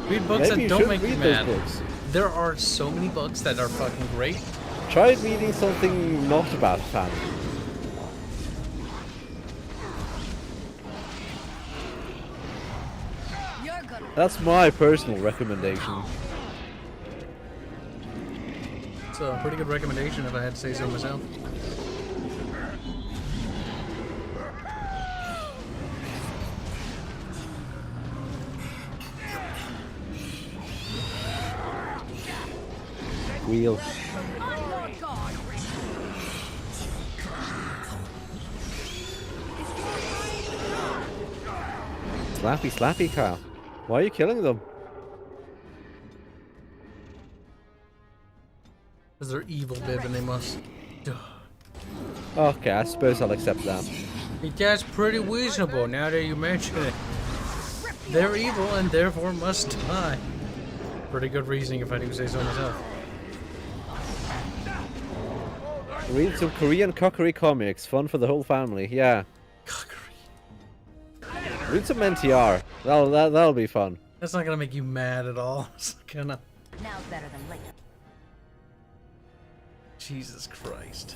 Read books maybe that you don't make you read mad. those books. There are so many books that are fucking great. Try reading something not about family. You're gonna That's my personal recommendation. It's a pretty good recommendation if I had to say so myself. Wheel. On your guard. Slappy, slappy, Kyle. Why are you killing them? Because they're evil, Bib, and they must. Okay, I suppose I'll accept that. That's pretty reasonable now that you mention it. They're evil and therefore must die. Pretty good reasoning if I do say so myself. Read some Korean cockery comics. Fun for the whole family. Yeah. Read some NTR. That'll be fun. That's not gonna make you mad at all. It's gonna. Now's better than later. Jesus Christ.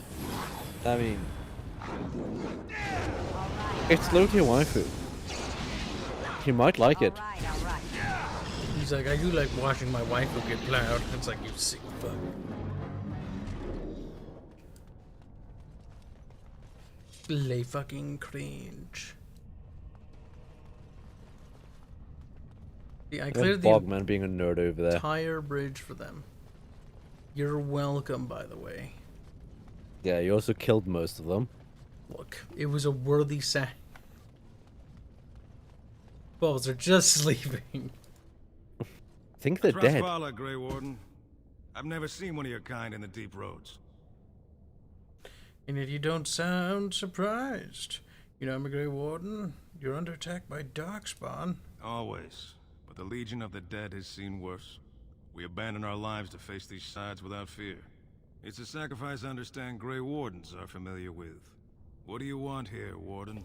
I mean, it's Loki waifu. He might like it. All right. He's like, I do like watching my wife who get plowed. It's like, you sick fuck. Lay fucking cringe. Yeah, I cleared the Bogman being a nerd over there. entire bridge for them. You're welcome, by the way. Yeah, you also killed most of them. Look, it was a worthy sack. Bulbs are just sleeping. I think they're dead. Trustfalla, Grey Warden. I've never seen one of your kind in the deep roads. And yet you don't sound surprised. You know, I'm a Grey Warden. You're under attack by Darkspawn. Always. But the Legion of the Dead has seen worse. We abandon our lives to face these sides without fear. It's a sacrifice I understand Grey Wardens are familiar with. What do you want here, Warden?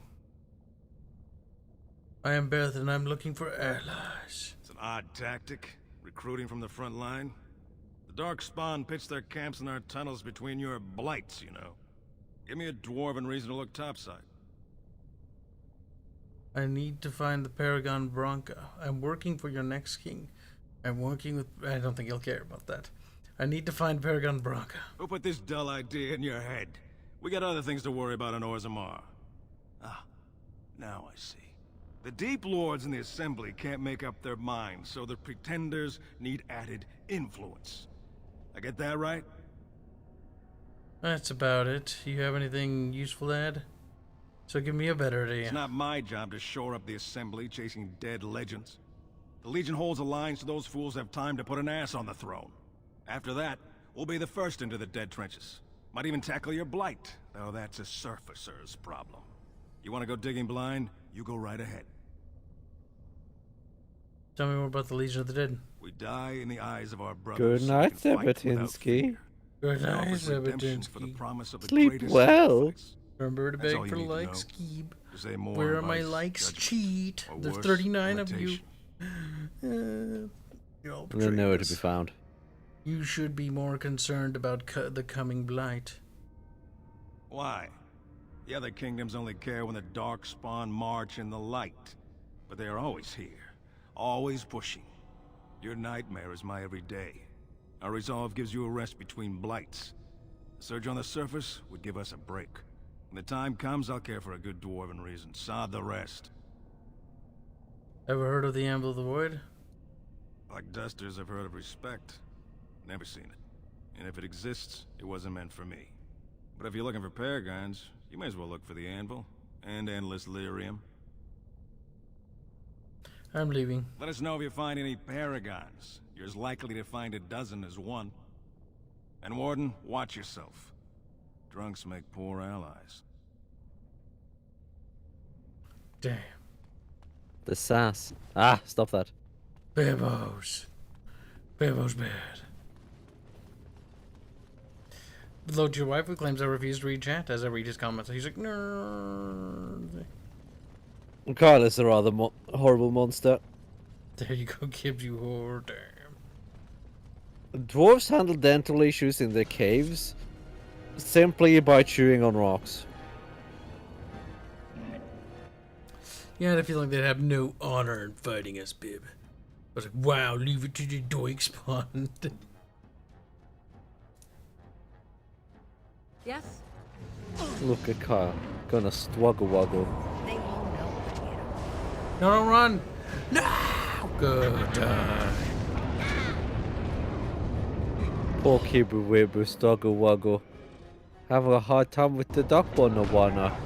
I am Beth, and I'm looking for allies. It's an odd tactic, recruiting from the front line. The Darkspawn pitch their camps in our tunnels between your blights, you know. Give me a dwarven reason to look topside. I need to find the Paragon Bronca. I'm working for your next king. I'm working with... I don't think he'll care about that. I need to find Paragon Bronca. Who put this dull idea in your head? We got other things to worry about on Orzammar. Ah, now I see. The Deep Lords in the Assembly can't make up their minds, so the Pretenders need added influence. I get that right? That's about it. You have anything useful to add? So give me a better idea. It's not my job to shore up the Assembly chasing dead legends. The Legion holds a line so those fools have time to put an ass on the throne. After that, we'll be the first into the dead trenches. Might even tackle your blight, though that's a surfacer's problem. You want to go digging blind? You go right ahead. Tell me more about the Legion of the Dead. We die in the eyes of our brothers. Good night, Zebatinsky. Good night, Zebatinsky. Sleep well. Remember to beg for likes, Keeb. Where are my likes? Cheat. There's 39 of you. They're nowhere to be found. You should be more concerned about the coming blight. Why? The other kingdoms only care when the Darkspawn march in the light. But they are always here. Always pushing. Your nightmare is my everyday. Our resolve gives you a rest between blights. The surge on the surface would give us a break. When the time comes, I'll care for a good dwarven reason. Sod the rest. Ever heard of the Anvil of the Void? Like dusters, I've heard of respect. Never seen it. And if it exists, it wasn't meant for me. But if you're looking for paragons, you may as well look for the Anvil. And Endless Lyrium. I'm leaving. Let us know if you find any paragons. You're as likely to find a dozen as one. And Warden, watch yourself. Drunks make poor allies. Damn. The sass. Ah, stop that. Bebos. Bebos bad. Load your wife who claims I refuse to read chat as I read his comments. He's like, no. Carl is a rather horrible monster. There you go, Kibs, you whore. Damn. Dwarves handle dental issues in their caves simply by chewing on rocks. Yeah, I had a feeling they'd have no honor in fighting us, Bib. I was like, wow, leave it to the doik spawn. Yes? Look at Kyle. Gonna swaggle waggle. They won't know what hit 'em. No, don't run! No! Good time. Poor Kibu Wibu Stoggle Wuggle. Having a hard time with the duck bun no wanna.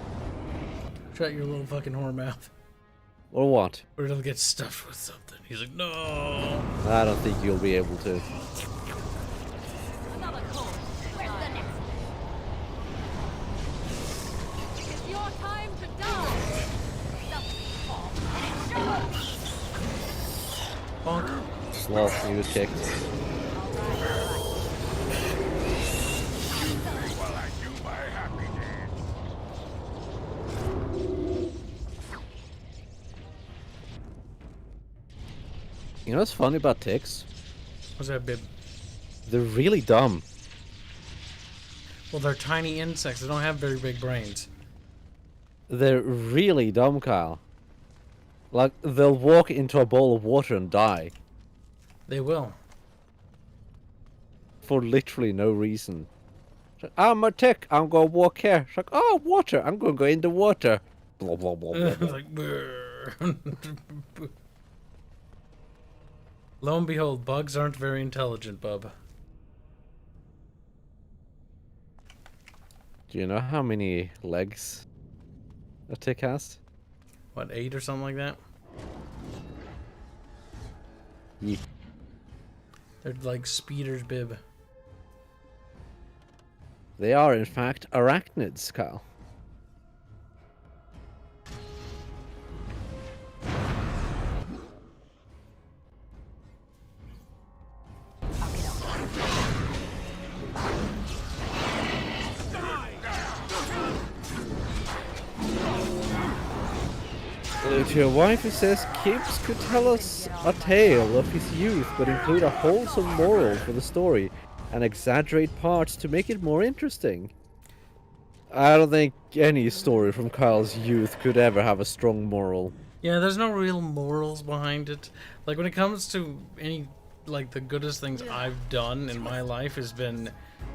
Shut your little fucking whore mouth. Or what? Or it'll get stuffed with something. He's like, no. I don't think you'll be able to. Another call. Where's the next? It's your time to die. Bonk. Sloth, he was kicked. You know what's funny about ticks? What's that, bib? They're really dumb. Well, they're tiny insects. They don't have very big brains. They're really dumb, Kyle. Like, they'll walk into a bowl of water and die. They will. For literally no reason. It's like, I'm a tick, I'm gonna walk here. It's like, oh, water, I'm gonna go in the water. Blah, blah, blah, blah, blah. Like, brrr. Lo and behold, bugs aren't very intelligent, bub. Do you know how many legs a tick has? What, 8 or something like that? Yeah. They're like speeders, bib. They are, in fact, arachnids, Kyle. To your wife, who says Kibs could tell us a tale of his youth, but include a wholesome moral for the story, and exaggerate parts to make it more interesting. I don't think any story from Kyle's youth could ever have a strong moral. Yeah, there's no real morals behind it. Like, when it comes to any, like, the goodest things I've done in my life has been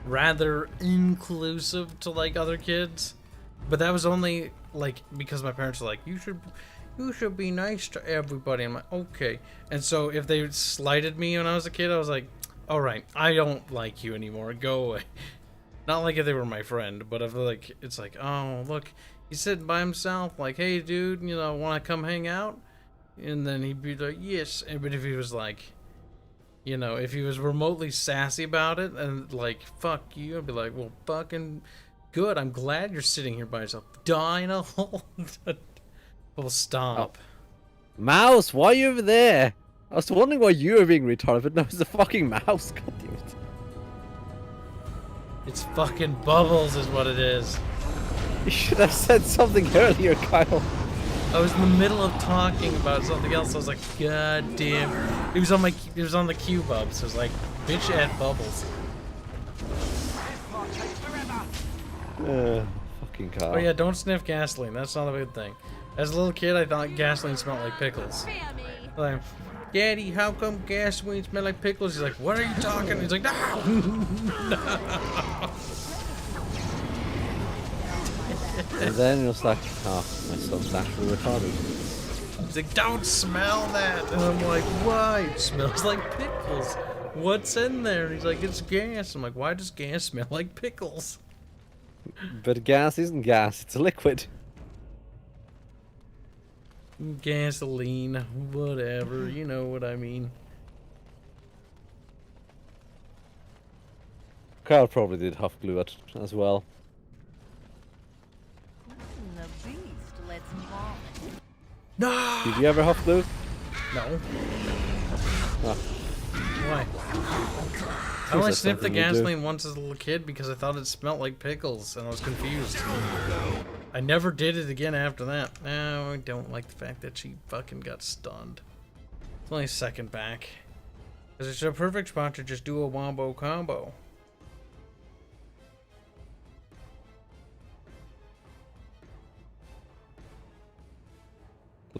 rather inclusive to, like, other kids. But that was only, like, because my parents were like, you should be nice to everybody. I'm like, okay. And so if they slighted me when I was a kid, I was like, alright, I don't like you anymore. Go away. Not like if they were my friend, but if, like, it's like, oh, look, he's sitting by himself, like, hey, dude, you know, want to come hang out? And then he'd be like, yes. But if he was like, you know, if he was remotely sassy about it and, like, fuck you, I'd be like, well, fucking good. I'm glad you're sitting here by yourself. Die in a hole. Well, stop. Oh. Mouse, why are you over there? I was wondering why you were being retarded, but no, it's the fucking mouse. God damn it. It's fucking Bubbles is what it is. You should have said something earlier, Kyle. I was in the middle of talking about something else. I was like, God damn. It was on the cue, Bubs. So I was like, bitch at Bubbles. Fucking Kyle. Oh yeah, don't sniff gasoline. That's not a good thing. As a little kid, I thought gasoline smelled like pickles. Like, Daddy, how come gasoline smell like pickles? He's like, what are you talking? He's like, no! No! And then it was like, oh, my son's naturally retarded. He's like, don't smell that! And I'm like, why? It smells like pickles. What's in there? And he's like, it's gas. I'm like, why does gas smell like pickles? But gas isn't gas, it's a liquid. Gasoline, whatever, you know what I mean. Kyle probably did huff glue it as well. The beast lets vomit. No! Did you ever huff glue? No. Oh. Why? I only sniffed the gasoline once as a little kid because I thought it smelled like pickles and I was confused. I never did it again after that. No, I don't like the fact that she fucking got stunned. It's only a second back. Because it's a perfect spot to just do a wombo combo.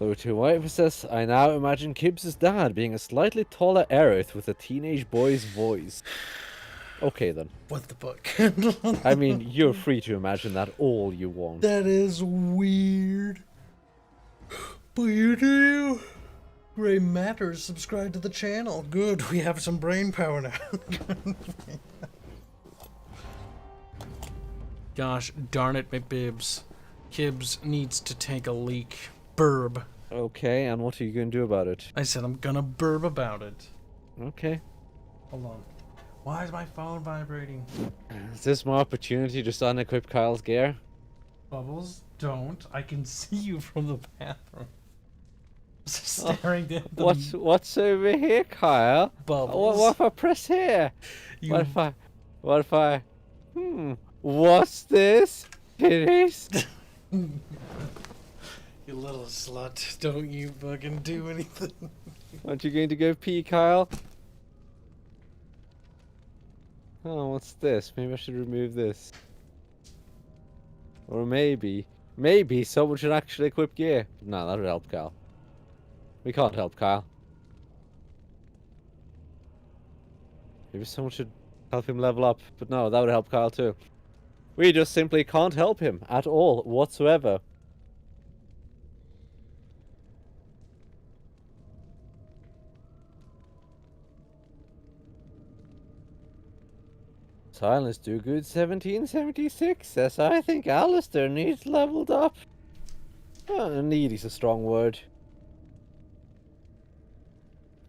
Low to White says, I now imagine Kibs' dad being a slightly taller Aerith with a teenage boy's voice. Okay then. What the fuck? I mean, you're free to imagine that all you want. That is weird. But you do. Gray Matters, subscribe to the channel. Good, we have some brain power now. Gosh darn it, McBibs. Kibs needs to take a leak. Burb. Okay, and what are you going to do about it? I said I'm gonna burb about it. Okay. Hold on. Why is my phone vibrating? Is this my opportunity to unequip Kyle's gear? Bubbles, don't. I can see you from the bathroom. Staring at the What's over here, Kyle? Bubbles. What if I press here? What if I... What's this? Titties? You little slut. Don't you fucking do anything. Aren't you going to go pee, Kyle? Oh, what's this? Maybe I should remove this. Or maybe someone should actually equip gear. No, that would help Kyle. We can't help Kyle. Maybe someone should help him level up. But no, that would help Kyle too. We just simply can't help him at all, whatsoever. Silence do good 1776 says I think Alistair needs leveled up. Need is a strong word.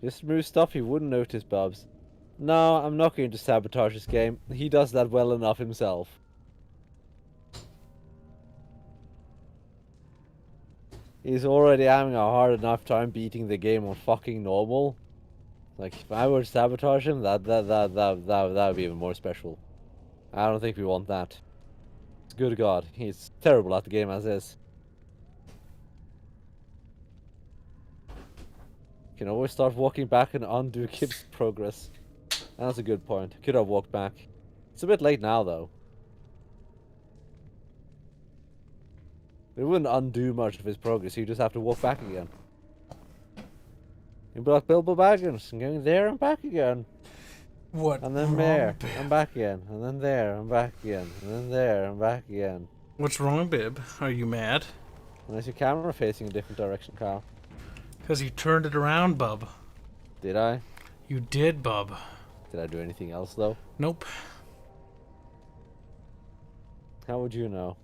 Just remove stuff he wouldn't notice, Bubs. No, I'm not going to sabotage this game. He does that well enough himself. He's already having a hard enough time beating the game on fucking normal. Like, if I were to sabotage him, that would be even more special. I don't think we want that. Good God, he's terrible at the game as is. You can always start walking back and undo Kib's progress. That's a good point. Could have walked back. It's a bit late now, though. It wouldn't undo much of his progress. You just have to walk back again. You'd be like Bilbo Baggins, and going there and back again. What? And then there, and back again. And then there, and back again. And then there, and back again. What's wrong, Bib? Are you mad? Unless your camera facing a different direction, Kyle. Because you turned it around, bub. Did I? You did, bub. Did I do anything else, though? Nope. How would you know?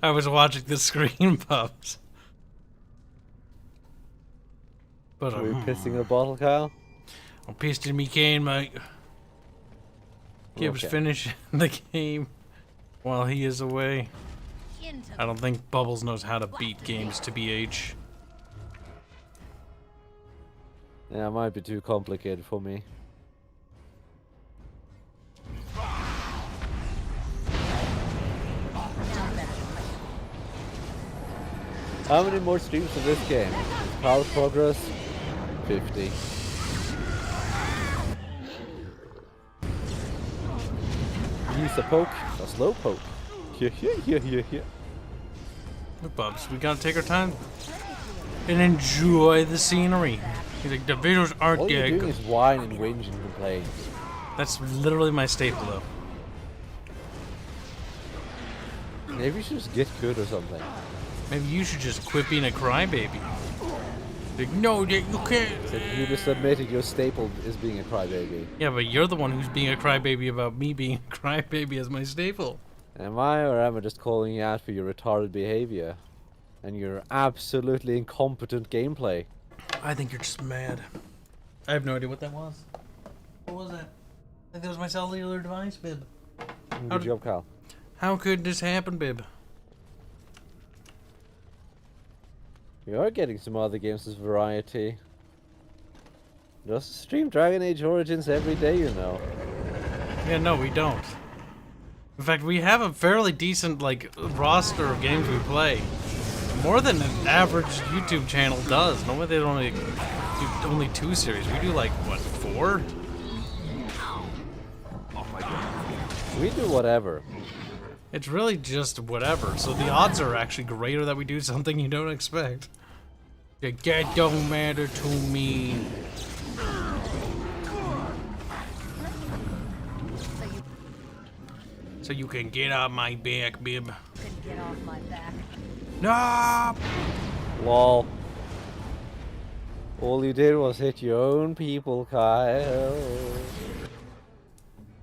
I was watching the screen, bubs. But were you pissing in a bottle, Kyle? I'm pissed in me can, mate. Kibs finishing the game while he is away. I don't think Bubbles knows how to beat games to BH. Yeah, it might be too complicated for me. How many more streams of this game? Kyle's progress? 50. Use a poke, a slow poke. Yeah. Look, Bubs, we gotta take our time and enjoy the scenery. He's like, the visuals aren't all you're good. doing is whine and whinge and complain. That's literally my staple, though. Maybe you should just get good or something. Maybe you should just quit being a crybaby. Like, no, you can't. So you just admitted your staple is being a crybaby. Yeah, but you're the one who's being a crybaby about me being a crybaby as my staple. Am I, or am I just calling you out for your retarded behavior? And your absolutely incompetent gameplay? I think you're just mad. I have no idea what that was. What was that? I think that was my cellular device, Bib. Good job, Kyle. How could this happen, Bib? We are getting some other games as variety. Just stream Dragon Age Origins every day, you know. Yeah, no, we don't. In fact, we have a fairly decent, like, roster of games we play. More than an average YouTube channel does. Normally they only do only 2 series. We do, like, what, 4? We do whatever. It's really just whatever. So the odds are actually greater that we do something you don't expect. Like, that don't matter to me. So you can get off my back, Bib. Get off my back. No! Lol. All you did was hit your own people, Kyle.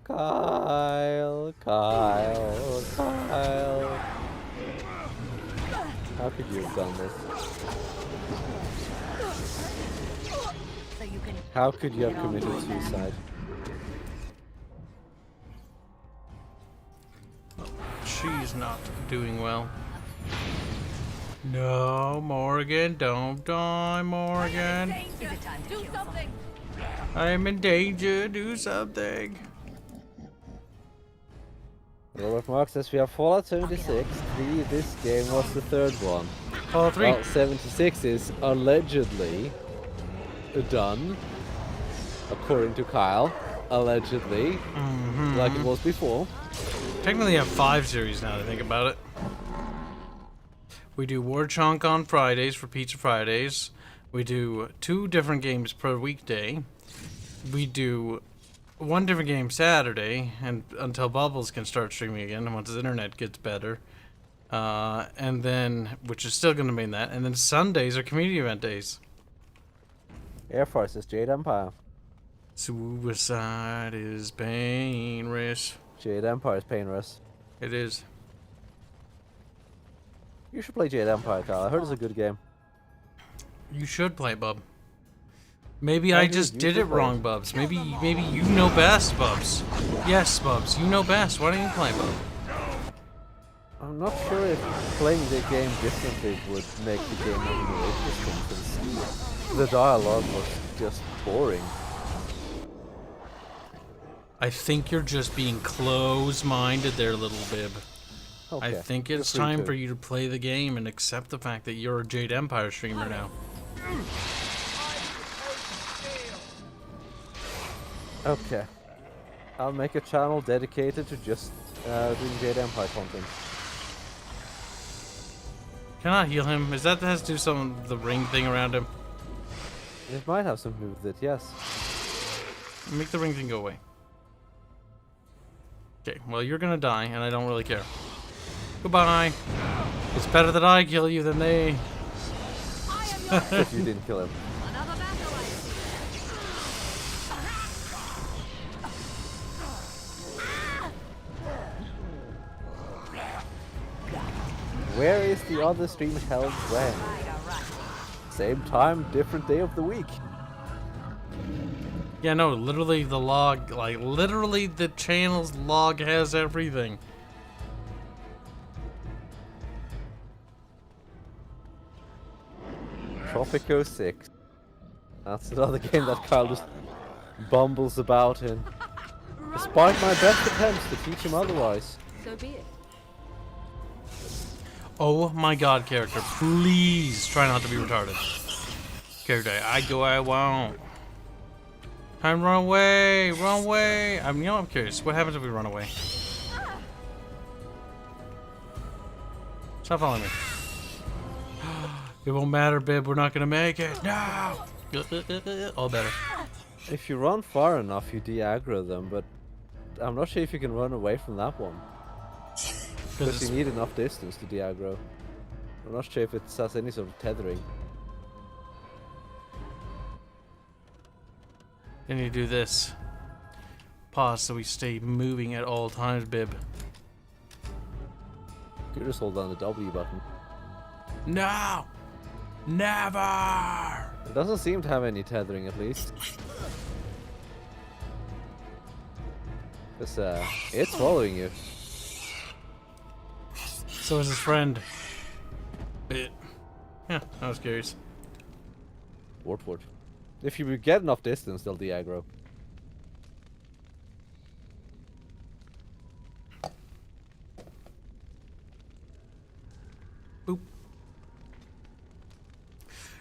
Kyle. How could you have done this? So you can How could you have committed suicide? She's not doing well. No, Morgan, don't die, Morgan. Is it time to kill something? I'm in danger, do something. Robert Mark says we have Fallout 76. This game was the third one. Fallout 3. Well, 76 is allegedly done, according to Kyle. Allegedly, like it was before. Technically, I have 5 series now that I think about it. We do War Chunk on Fridays for Pizza Fridays. We do 2 different games per weekday. We do 1 different game Saturday, and until Bubbles can start streaming again, once his internet gets better. And then, which is still going to mean that. And then Sundays are community event days. Air Force is Jade Empire. Suicide is painless. Jade Empire is painless. It is. You should play Jade Empire, Kyle. I heard it's a good game. You should play, Bub. Maybe I just did it wrong, Bubs. Maybe you know best, Bubs. Yes, Bubs, you know best. Why don't you play, Bub? I'm not sure if playing the game differently would make the game any more interesting, because the dialogue was just boring. I think you're just being close-minded there, little bib. Okay, I think it's time for you to play the game and accept the fact that you're a Jade Empire streamer now. Okay. I'll make a channel dedicated to just doing Jade Empire content. Can I heal him? Is that has to do some of the ring thing around him? It might have some to do with it, yes. Make the ring thing go away. Okay, well you're gonna die, and I don't really care. Goodbye. It's better that I kill you than they. If you didn't kill him. Where is the other stream held when? Same time, different day of the week. Yeah, no, literally the log, like literally the channel's log has everything. Tropico 6. That's another game that Kyle just bumbles about in. Despite my best attempts to teach him otherwise. So be it. Oh my god, character, please try not to be retarded. Character, I go, I won't. Time to run away, run away. You know, I'm curious. What happens if we run away? Stop following me. It won't matter, Bib. We're not gonna make it. No. All better. If you run far enough, you de-aggro them, but I'm not sure if you can run away from that one. Because you need enough distance to de-aggro. I'm not sure if it has any sort of tethering. Then you do this. Pause so we stay moving at all times, Bib. You just hold down the W button. No! Never! It doesn't seem to have any tethering, at least. Because, it's following you. So is his friend. Yeah, I was curious. Ward. If you get enough distance, they'll de-aggro. Boop.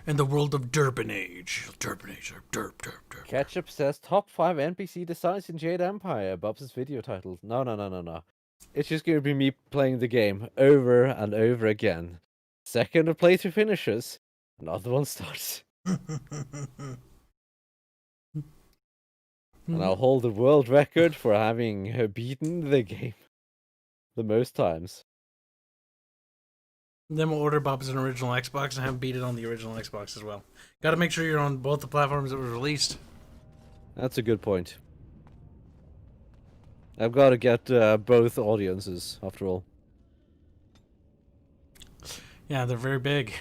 In the world of Durban Age. Derp. Ketchup says top 5 NPC designs in Jade Empire. Bubs' video title. No. It's just going to be me playing the game over and over again. Second playthrough finishes, another one starts. And I'll hold the world record for having beaten the game the most times. Then we'll order Bob's an original Xbox and have him beat it on the original Xbox as well. Got to make sure you're on both the platforms that were released. That's a good point. I've got to get both audiences, after all. Yeah, they're very big.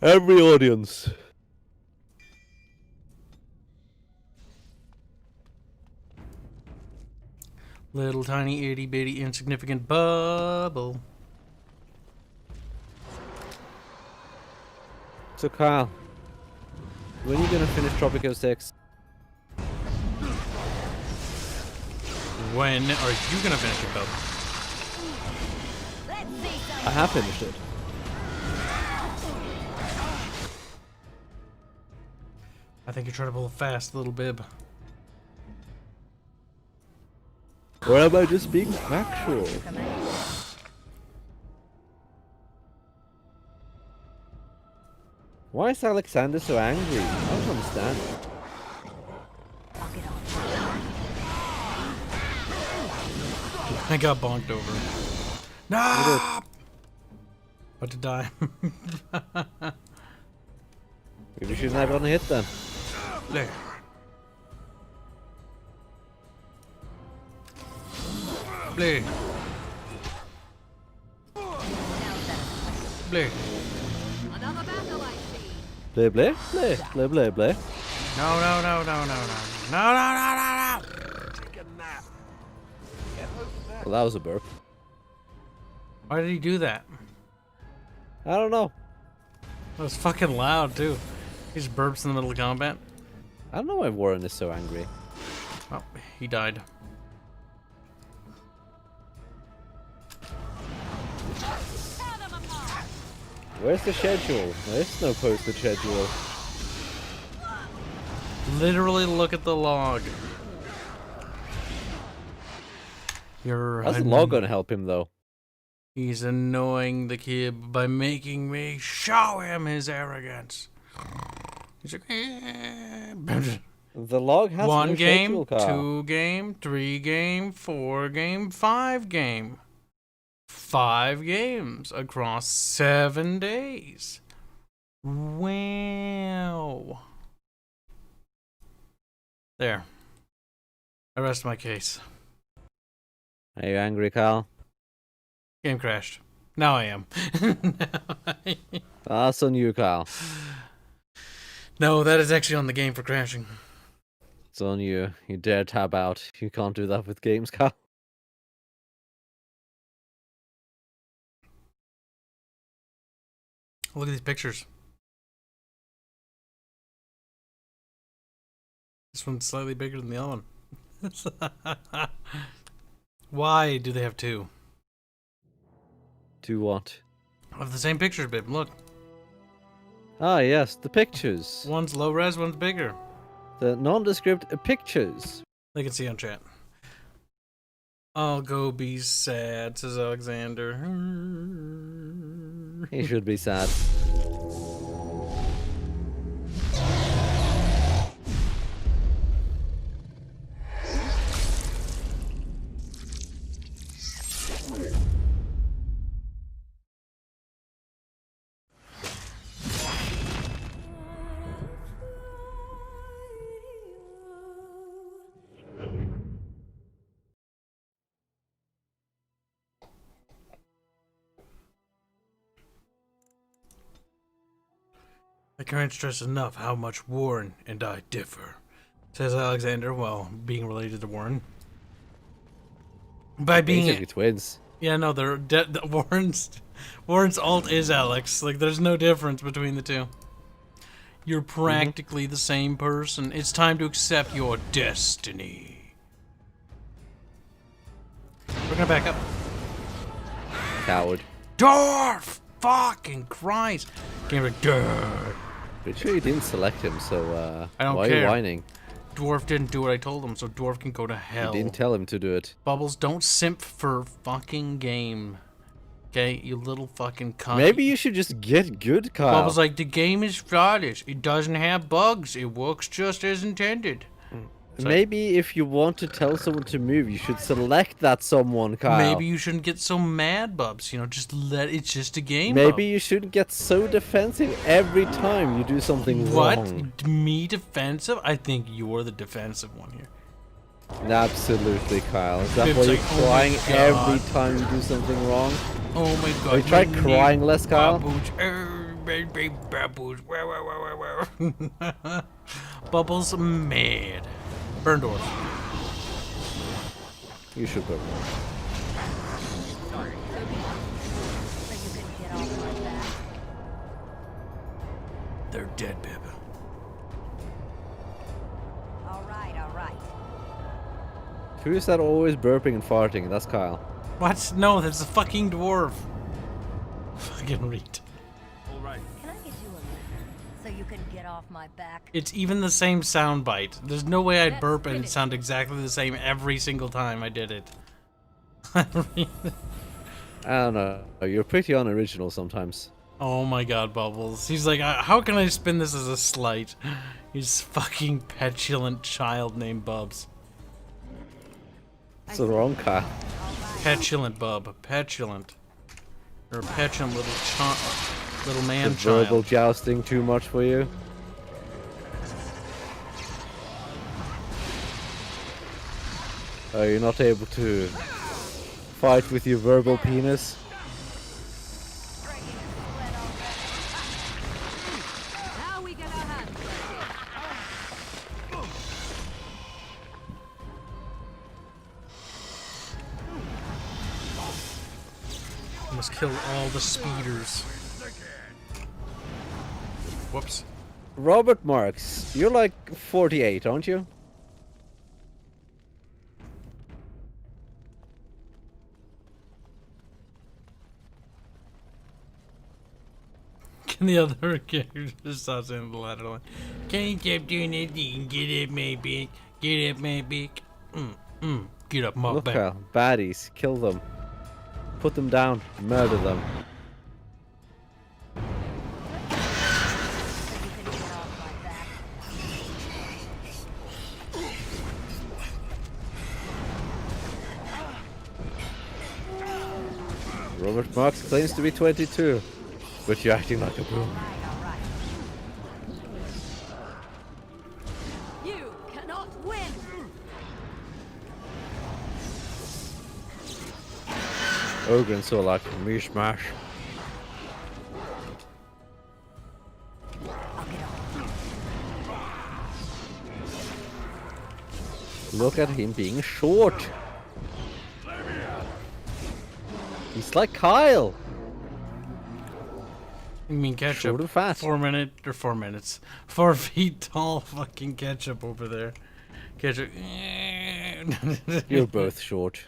Every audience. Little tiny itty bitty insignificant bubble. So Kyle, when are you gonna finish Tropico 6? When are you gonna finish it, Bub? I have finished it. I think you're trying to pull a fast little bib. Or am I just being factual? Why is Alexander so angry? I don't understand. I got bonked over. No! About to die. Maybe we shouldn't have gotten a hit then. There. Blue. Blue. Another battle, I see. Play, play, play, play, play, play. No, no, no, no, no, no. No, no, no, no, no. Well, that was a burp. Why did he do that? I don't know. It was fucking loud, too. He just burps in the middle of combat. I don't know why Warren is so angry. Oh, he died. Where's the schedule? There's no posted schedule. Literally look at the log. How's the log gonna help him, though? He's annoying the kid by making me show him his arrogance. He's like, The log has one no game, schedule, Kyle. 2 game, 3 game, 4 game, 5 game. 5 games across 7 days. Wow. There. I rest my case. Are you angry, Kyle? Game crashed. Now I am. That's on you, Kyle. No, that is actually on the game for crashing. It's on you. You dare tab out. You can't do that with games, Kyle. Look at these pictures. This one's slightly bigger than the other one. Why do they have 2? Do what? Of the same pictures, babe. Look. Ah, yes, the pictures. One's low res, one's bigger. The nondescript pictures. They can see on chat. I'll go be sad, says Alexander. He should be sad. I can't stress enough how much Warren and I differ, says Alexander while being related to Warren. By being basically twins. Yeah, no, they're Warren's alt is Alex. Like, there's no difference between the two. You're practically the same person. It's time to accept your destiny. We're gonna back up. Coward. Dwarf! Fucking Christ! Game of Dwarf. Pretty sure you didn't select him, so I don't why care. are you whining? Dwarf didn't do what I told him, so Dwarf can go to hell. You didn't tell him to do it. Bubbles, don't simp for fucking game. Okay, you little fucking cunt. Maybe you should just get good, Kyle. Bubbles like, the game is flawless. It doesn't have bugs. It works just as intended. Maybe if you want to tell someone to move, you should select that someone, Kyle. Maybe you shouldn't get so mad, Bubs. You know, just it's just a game. Maybe Bub. you shouldn't get so defensive every time you do something wrong. What? Me defensive? I think you're the defensive one here. Absolutely, Kyle. Is that Bib's why you're like, oh crying my God. every time you do something wrong? Oh my God. Have you tried my crying knee, less, Kyle? Baby Bubbles. Bubbles mad. Burndorf. You should go. They're dead, Bib. All right. Who is that always burping and farting? That's Kyle. What? No, that's a fucking dwarf. Fucking read. Can I get you a lift so you can get off my back? It's even the same sound bite. There's no way I'd burp and it sound exactly the same every single time I did it. I don't know. You're pretty unoriginal sometimes. Oh my God, Bubbles. He's like, how can I spin this as a slight? He's fucking petulant child named Bubs. What's wrong, Kyle? Petulant, Bub. Petulant. You're a petulant little man Is child. verbal jousting too much for you? Are you not able to fight with your verbal penis? Now we get our hands dirty. I must kill all the speeders. Whoops. Robert Marks, you're like 48, aren't you? Can the other character start saying the latter line? Can you keep doing it? You can get up my back. Get up my back. Get up my Look, back. Kyle, baddies, kill them. Put them down, murder them. Robert Marks claims to be 22, but you're acting like a boomer. You cannot win. Ogren so like mishmash. Look at him being short. He's like Kyle. You mean ketchup? Short and fat. 4 minutes. 4 feet tall fucking ketchup over there. Ketchup. You're both short.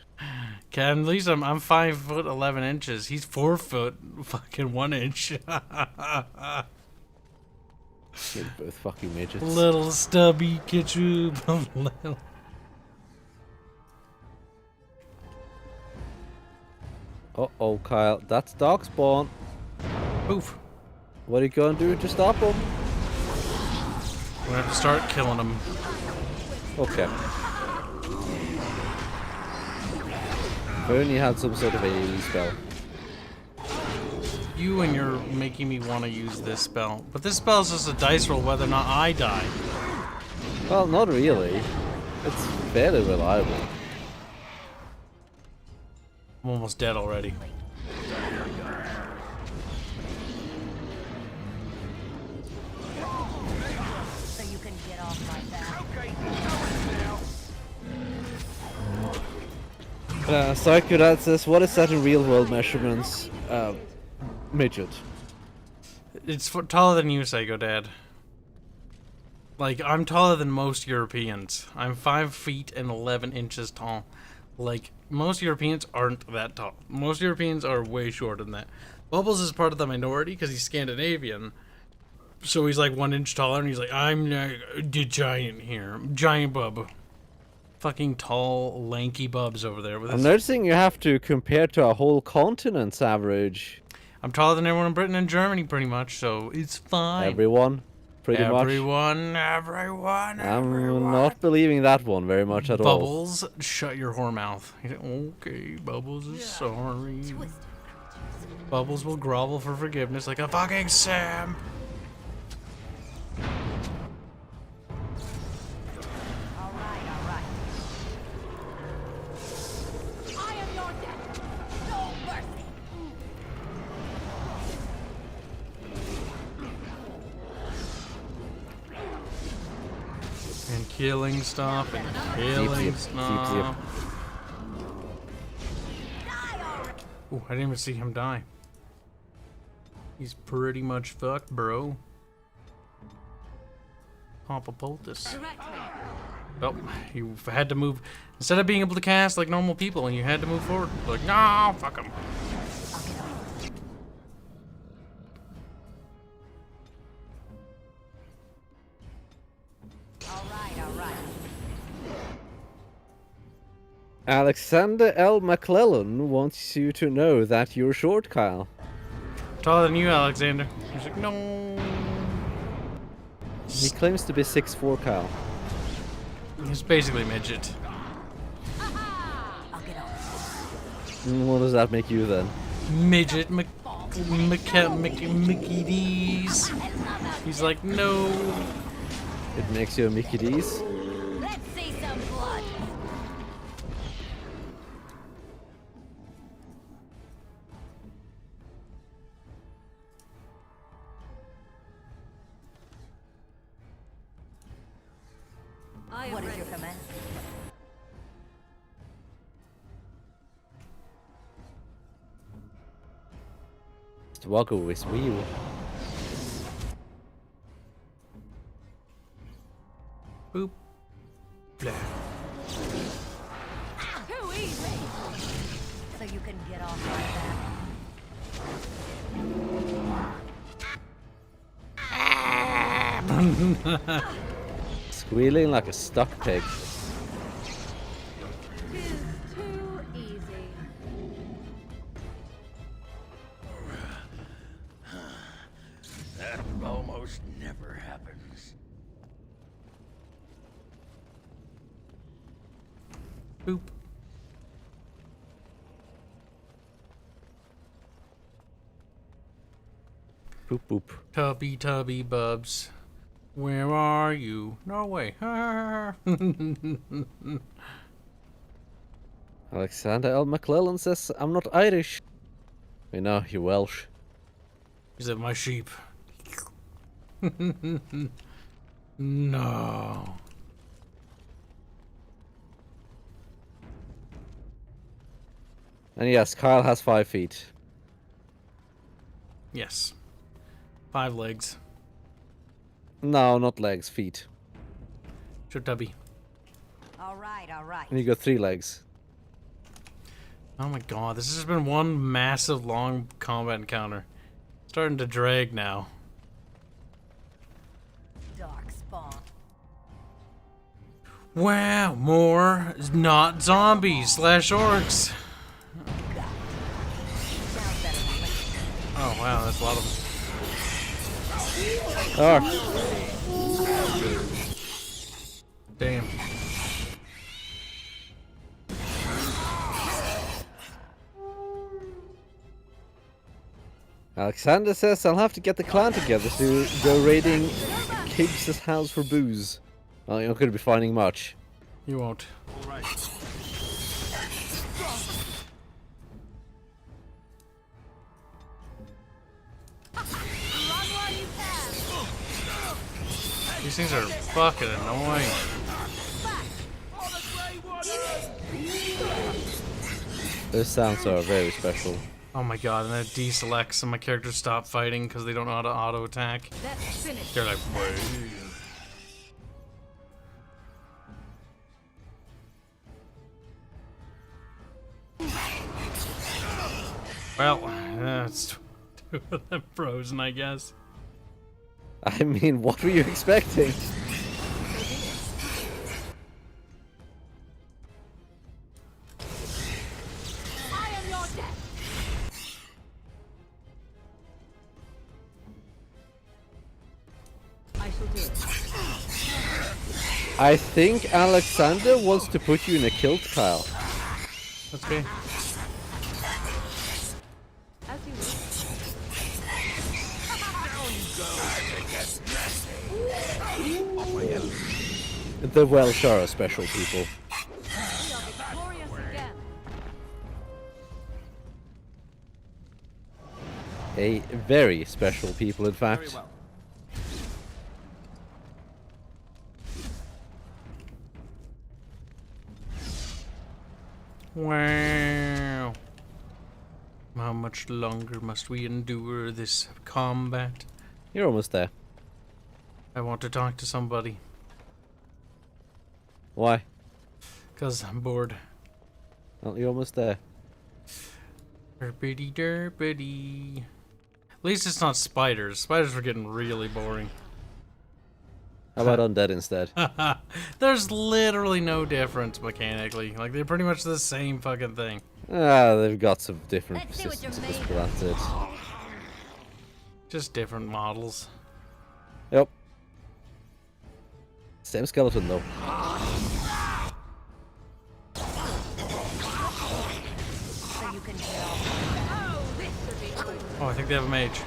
At least I'm 5'11". He's 4 foot fucking 1 inch. You're both fucking midgets. Little stubby ketchup. Little. Uh-oh, Kyle. That's dog spawn. Oof. What are you gonna do to stop him? We're gonna have to start killing him. Okay. If only had some sort of AoE spell. You and you're making me want to use this spell. But this spell is just a dice roll whether or not I die. Well, not really. It's fairly reliable. I'm almost dead already. So you can get off my back. Psycho Dad says, what is that in real world measurements? Midget. It's taller than you, Psycho Dad. Like, I'm taller than most Europeans. I'm 5 feet and 11 inches tall. Like, most Europeans aren't that tall. Most Europeans are way shorter than that. Bubbles is part of the minority because he's Scandinavian. So he's like 1 inch taller and he's like, I'm not the giant here. Giant bub. Fucking tall, lanky bubs over there. With I'm noticing you have to compare to a whole continent's average. I'm taller than everyone in Britain and Germany pretty much, so it's fine. Everyone. Pretty much. Everyone. I'm not believing that one very much at all. Bubbles, shut your whore mouth. He's like, okay, Bubbles is sorry. Bubbles will grovel for forgiveness like a fucking simp. I am your death. No mercy. And killing stuff and killing stuff. Ooh, I didn't even see him die. He's pretty much fucked, bro. Papa Poultice. Well, you had to move. Instead of being able to cast like normal people, and you had to move forward. Like, no, fuck him. Alexander L. McClellan wants you to know that you're short, Kyle. Taller than you, Alexander. He's like, no. He claims to be 6'4", Kyle. He's basically midget. What does that make you then? Midget Mickey D's. He's like, no. It makes you a Mickey D's? Let's see some blood. What is your command? Walk with wheel. Boop. Blah. Too easy. So you can get off like that. Squealing like a stuck pig. Too easy. That almost never happens. Boop. Boop boop. Tubby bubs. Where are you? Norway. Alexander L. McClellan says, I'm not Irish. We know, you're Welsh. Is it my sheep? No. And yes, Kyle has 5 feet. Yes. 5 legs. No, not legs, feet. Sure, Tubby. All right. And you got 3 legs. Oh my god, this has been one massive long combat encounter. Starting to drag now. Darkspawn. Wow, more not zombies / orcs. Oh wow, that's a lot of them. Oh. Damn. Alexander says I'll have to get the clan together to go raiding Kibs' house for booze. Well, you're not going to be finding much. You won't. These things are fucking annoying. Those sounds are very special. Oh my god, and then it deselects and my characters stop fighting because they don't know how to auto attack. They're like, wait. Well, that's 2 of them frozen, I guess. I mean, what were you expecting? I am your death. I shall do it. I think Alexander wants to put you in a kilt, Kyle. Okay. As you wish. The Welsh are special people. We are victorious again. A very special people, in fact. Very well. Wow. How much longer must we endure this combat? You're almost there. I want to talk to somebody. Why? Because I'm bored. Well, you're almost there. Derpity derpity. At least it's not spiders. Spiders were getting really boring. How about undead instead? There's literally no difference mechanically. Like, they're pretty much the same fucking thing. Ah, they've got some different Let's see what you're systems, made but that's it. Just different models. Yep. Same skeleton though. so you can heal. Oh, I think they have a mage.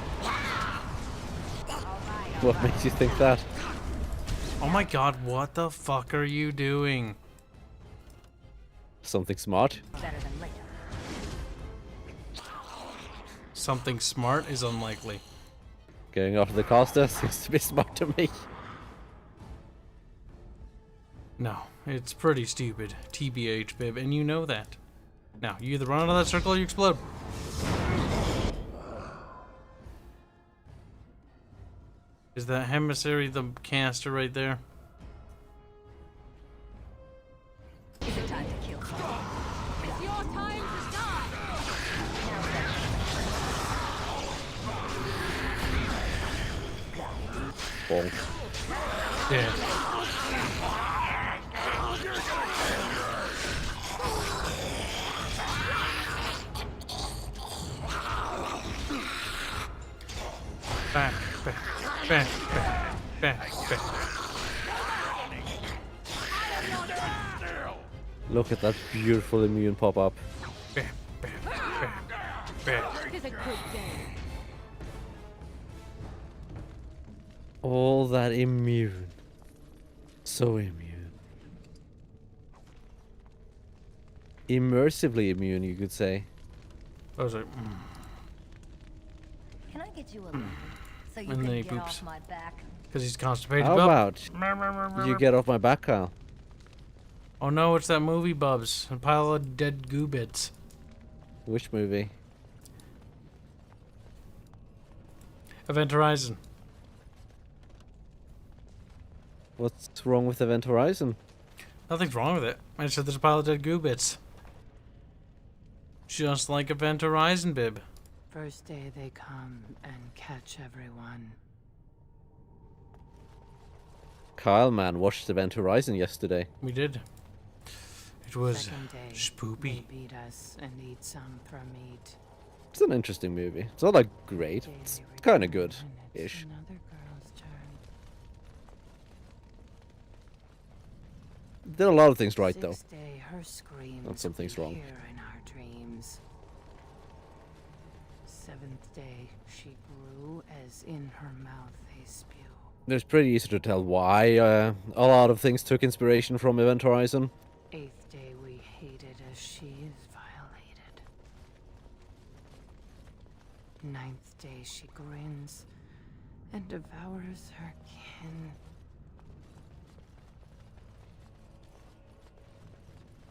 What makes you think that? Oh my god, what the fuck are you doing? Something smart? Better than later. Something smart is unlikely. Going after the caster seems to be smart to me. No, it's pretty stupid. TBH, Bib, and you know that. Now, you either run out of that circle or you explode. Is that emissary the caster right there? Is it time to kill something? It's your time to die. Bonk. Dead. Back, back, back, back, back, back. Look at that beautiful immune pop up. Back, back, back, back. It is a good day. All that immune. So immune. Immersively immune, you could say. I was like, Can I get you a lift so you And can then he get poops. off my back? because he's constipated. How Bub. about you get off my back, Kyle? Oh no, it's that movie, Bubs. A pile of dead goo bits. Which movie? Event Horizon. What's wrong with Event Horizon? Nothing's wrong with it. I just said there's a pile of dead goo bits. Just like Event Horizon, Bib. First day they come and catch everyone. Kyle, man, watched Event Horizon yesterday. We did. It was Second day, spoopy. they beat us and eat some for meat. It's an interesting movie. It's not like great. It's kind of good-ish. Another girl's turn. Did a lot of things right, though. Sixth day, her screams Not some things wrong. appear in our dreams. Seventh day, she grew as in her mouth a spew. It's pretty easy to tell why a lot of things took inspiration from Event Horizon. Eighth day, we hated as she is violated. Ninth day, she grins and devours her kin.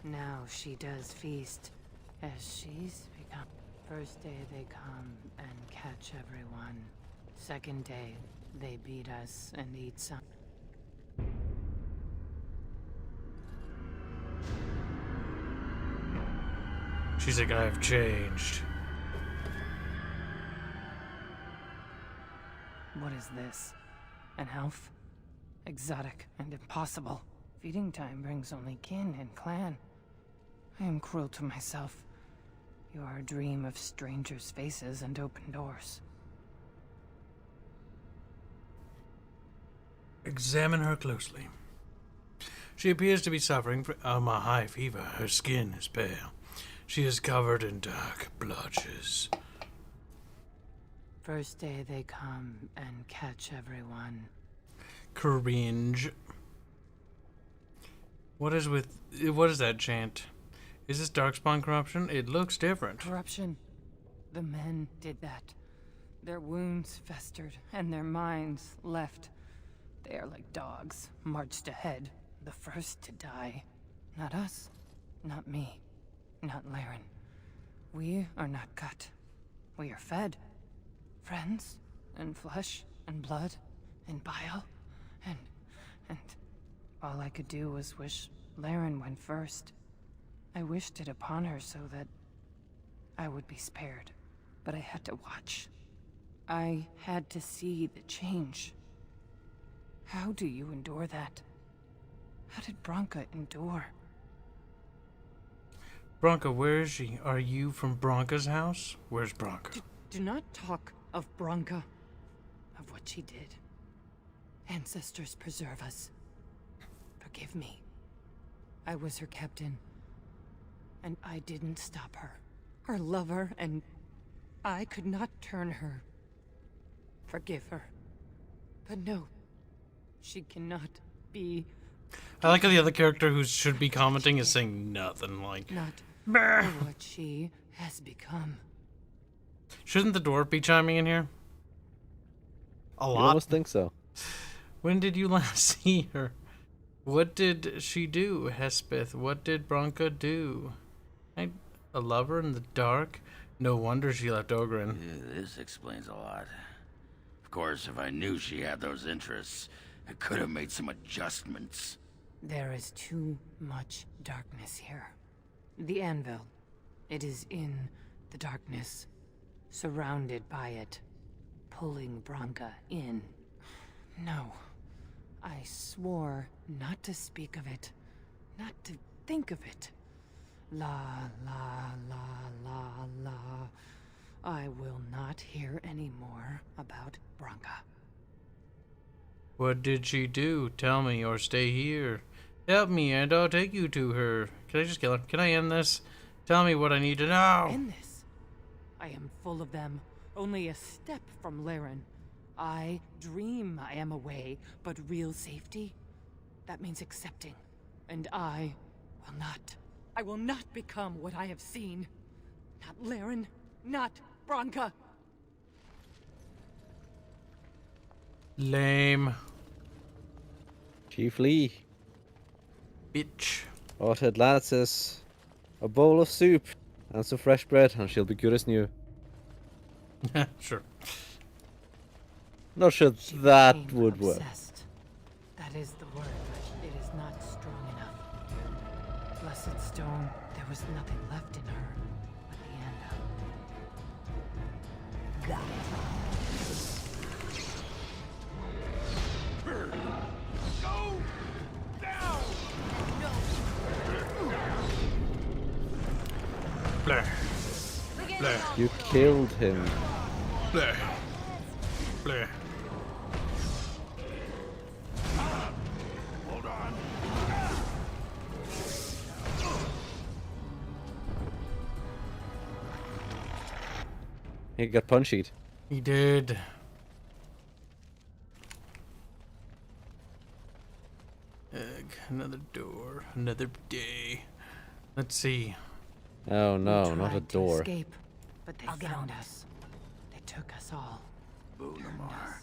Now she does feast as she's become. First day they come and catch everyone. Second day, they beat us and eat some. She's like, I've changed. What is this? An elf? Exotic and impossible. Feeding time brings only kin and clan. I am cruel to myself. You are a dream of strangers' faces and open doors. Examine her closely. She appears to be suffering from a high fever. Her skin is pale. She is covered in dark blotches. First day they come and catch everyone. Cringe. What is that chant? Is this Darkspawn corruption? It looks different. Corruption. The men did that. Their wounds festered, and their minds left. They are like dogs, marched ahead, the first to die. Not us, not me, not Laren. We are not cut. We are fed. Friends, and flesh, and blood, and bile, and all I could do was wish Laren went first. I wished it upon her so that I would be spared, but I had to watch. I had to see the change. How do you endure that? How did Branka endure? Branka, where is she? Are you from Branka's house? Where's Branka? Do not talk of Branka, of what she did. Ancestors preserve us. Forgive me. I was her captain, and I didn't stop her. Her lover, and I could not turn her. Forgive her. But no, she cannot be... I like how the other character who should be commenting is saying nothing, like... Not for what she has become. Shouldn't the dwarf be chiming in here? A lot? You almost think so. When did you last see her? What did she do, Hespeth? What did Branka do? A lover in the dark? No wonder she left Ogren. Yeah, this explains a lot. Of course, if I knew she had those interests, I could have made some adjustments. There is too much darkness here. The anvil. It is in the darkness. Surrounded by it. Pulling Branka in. No. I swore not to speak of it. Not to think of it. La, la, la, la, la. I will not hear any more about Branka. What did she do? Tell me, or stay here. Help me, and I'll take you to her. Can I just kill her? Can I end this? Tell me what I need to know. End this? I am full of them. Only a step from Laren. I dream I am away, but real safety? That means accepting. And I will not. I will not become what I have seen. Not Laren, not Branka. Lame. Chief Lee. Bitch. Hothead lad says, a bowl of soup and some fresh bread and she'll be good as new. Sure. Not sure that would work. Obsessed. That is the word, but it is not strong enough. Blessed stone, there was nothing left in her but the anvil. Got it. Go down! Blair. Blair. You killed him. Blair. Blair. Hold on. He got punched. He did. Another door. Another day. Let's see. Oh no, We not a tried to door. escape, but they found us. They took us all. Boonamar.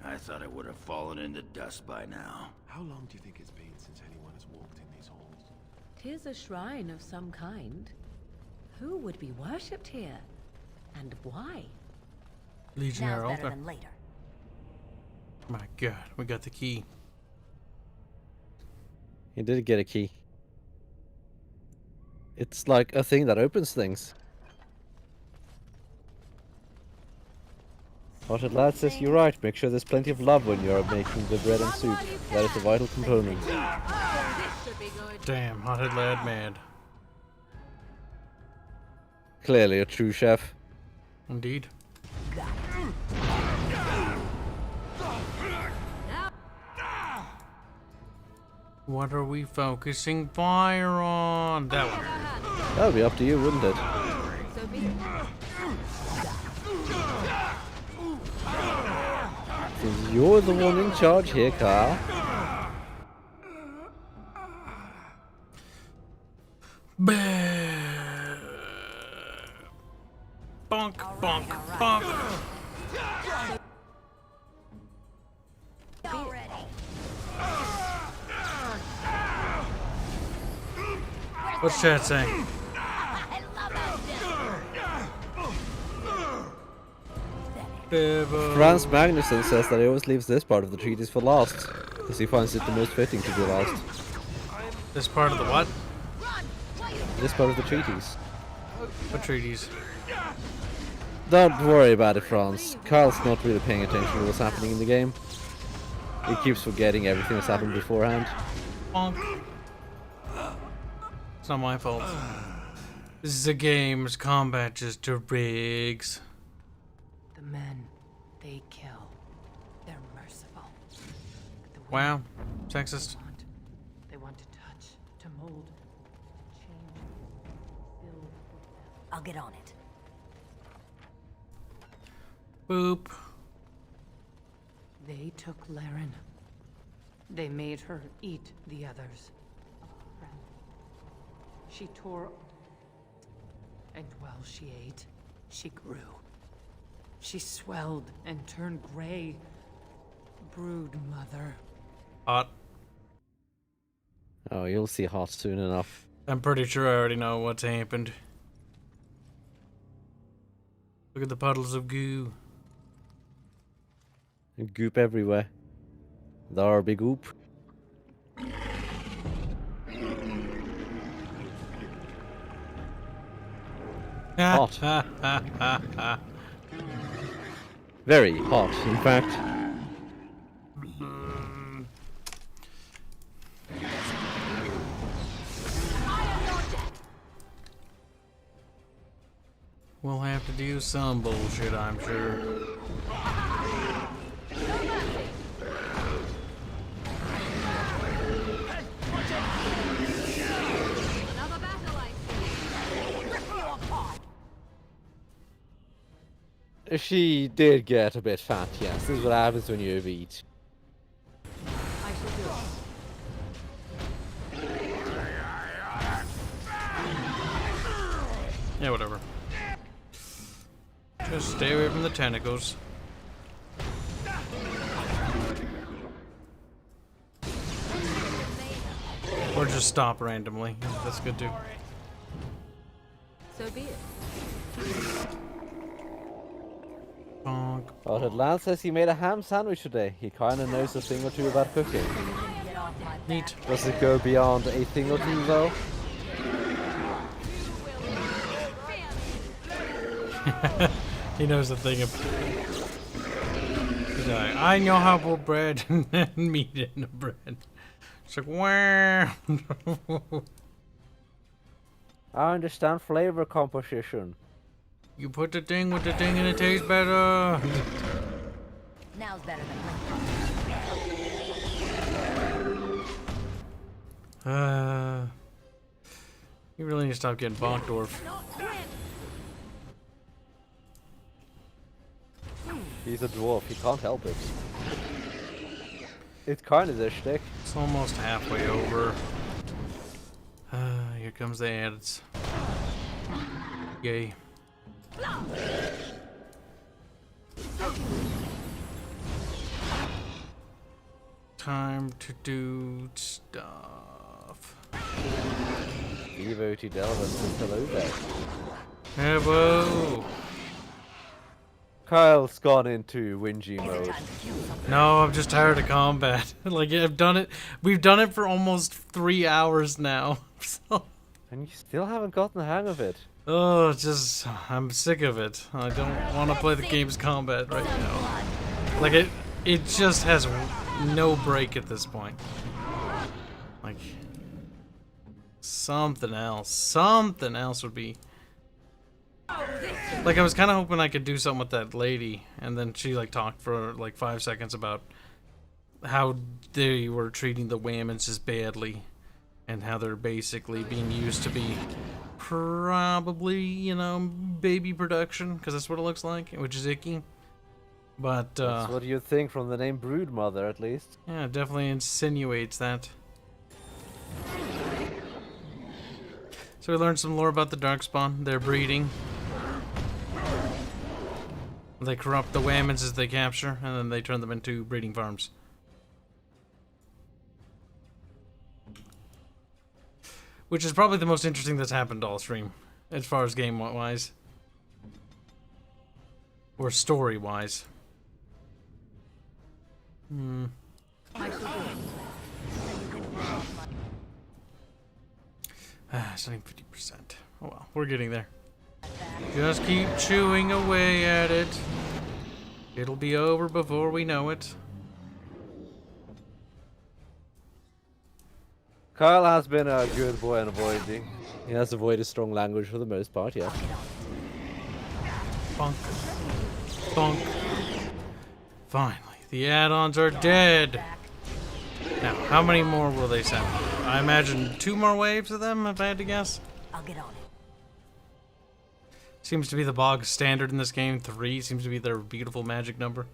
I thought it would have fallen into dust by now. How long do you think it's been since anyone has walked in these halls? 'Tis a shrine of some kind. Who would be worshipped here? And why? Legionnaire Now's better altar. than later. My god, we got the key. He did get a key. It's like a thing that opens things. Hothead lad says you're right. Make sure there's plenty of love when you're making the bread and soup. That is a vital component. Damn, hothead lad mad. Clearly a true chef. Indeed. What are we focusing fire on? That one. That would be up to you, wouldn't it? So be it. Since you're the one in charge here, Carl. Bonk, bonk, bonk. Already. What's chat saying? I love Franz Magnuson says that he always leaves this part of the treatise for last, because he finds it the most fitting to be last. This part of the what? This part of the treatise. What treaties? Don't worry about it, Franz. Carl's not really paying attention to what's happening in the game. He keeps forgetting everything that's happened beforehand. Bonk. It's not my fault. This is a game. It's combat just to rigs. The men they kill, they're merciful. The Wow. Sexist. They want to touch, to mold, to change, build. I'll get on it. Boop. They took Laren. They made her eat the others. She tore, and while she ate, she grew. She swelled and turned gray. Brood mother. Hot. Oh, you'll see hot soon enough. I'm pretty sure I already know what's happened. Look at the puddles of goo. Goop everywhere. There be goop. Hot. Very hot, in fact. We'll have to do some bullshit, I'm sure. She did get a bit fat, yes. This is what happens when you overeat. I shall do it. Yeah, whatever. Just stay away from the tentacles. Or just stop randomly. That's good too. So be it. Bonk. Oh, Lance says he made a ham sandwich today. He kinda knows a thing or two about cooking. Neat. Does it go beyond a thing or two though? He knows the thing of. He's like, I know how to put bread and meat in the bread. It's like, where? I understand flavor composition. You put the thing with the thing and it tastes better. Now's better than You really need to stop getting bonked, Dwarf. He's a dwarf, he can't help it. It's kind of their shtick. It's almost halfway over. Here comes the ads. Yay. Time to do stuff. Evo to Delvin says hello there. Hello. Kyle's gone into whingy mode. No, I'm just tired of combat. Like, I've done it. We've done it for almost 3 hours now. So. And you still haven't gotten the hang of it. Oh, just I'm sick of it. I don't want to play the game's combat right now. Like it just has no break at this point. Like something else would be. Like I was kind of hoping I could do something with that lady, and then she like talked for like 5 seconds about how they were treating the Whammons as badly, and how they're basically being used to be probably, you know, baby production, because that's what it looks like, which is icky. But That's what you'd think from the name Broodmother, at least. yeah, it definitely insinuates that. So we learned some lore about the Darkspawn, their breeding. They corrupt the Whammons as they capture, and then they turn them into breeding farms. Which is probably the most interesting that's happened all stream, as far as game-wise. Or story-wise. It's only 50%. Oh well, we're getting there. Just keep chewing away at it. It'll be over before we know it. Kyle has been a good boy in avoiding. He has avoided strong language for the most part, yeah. Bonk. Bonk. Finally, the add-ons are dead. Now, how many more will they send? I imagine 2 more waves of them, if I had to guess. I'll get on it. Seems to be the bog standard in this game. 3 seems to be their beautiful magic number.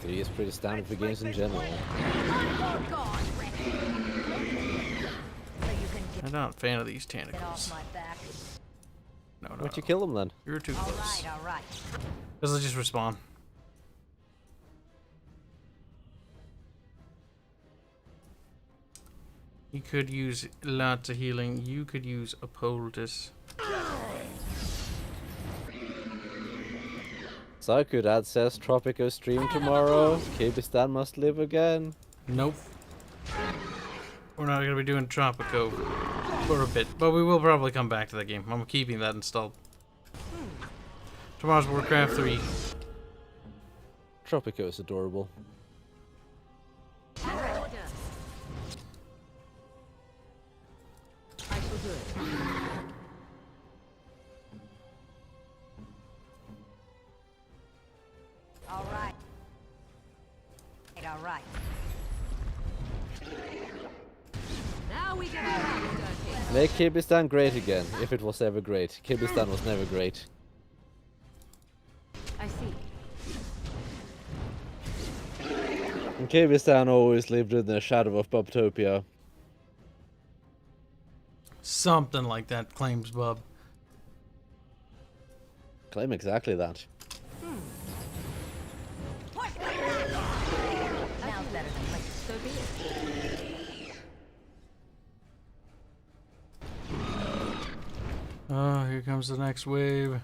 3 is pretty standard for games in general. I'm not a fan of these tentacles. No, Why'd you kill them then? You're too close. All right. Because they'll just respawn. You could use lots of healing. You could use a poultice. Sarcastic says Tropico stream tomorrow. Kibistan must live again. Nope. We're not going to be doing Tropico for a bit, but we will probably come back to that game. I'm keeping that installed. Tomorrow's Warcraft 3. Tropico is adorable. All right. All right. Now we get our hands dirty. Make Kibistan great again, if it was ever great. Kibistan was never great. I see. And Kibistan always lived in the shadow of Bubtopia. Something like that, claims Bub. Claim exactly that. Now's better than later. So be it. Oh, here comes the next wave.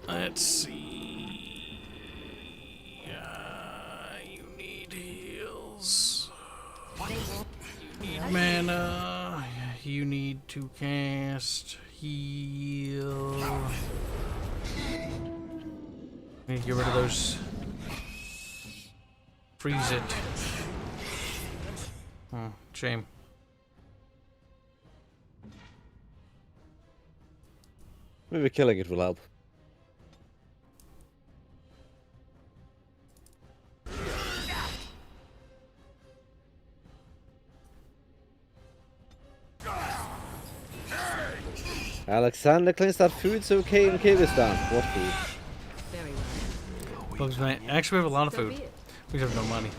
Let's see. You need heals. You need mana. You need to cast heal. Need to get rid of those. Freeze it. Oh, shame. Maybe killing it will help. Alexander claims that food's okay in Kyrgyzstan. What food? Very well. Bugs, man. Actually, we have a lot of food. We just have no money.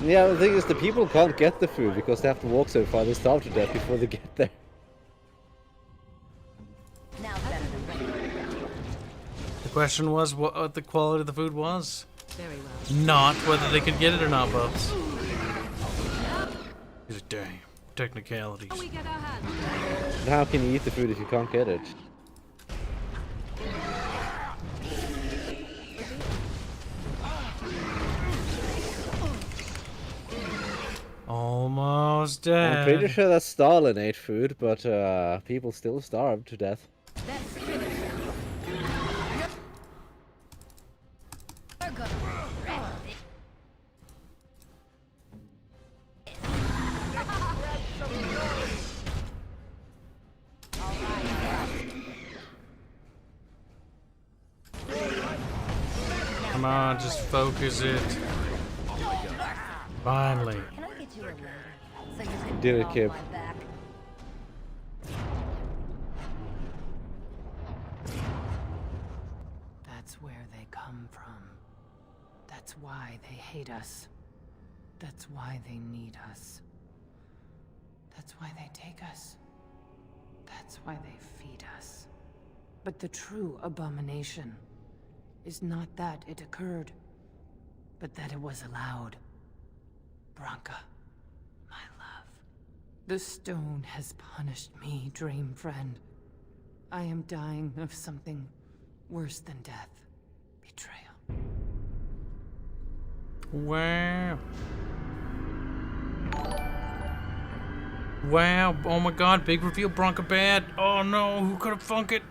Yeah, the thing is, the people can't get the food because they have to walk so far. They starve to death before they get there. Now's better than later. The question was what the quality of the food was. Very well. Not whether they could get it or not, Bubs. These are damn technicalities. Now we get our hands. And how can you eat the food if you can't get it? Almost dead. I'm pretty sure that Stalin ate food, but people still starved to death. Let's finish them. We're gonna regret this. Come on, just focus it. Finally. Can I get you a ladder so you can Did it, get off Kib. my back? That's where they come from. That's why they hate us. That's why they need us. That's why they take us. That's why they feed us. But the true abomination is not that it occurred, but that it was allowed. Branka, my love. The stone has punished me, dream friend. I am dying of something worse than death. Betrayal. Wow. Wow. Oh my god, big reveal, Bronca bad. Oh no, who could have thunk it?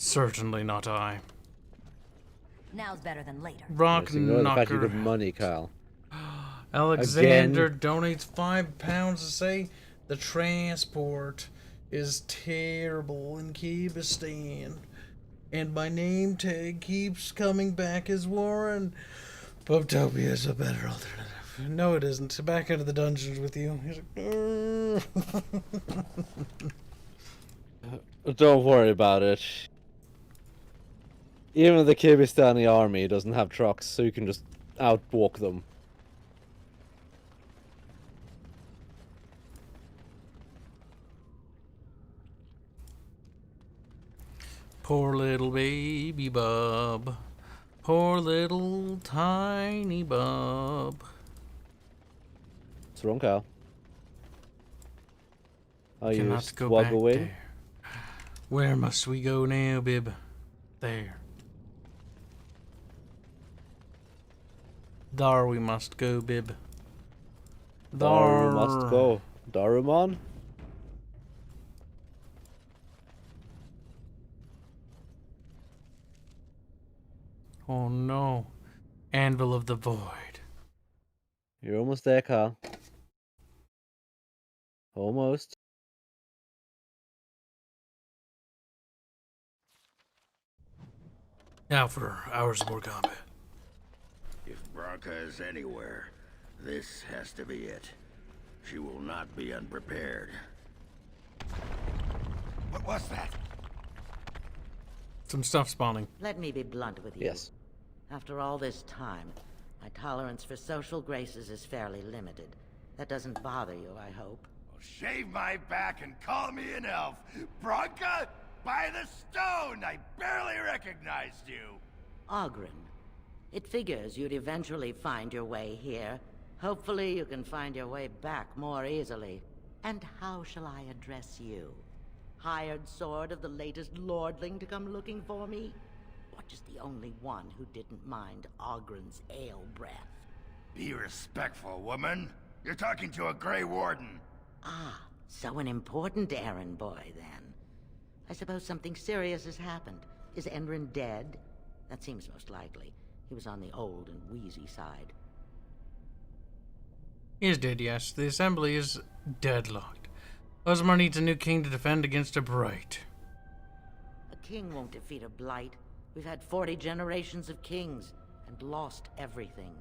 Certainly not I. Now's better than later. Rock The fact you knocker. give money, Kyle. Alexander donates £5 to say the transport is terrible in Kibistan. And my name tag keeps coming back as Warren. Poptopia is a better alternative. No, it isn't. Back into the dungeons with you. He's like, Don't worry about it. Even the Kibistani army doesn't have trucks, so you can just outwalk them. Poor little baby bub. Poor little tiny bub. What's wrong, Kyle? Oh, you Cannot just go walk back away? there. Where must we go now, Bib? There. There we must go, Bib. There we must go. Daruman? Oh no. Anvil of the Void. You're almost there, Kyle. Almost. Now for hours more combat. If Branka is anywhere, this has to be it. She will not be unprepared. What was that? Some stuff spawning. Let me be blunt with you. Yes. After all this time, my tolerance for social graces is fairly limited. That doesn't bother you, I hope. Well, shave my back and call me an elf. Branka, by the stone! I barely recognized you. Ogren. It figures you'd eventually find your way here. Hopefully you can find your way back more easily. And how shall I address you? Hired sword of the latest lordling to come looking for me? Or just the only one who didn't mind Ogren's ale breath? Be respectful, woman. You're talking to a Grey Warden. Ah, so an important errand boy, then. I suppose something serious has happened. Is Enrin dead? That seems most likely. He was on the old and wheezy side. He is dead, yes. The assembly is deadlocked. Osmar needs a new king to defend against a blight. A king won't defeat a blight. We've had 40 generations of kings, and lost everything.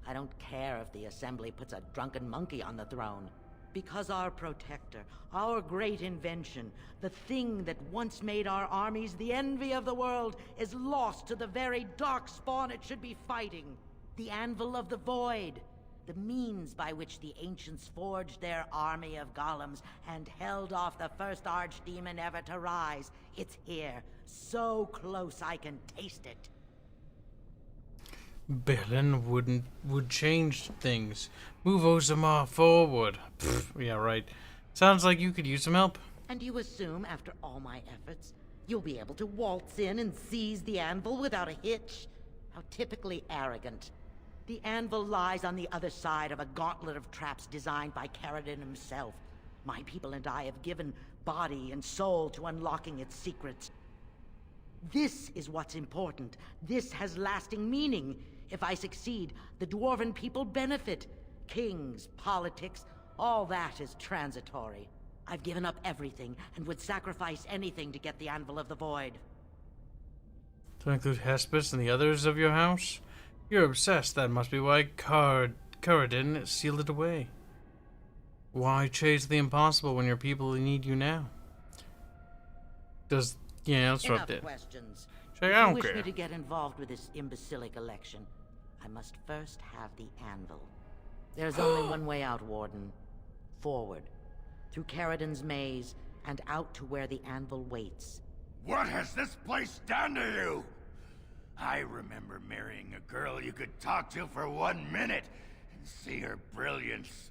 I don't care if the assembly puts a drunken monkey on the throne. Because our protector, our great invention, the thing that once made our armies the envy of the world, is lost to the very darkspawn it should be fighting. The Anvil of the Void. The means by which the ancients forged their army of golems and held off the first archdemon ever to rise. It's here, so close I can taste it. Berlin would change things. Move Osamar forward. Pfft, yeah, right. Sounds like you could use some help. And you assume, after all my efforts, you'll be able to waltz in and seize the anvil without a hitch? How typically arrogant. The anvil lies on the other side of a gauntlet of traps designed by Caradin himself. My people and I have given body and soul to unlocking its secrets. This is what's important. This has lasting meaning. If I succeed, the Dwarven people benefit. Kings, politics, all that is transitory. I've given up everything and would sacrifice anything to get the Anvil of the Void. To include Hespus and the others of your house? You're obsessed. That must be why Caridin sealed it away. Why chase the impossible when your people need you now? Yeah, let's rub it. Questions. Say, If I you don't wish care. me to get involved with this imbecilic election, I must first have the anvil. There's only one way out, Warden. Forward. Through Caridin's maze, and out to where the anvil waits. What has this place done to you? I remember marrying a girl you could talk to for 1 minute and see her brilliance.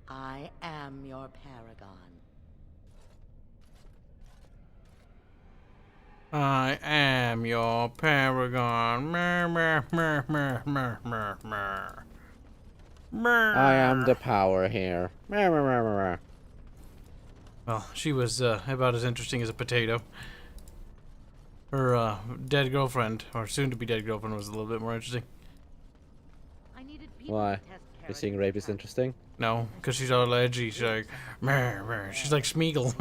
I am your paragon. I am your paragon. Mer, mer, mer, mer, mer, mer, mer. Mer. I am the power here. Mer, mer, mer, mer, mer. Well, she was about as interesting as a potato. Her dead girlfriend, or soon-to-be dead girlfriend, was a little bit more interesting. Why? Is seeing rapists interesting? No, because she's all edgy. She's like, mer, mer. She's like Smeagol.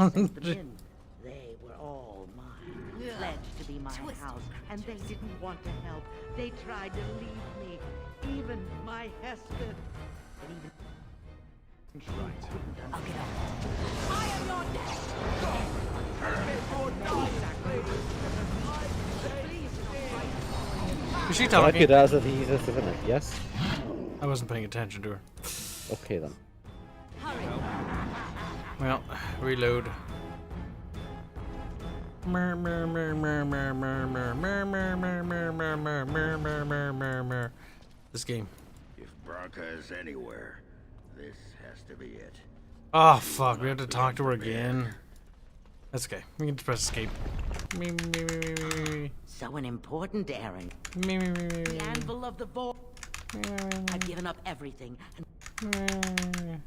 They were all mine, pledged to be my house, and they didn't want to help. They tried to leave me, even my Hespeth. But even I'll get on. Fire your Is she Like talking? it as it is, isn't it? Yes? I wasn't paying attention to her. Okay then. Well, reload. Mer, mer, mer, mer, mer, mer, mer, mer, mer, mer, mer, mer, mer, mer, mer, mer, mer, mer. This game. If Branca is anywhere, this has to be it. Oh fuck, we have to talk to her again. That's okay. We can just press escape. Me, me, me, me, me, me. So an important errand. Me, me, me, me, me. The anvil of the void. I've given up everything. There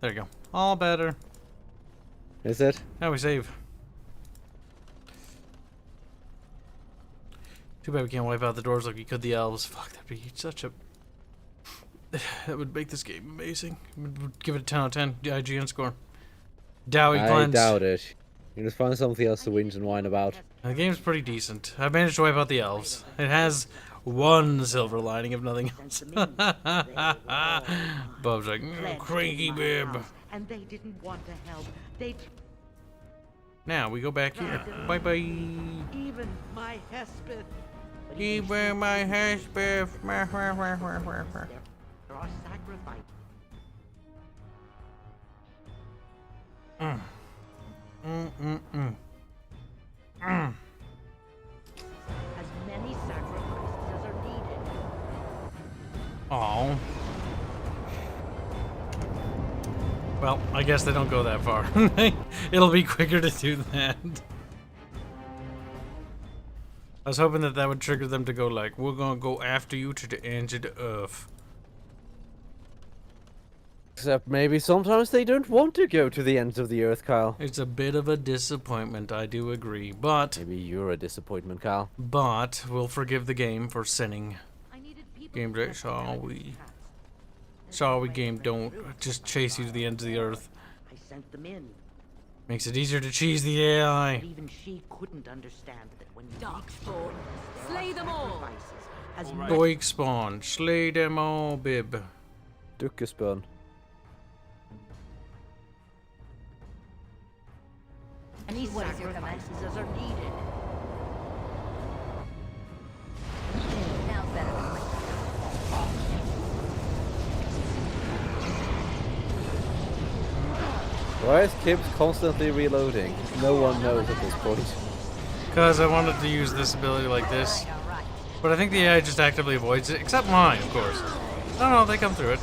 you go. All better. Is it? Now we save. Too bad we can't wipe out the doors like we could the elves. Fuck, that'd be such a... That would make this game amazing. Would give it a 10 out of 10. The IGN score. Dowie I cleanse. doubt it. You just find something else to whinge and whine about. The game's pretty decent. I managed to wipe out the elves. It has one silver lining, if nothing else. Bob's like, cranky bib. And they didn't want to help. They Now we go back here. Bye bye. even my Hespeth. Even my Hespeth. There are sacrifices. As many sacrifices as are needed. Oh. Well, I guess they don't go that far. It'll be quicker to do that. I was hoping that that would trigger them to go like, we're gonna go after you to the ends of the earth. Except maybe sometimes they don't want to go to the ends of the earth, Kyle. It's a bit of a disappointment, I do agree, but... Maybe you're a disappointment, Kyle. But we'll forgive the game for sinning. Game that shall we? Shall we game don't just chase you to the ends of the earth. I sent them in. Makes it easier to cheese the AI. But even she couldn't understand that when Darkspawn, slay them all. As Doik spawn, slay them all, bib. Duckespön. many sacrifices as are needed. Now's better than my Why is Kibs constantly reloading? No one knows at this point. Because I wanted to use this ability like this. But I think the AI just actively avoids it, except mine, of course. No, no, they come through it.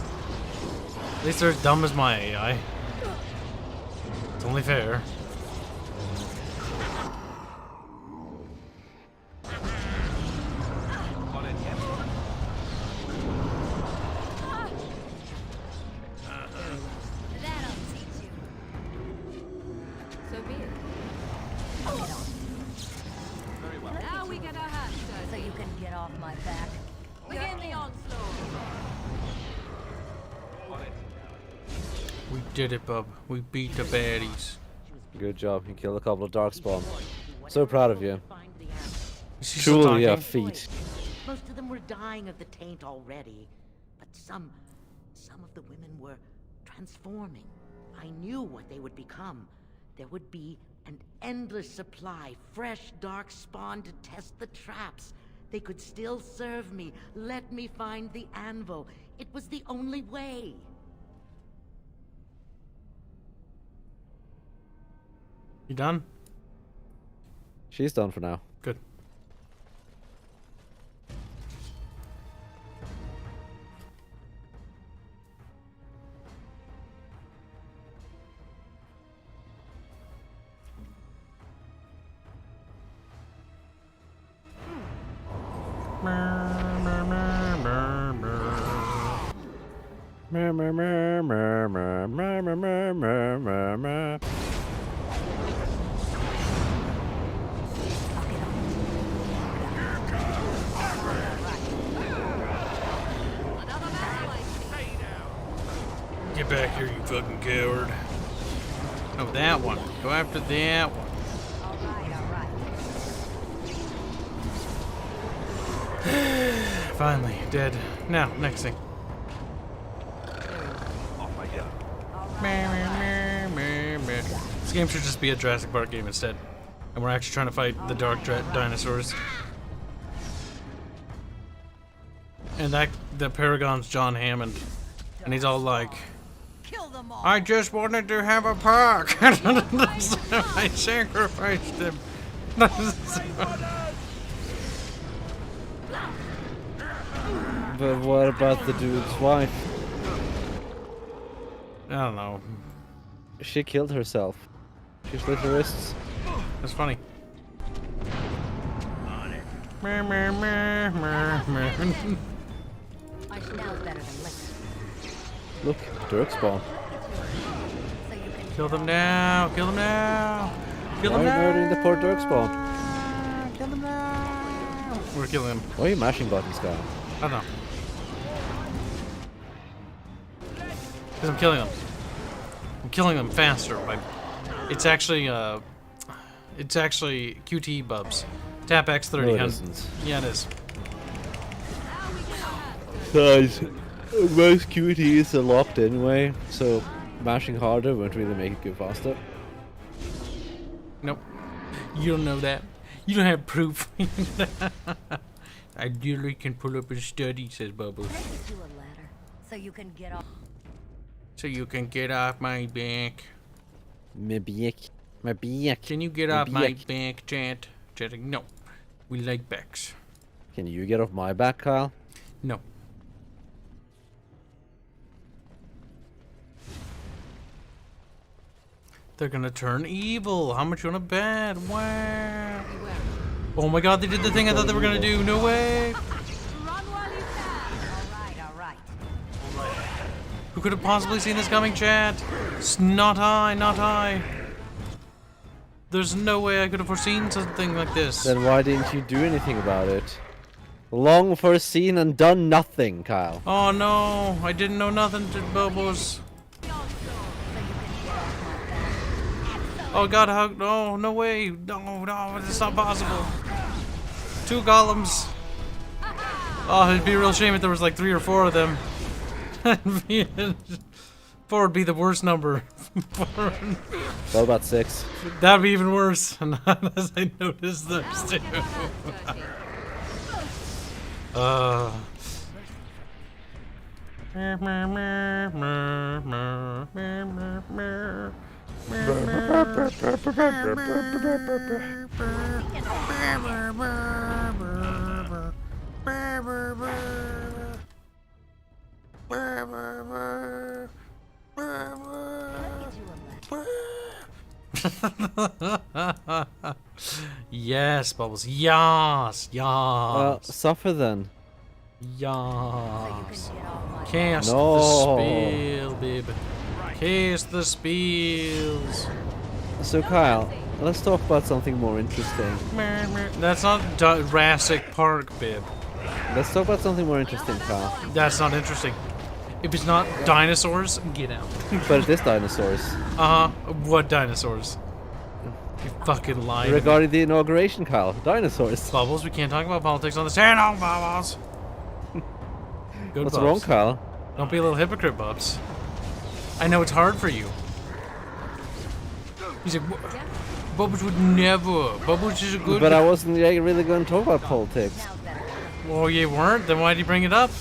At least they're as dumb as my AI. It's only fair. That'll teach you. So be it. Very well. Now we get our hands dirty. So you can get off my back. Begin the onslaught. We did it, bub. We beat the baddies. Good job. You killed a couple of Darkspawn. So proud of you. She's still Truly a talking? feat. Most of them were dying of the taint already, but some of the women were transforming. I knew what they would become. There would be an endless supply, fresh dark spawn to test the traps. They could still serve me. Let me find the anvil. It was the only way. You done? She's done for now. Good. Get back here, you fucking coward. Oh, that one. Go after that one. Finally, dead. Now, next thing. This game should just be a Jurassic Park game instead. And we're actually trying to fight the dark dinosaurs. And the Paragon's John Hammond. And he's all like, I just wanted to have a park. I sacrificed him. But what about the dude's wife? I don't know. She killed herself. She slit her wrists. That's funny. Look, Dirk spawn. Kill them now! Kill them now! Kill them Why are you murdering now! the poor Dirk spawn? Kill them now! We're killing him. Why are you mashing buttons, Kyle? I don't know. Because I'm killing them. I'm killing them faster. It's actually QTE bubs. Tap X30. No, it isn't. Yeah, it is. Guys, most QTEs are locked anyway, so mashing harder won't really make it go faster. Nope. You don't know that. You don't have proof. I literally can pull up a study, says Bubbles. Do a ladder so you can get off. So you can get off my back. My back. My back. Can you get My off my back. back, chat? Chatting? No. We like backs. Can you get off my back, Kyle? No. They're gonna turn evil. How much you wanna bet? Wow. Oh my god, they did the thing I thought they were gonna do. No way. Who could have possibly seen this coming, chat? Not I, not I. There's no way I could have foreseen something like this. Then why didn't you do anything about it? Long foreseen and done nothing, Kyle. Oh no, I didn't know nothing to Bubbles. Oh god, how? No, no way. No, it's not possible. 2 golems. Oh, it'd be a real shame if there was like 3 or 4 of them. 4 would be the worst number. What about 6? That'd be even worse. As I noticed those too. Yes, Bubbles. Yes. Yes. Well, suffer then. Yes. Cast No. the spell, babe. Cast the spells. So, Kyle, let's talk about something more interesting. That's not Jurassic Park, babe. Let's talk about something more interesting, Kyle. That's not interesting. If it's not dinosaurs, get out. But it is dinosaurs. Uh-huh. What dinosaurs? You fucking lying. Regarding the inauguration, Kyle. Dinosaurs. Bubbles, we can't talk about politics on this channel, Bubbles. Good What's Bubs. wrong, Kyle? Don't be a little hypocrite, Bubs. I know it's hard for you. He's like, Bubbles would never. Bubbles is a good. But I wasn't really going to talk about politics. Well, you weren't. Then why'd you bring it up?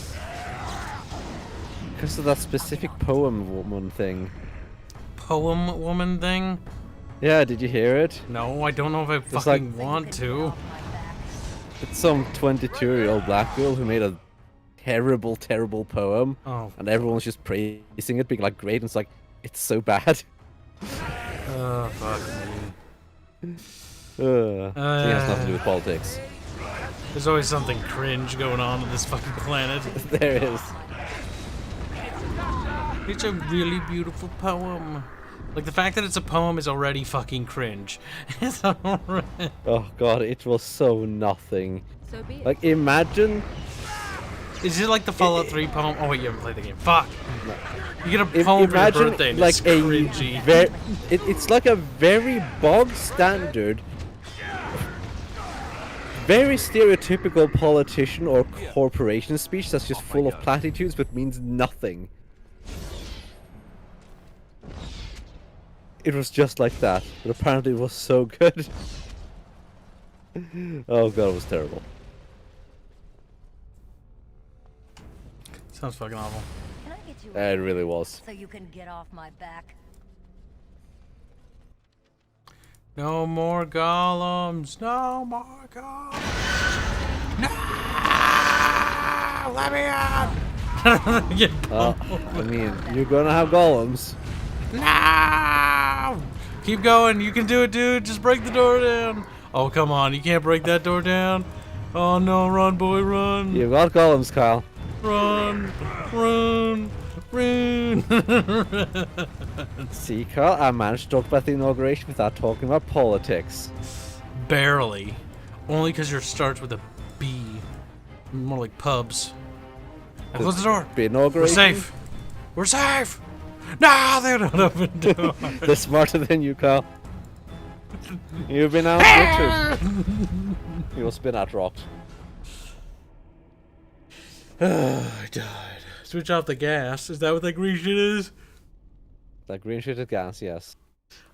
Because of that specific poem woman thing. Poem woman thing? Yeah, did you hear it? No, I don't know if I It's fucking want to. It's some 22-year-old black girl who made a terrible, terrible poem. Oh. And everyone's just praising it, being like, great. And it's like, it's so bad. Oh, fuck me. It has nothing to do with politics. There's always something cringe going on this fucking planet. There is. It's a really beautiful poem. Like, the fact that it's a poem is already fucking cringe. It's already... Oh god, it was so nothing. So be it. Like, imagine... Is it like the Fallout 3 poem? Oh wait, you haven't played the game. Fuck! No. You get a poem for your Imagine birthday and like it's cringy. It's like a very bog standard, very stereotypical politician or corporation speech that's just full of platitudes but means nothing. It was just like that, but apparently it was so good. Oh god, it was terrible. Sounds fucking awful. Can I get you It really was. so you can get off my back? No more golems. No more golems. No! Let me out! I mean, you're gonna have golems. No! Keep going. You can do it, dude. Just break the door down. Oh, come on. You can't break that door down. Oh, no. Run, boy. Run. You've got golems, Kyle. Run. Run. Run. See, Kyle, I managed to talk about the inauguration without talking about politics. Barely. Only because yours starts with a B. More like pubs. Now close the door. The inauguration? We're safe. We're safe. No, they don't open the door. They're smarter than you, Kyle. You've been out Richard. You must have been out rocked. I died. Switch off the gas. Is that what that green shit is? That green shit is gas, yes.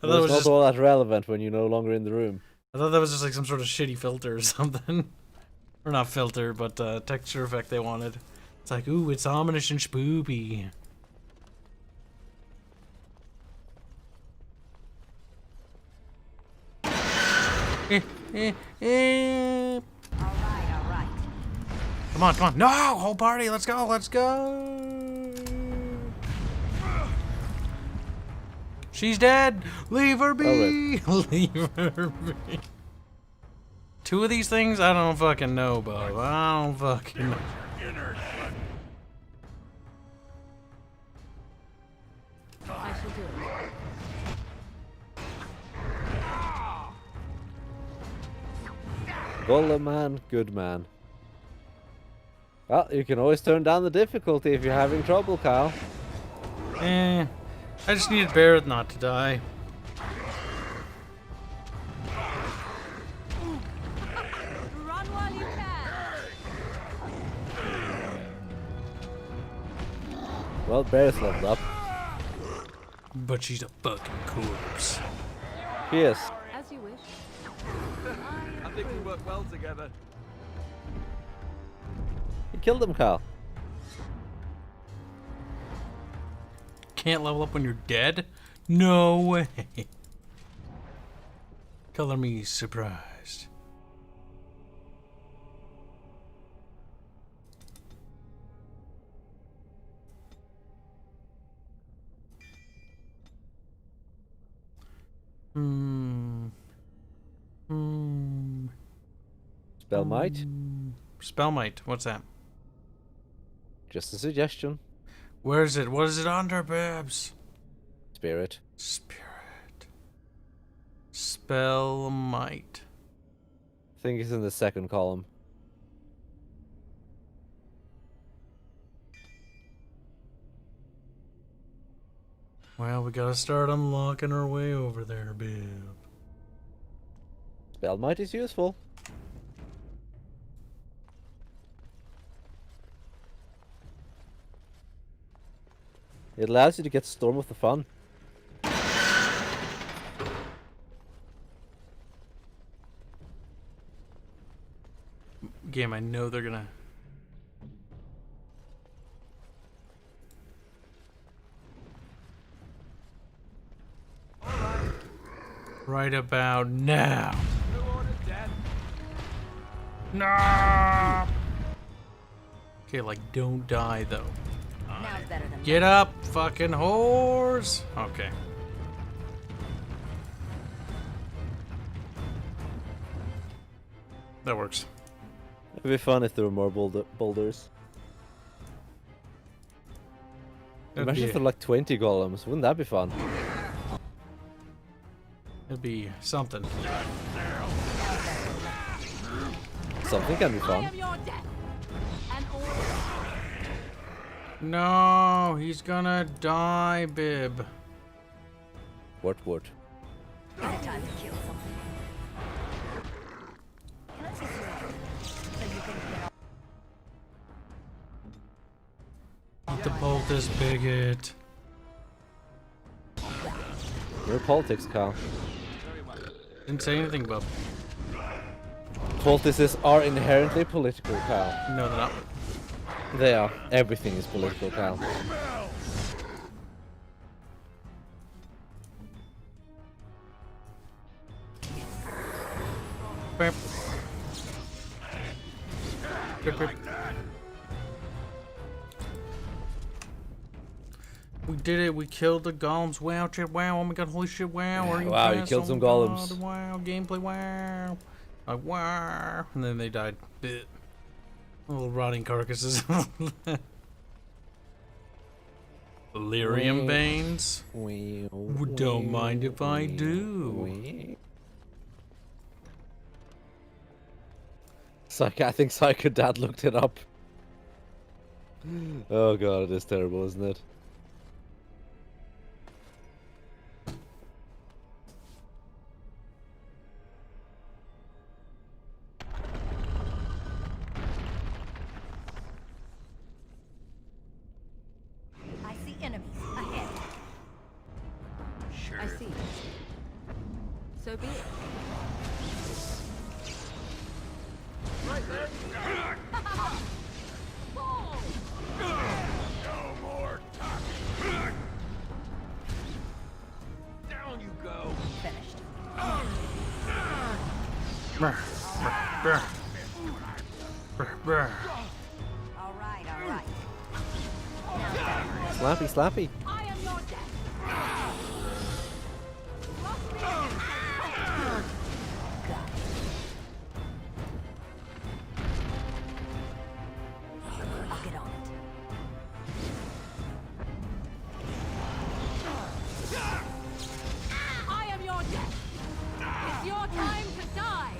I thought it was not just... all that relevant when you're no longer in the room. I thought that was just like some sort of shitty filter or something. Or not filter, but texture effect they wanted. It's like, ooh, it's ominous and spoopy. All right. Come on, come on. No, whole party, let's go, let's go. She's dead. Leave her be. Leave her be. Two of these things, I don't fucking know, Bob. I don't fucking know. I shall do it. Golem man, good man. Well, you can always turn down the difficulty if you're having trouble, Kyle. I just needed Barrett not to die. Run while you can. Well, Bear's leveled up. But she's a fucking corpse. Yes. As you wish. I think we work well together. You killed him, Kyle. Can't level up when you're dead? No way. Color me surprised. Spell might? Spell might. What's that? Just a suggestion. Where is it? What is it under, Babs? Spirit. Spirit. Spell might. I think it's in the second column. Well, we gotta start unlocking our way over there, Bib. Spell Might is useful. It allows you to get Storm of the Fun. Game, I know they're gonna. Right about now. No. Okay, like don't die though. Now's better than Get up, fucking whores. Okay. That works. It'd be fun if there were more boulders. That'd Imagine be- if there were like 20 golems. Wouldn't that be fun? It'd be something. Something can be fun. No, he's gonna die, Bib. What would? Time to kill something. Can I see through? So you can get Eat the poultice, bigot. Your politics, Kyle. Didn't say anything, bub. Poultices are inherently political, Kyle. No, they're not. They are. Everything is political, Kyle. Burp. Burp, burp. We did it. We killed the golems. Wow, shit, wow. Oh my god, holy shit, wow. Are you Wow, you fast? killed Oh some my golems. God, wow, gameplay, wow. Like, wow. And then they died. Blech. Little rotting carcasses. Lyrium veins. Don't mind if I do. I think Psycho Dad looked it up. Oh god, it is terrible, isn't it? I see enemies ahead. I see. So be it. Right there. No more talking. Down you go. Finished. Brr, brr, brr. Brr, brr. All right. Slappy, slappy. I am your death. I'll get on it. I am your death. It's your time to die.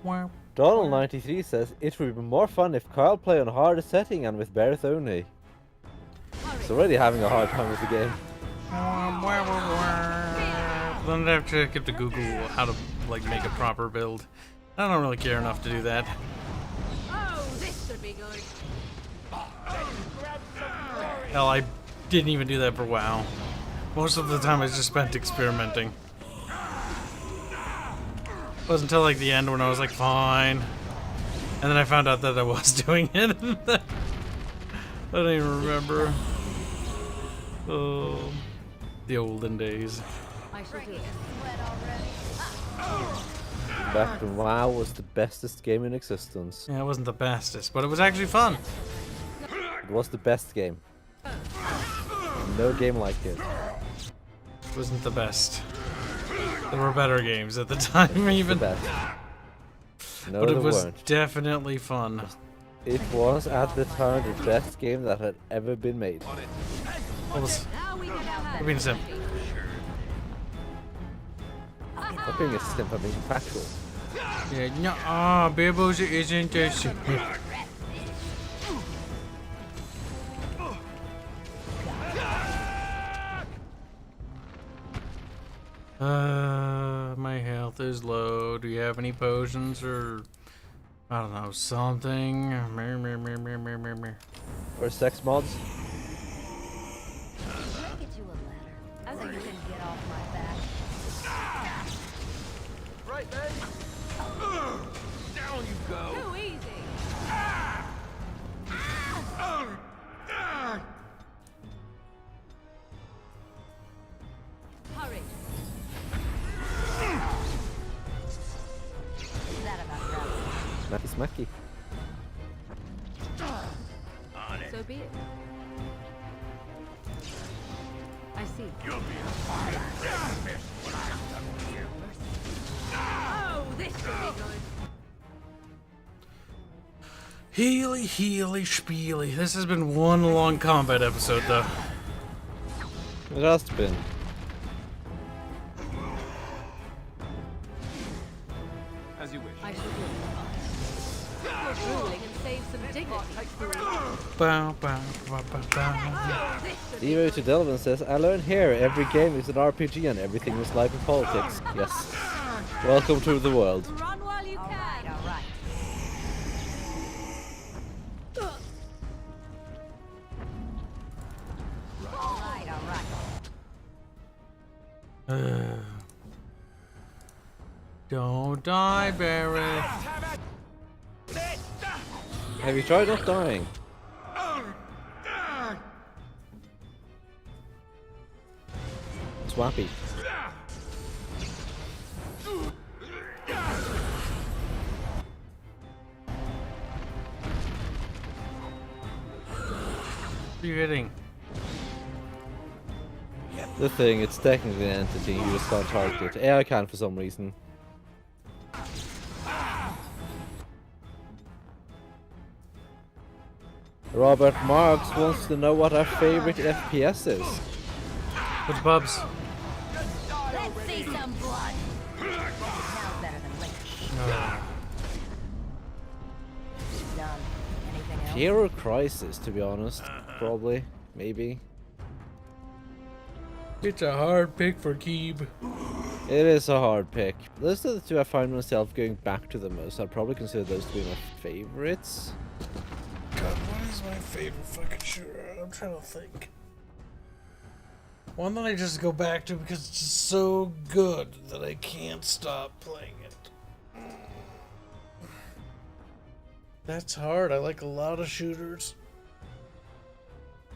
Wow. Donald93 says it would be more fun if Kyle played on harder setting and with Barrett only. He's already having a hard time with the game. Then I'd have to get to Google how to like make a proper build. I don't really care enough to do that. Oh, this should be good. Hell, I didn't even do that for WoW. Most of the time I just spent experimenting. It wasn't until like the end when I was like, fine. And then I found out that I was doing it. I don't even remember. Oh, the olden days. I shall do it. Back when WoW was the bestest game in existence. Yeah, it wasn't the bestest, but it was actually fun. It was the best game. No game like it. It wasn't the best. There were better games at the time, even. The best. No, But it there was weren't. definitely fun. It was at the time the best game that had ever been made. What was? I've been sim. Not being a simp, I'm being factual. Yeah, no, Bibbles isn't a sim. My health is low. Do you have any potions or I don't know, something? Or sex mods? Can I get you a ladder? I think you can get off my back. Right, babe. Down you go. Too easy. Hurry. Is that about right? Smacky smacky. So be it. I see. You'll be a fine fish when I'm done with you. Oh, this should be good. Healy, healy, spiely. This has been one long combat episode, though. It has been. As you wish. I should look. You're drooling and save some dignity. Bow, bow, bow, bow, bow. Zero to Delvin says, I learned here every game is an RPG and everything is life and politics. Yes. Welcome to the world. Run while you can. All right. All right. Don't die, Barret. Have you tried not dying? Swampy. What are you hitting? The thing, it's technically an entity, you just can't target it. Yeah, I can for some reason. Robert Marks wants to know what our favorite FPS is. What's Bubs? Let's see some blood. Sounds better than liquor. Done. Anything else? Hero Crisis, to be honest. Probably. Maybe. It's a hard pick for Kib. It is a hard pick. Those are the two I find myself going back to the most. I'd probably consider those to be my favorites. God, what is my favorite fucking shooter? I'm trying to think. One that I just go back to because it's just so good that I can't stop playing it. That's hard. I like a lot of shooters.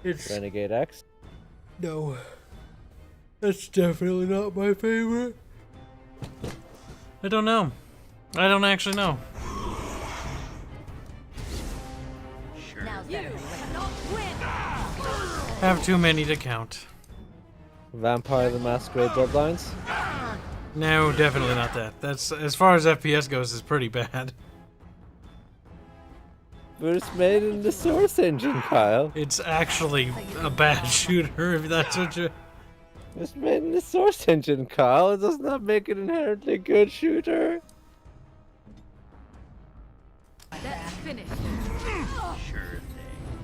It's Renegade X? no. That's definitely not my favorite. I don't know. I don't actually know. Now's better than liquor. Have too many to count. Vampire the Masquerade Bloodlines? No, definitely not that. That's as far as FPS goes, is pretty bad. But it's made in the Source Engine, Kyle. It's actually a bad shooter, if that's what you... It's made in the Source Engine, Kyle. It does not make it inherently good shooter. That's finished. Sure thing.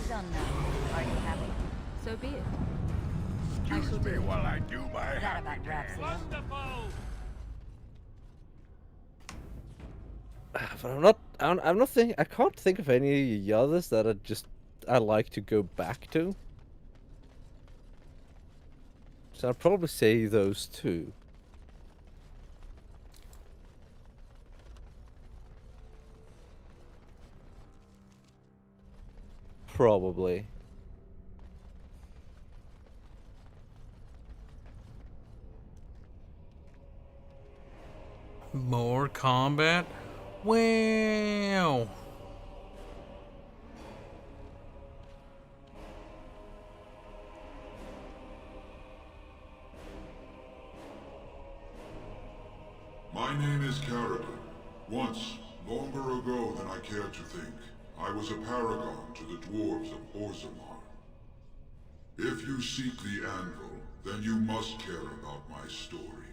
Done now. Are you happy? So be it. Excuse me while I do my Is that happy about wraps dance. it up? But I'm not thinking. I can't think of any others that I like to go back to. So I'd probably say those two. Probably. More combat? Wow. My name is Carradine. Once, longer ago than I care to think, I was a paragon to the dwarves of Orzammar. If you seek the anvil, then you must care about my story,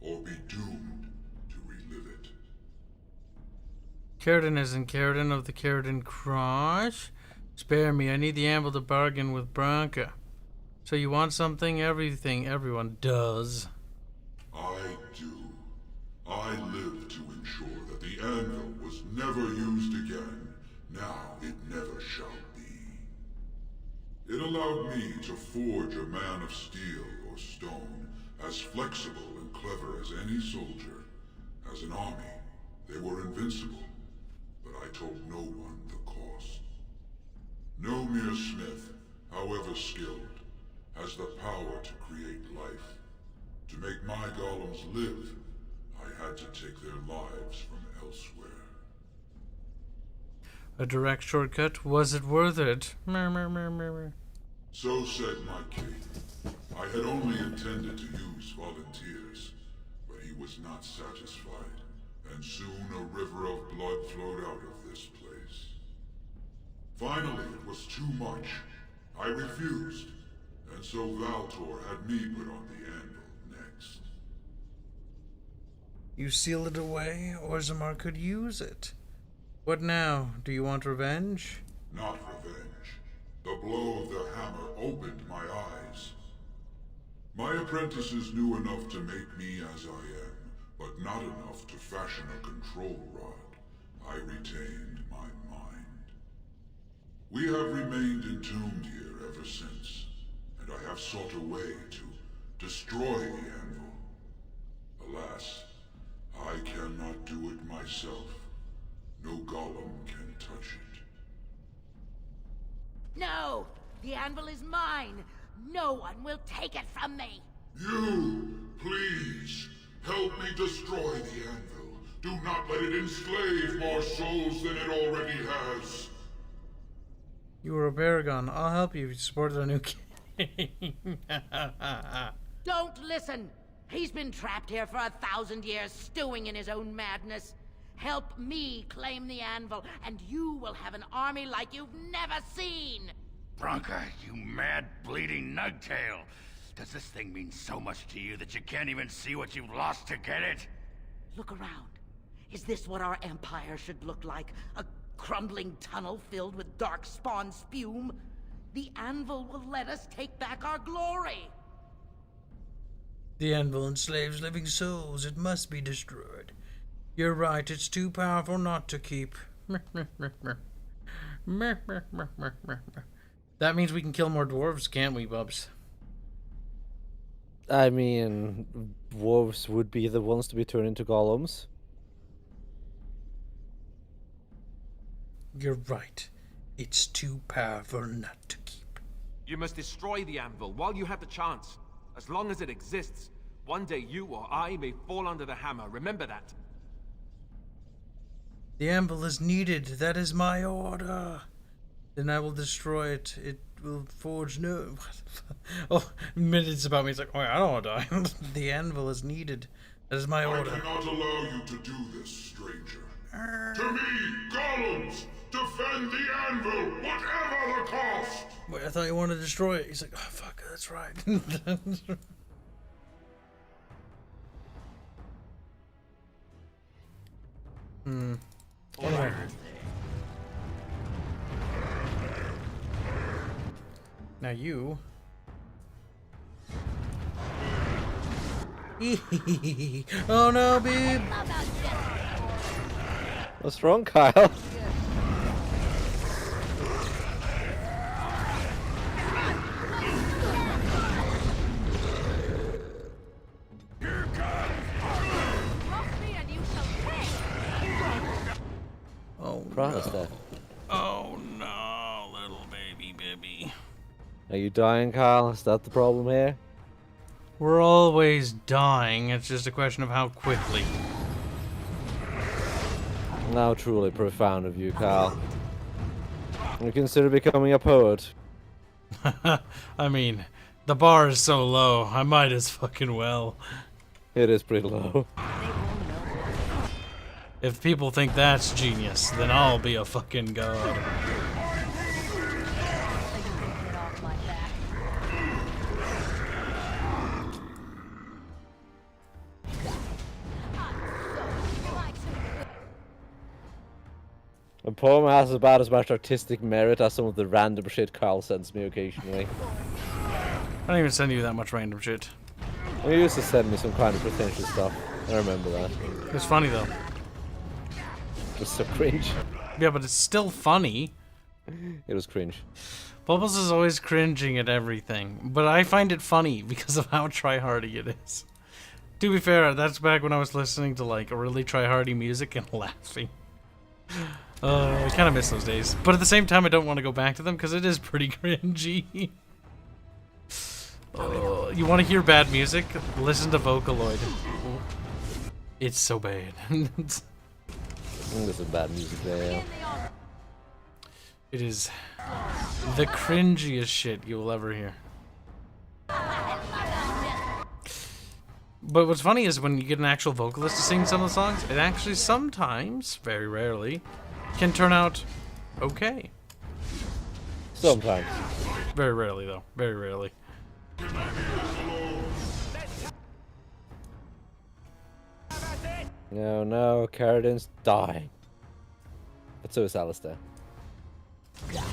or be doomed to relive it. Carradine isn't Carradine of the Carradine Cross. Spare me, I need the anvil to bargain with Branka. So you want something? Everyone does. I do. I live to ensure that the anvil was never used again. Now it never shall be. It allowed me to forge a man of steel or stone, as flexible and clever as any soldier. As an army, they were invincible, but I told no one the cost. No mere smith, however skilled, has the power to create life. To make my golems live, I had to take their lives from elsewhere. A direct shortcut? Was it worth it? Mer. So said my king. I had only intended to use volunteers, but he was not satisfied, and soon a river of blood flowed out of this place. Finally, it was too much. I refused, and so Valtor had me put on the anvil next. You sealed it away, Orzammar could use it. What now? Do you want revenge? Not revenge. The blow of the hammer opened my eyes. My apprentices knew enough to make me as I am, but not enough to fashion a control rod. I retained my mind. We have remained entombed here ever since, and I have sought a way to destroy the anvil. Alas, I cannot do it myself. No golem can touch it. No! The anvil is mine! No one will take it from me! You, please, help me destroy the anvil. Do not let it enslave more souls than it already has. You were a paragon. I'll help you if you supported our new king. Don't listen! He's been trapped here for 1,000 years, stewing in his own madness. Help me claim the anvil, and you will have an army like you've never seen! Branka, you mad, bleeding nugtail! Does this thing mean so much to you that you can't even see what you've lost to get it? Look around. Is this what our empire should look like? A crumbling tunnel filled with darkspawn spume? The anvil will let us take back our glory! The anvil enslaves living souls. It must be destroyed. You're right, it's too powerful not to keep. That means we can kill more dwarves, can't we, Bubs? I mean, dwarves would be the ones to be turned into golems. You're right. It's too powerful not to keep. You must destroy the anvil while you have the chance. As long as it exists, one day you or I may fall under the hammer. Remember that. The anvil is needed. That is my order. Then I will destroy it. It will forge no... Oh, minutes about me. It's like, oh, I don't want to die. The anvil is needed. That is my order. I cannot allow you to do this, stranger. To me, golems! Defend the anvil, whatever the cost! Wait, I thought you wanted to destroy it. He's like, oh, fuck, that's right. Anyway. Now you... Oh no, babe! What's wrong, Kyle? Oh Promise no. that. Oh no, little baby. Are you dying, Kyle? Is that the problem here? We're always dying. It's just a question of how quickly. Now truly profound of you, Kyle. You consider becoming a poet? I mean, the bar is so low, I might as fucking well. It is pretty low. If people think that's genius, then I'll be a fucking god. A poem has about as much artistic merit as some of the random shit Carl sends me occasionally. I don't even send you that much random shit. He used to send me some kind of pretentious stuff. I remember that. It's funny though. It was so cringe. Yeah, but it's still funny. It was cringe. Bubbles is always cringing at everything, but I find it funny because of how tryhardy it is. To be fair, that's back when I was listening to like really tryhardy music and laughing. I kind of miss those days, but at the same time, I don't want to go back to them because it is pretty cringy. You want to hear bad music? Listen to Vocaloid. It's so bad. This is bad music there. It is the cringiest shit you will ever hear. But what's funny is when you get an actual vocalist to sing some of the songs, it actually sometimes, very rarely, can turn out okay. Sometimes. Very rarely, though. Very rarely. No, Carradin's dying. But so is Alistair. All right.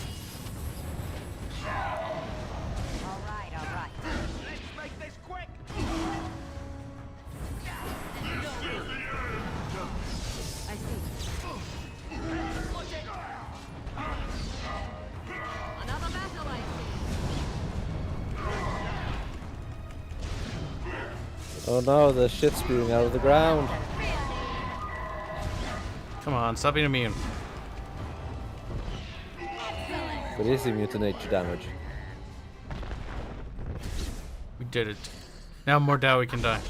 Let's make this quick. I see. Another battle, I see. Oh no, the shit's spewing out of the ground. Come on, stop being immune. But is immune to nature damage. We did it. Now more Dowie can die.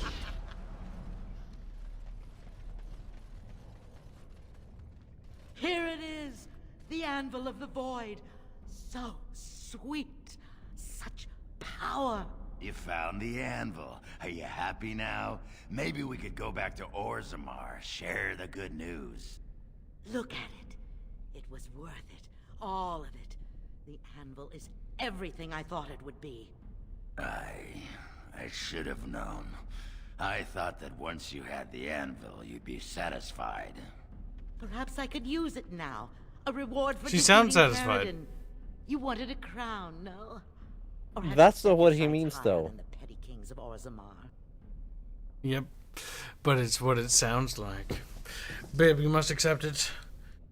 Here it is, the Anvil of the Void. So sweet, such power. You found the anvil. Are you happy now? Maybe we could go back to Orzammar, share the good news. Look at it. It was worth it, all of it. The Anvil is everything I thought it would be. I should have known. I thought that once you had the anvil, you'd be satisfied. Perhaps I could use it now. A reward for She sounds defeating satisfied. Karadin. You wanted a crown, no? Or have That's you not set what your he sights means, higher though. than the petty kings of Orzammar? Yep. But it's what it sounds like. Babe, you must accept it.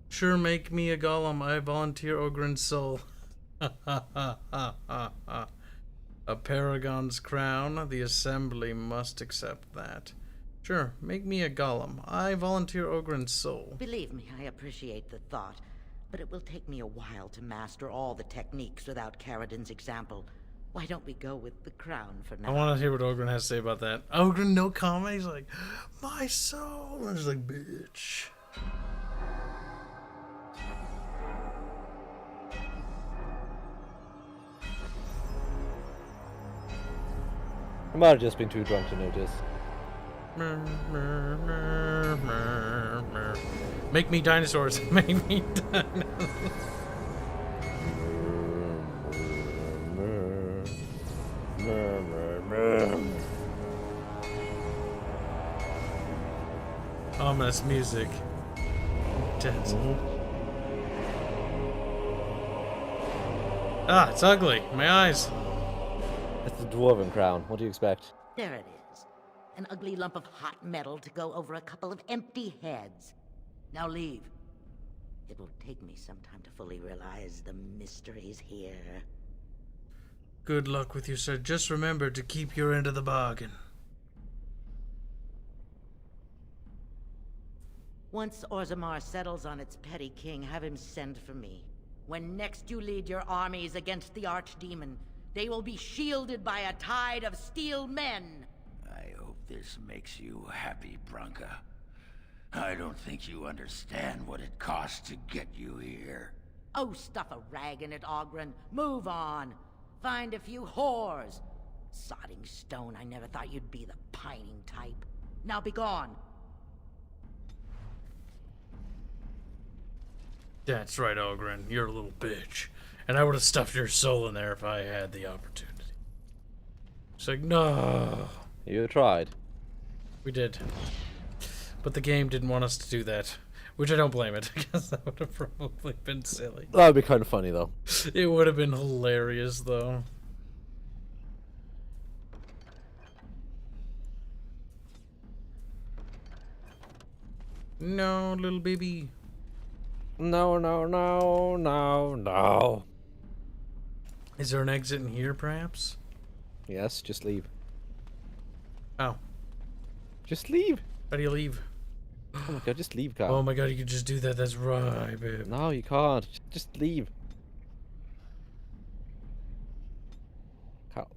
Sure, make me a golem. I volunteer Ogren's soul. A paragon's crown. The assembly must accept that. Sure, make me a golem. I volunteer Ogren's soul. Believe me, I appreciate the thought, but it will take me a while to master all the techniques without Karadin's example. Why don't we go with the crown for now? I want to hear what Ogren has to say about that. Ogren, no comment. He's like, my soul. And he's like, bitch. I might have just been too drunk to notice. Make me dinosaurs. Make me dinosaurs. Ominous music. Intense. Ah, it's ugly. My eyes. It's the dwarven crown. What do you expect? There it is. An ugly lump of hot metal to go over a couple of empty heads. Now leave. It will take me some time to fully realize the mysteries here. Good luck with you, sir. Just remember to keep your end of the bargain. Once Orzammar settles on its petty king, have him send for me. When next you lead your armies against the archdemon, they will be shielded by a tide of steel men. I hope this makes you happy, Branka. I don't think you understand what it costs to get you here. Oh, stuff a rag in it, Ogren. Move on. Find a few whores. Sodding stone, I never thought you'd be the pining type. Now be gone. That's right, Ogren. You're a little bitch. And I would have stuffed your soul in there if I had the opportunity. It's like, no. You tried. We did. But the game didn't want us to do that. Which I don't blame it, because that would have probably been silly. That would be kind of funny, though. It would have been hilarious, though. No, little baby. No, no, no, no, no. Is there an exit in here, perhaps? Yes, just leave. Oh. Just leave. How do you leave? Oh my god, just leave, Carl. Oh my god, you could just do that. That's right, babe. No, you can't. Just leave. Carl.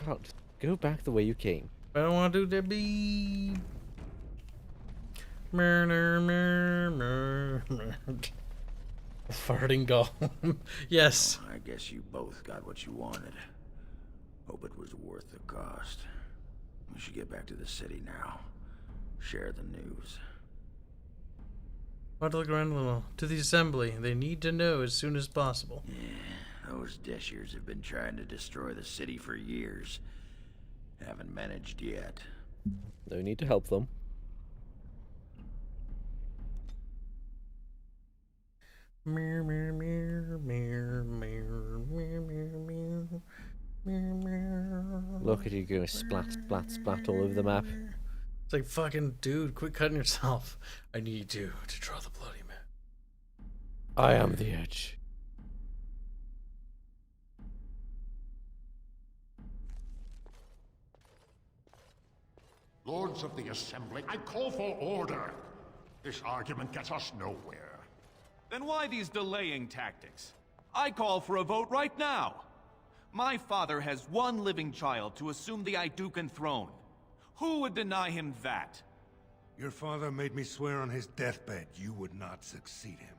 Carl, just go back the way you came. I don't want to do that, babe. Farting golem. Yes. I guess you both got what you wanted. Hope it was worth the cost. We should get back to the city now. Share the news. Want to look around a little. To the assembly. They need to know as soon as possible. Yeah, those Deshirs have been trying to destroy the city for years. Haven't managed yet. No need to help them. Look at you going splat, splat, splat all over the map. It's like, fucking dude, quit cutting yourself. I need you to draw the bloody map. I am the edge. Lords of the Assembly, I call for order. This argument gets us nowhere. Then why these delaying tactics? I call for a vote right now. My father has one living child to assume the Idukan throne. Who would deny him that? Your father made me swear on his deathbed you would not succeed him.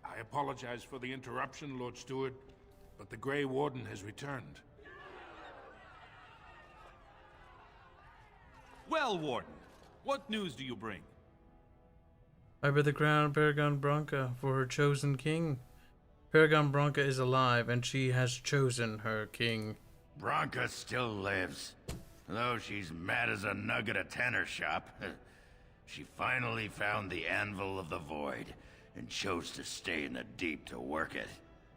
I apologize for the interruption, Lord Steward, but the Grey Warden has returned. Well, Warden, what news do you bring? I bear the crown Paragon Branca for her chosen king. Paragon Branca is alive, and she has chosen her king. Branca still lives. Though she's mad as a nug at a tanner shop. She finally found the Anvil of the Void, and chose to stay in the Deep to work it.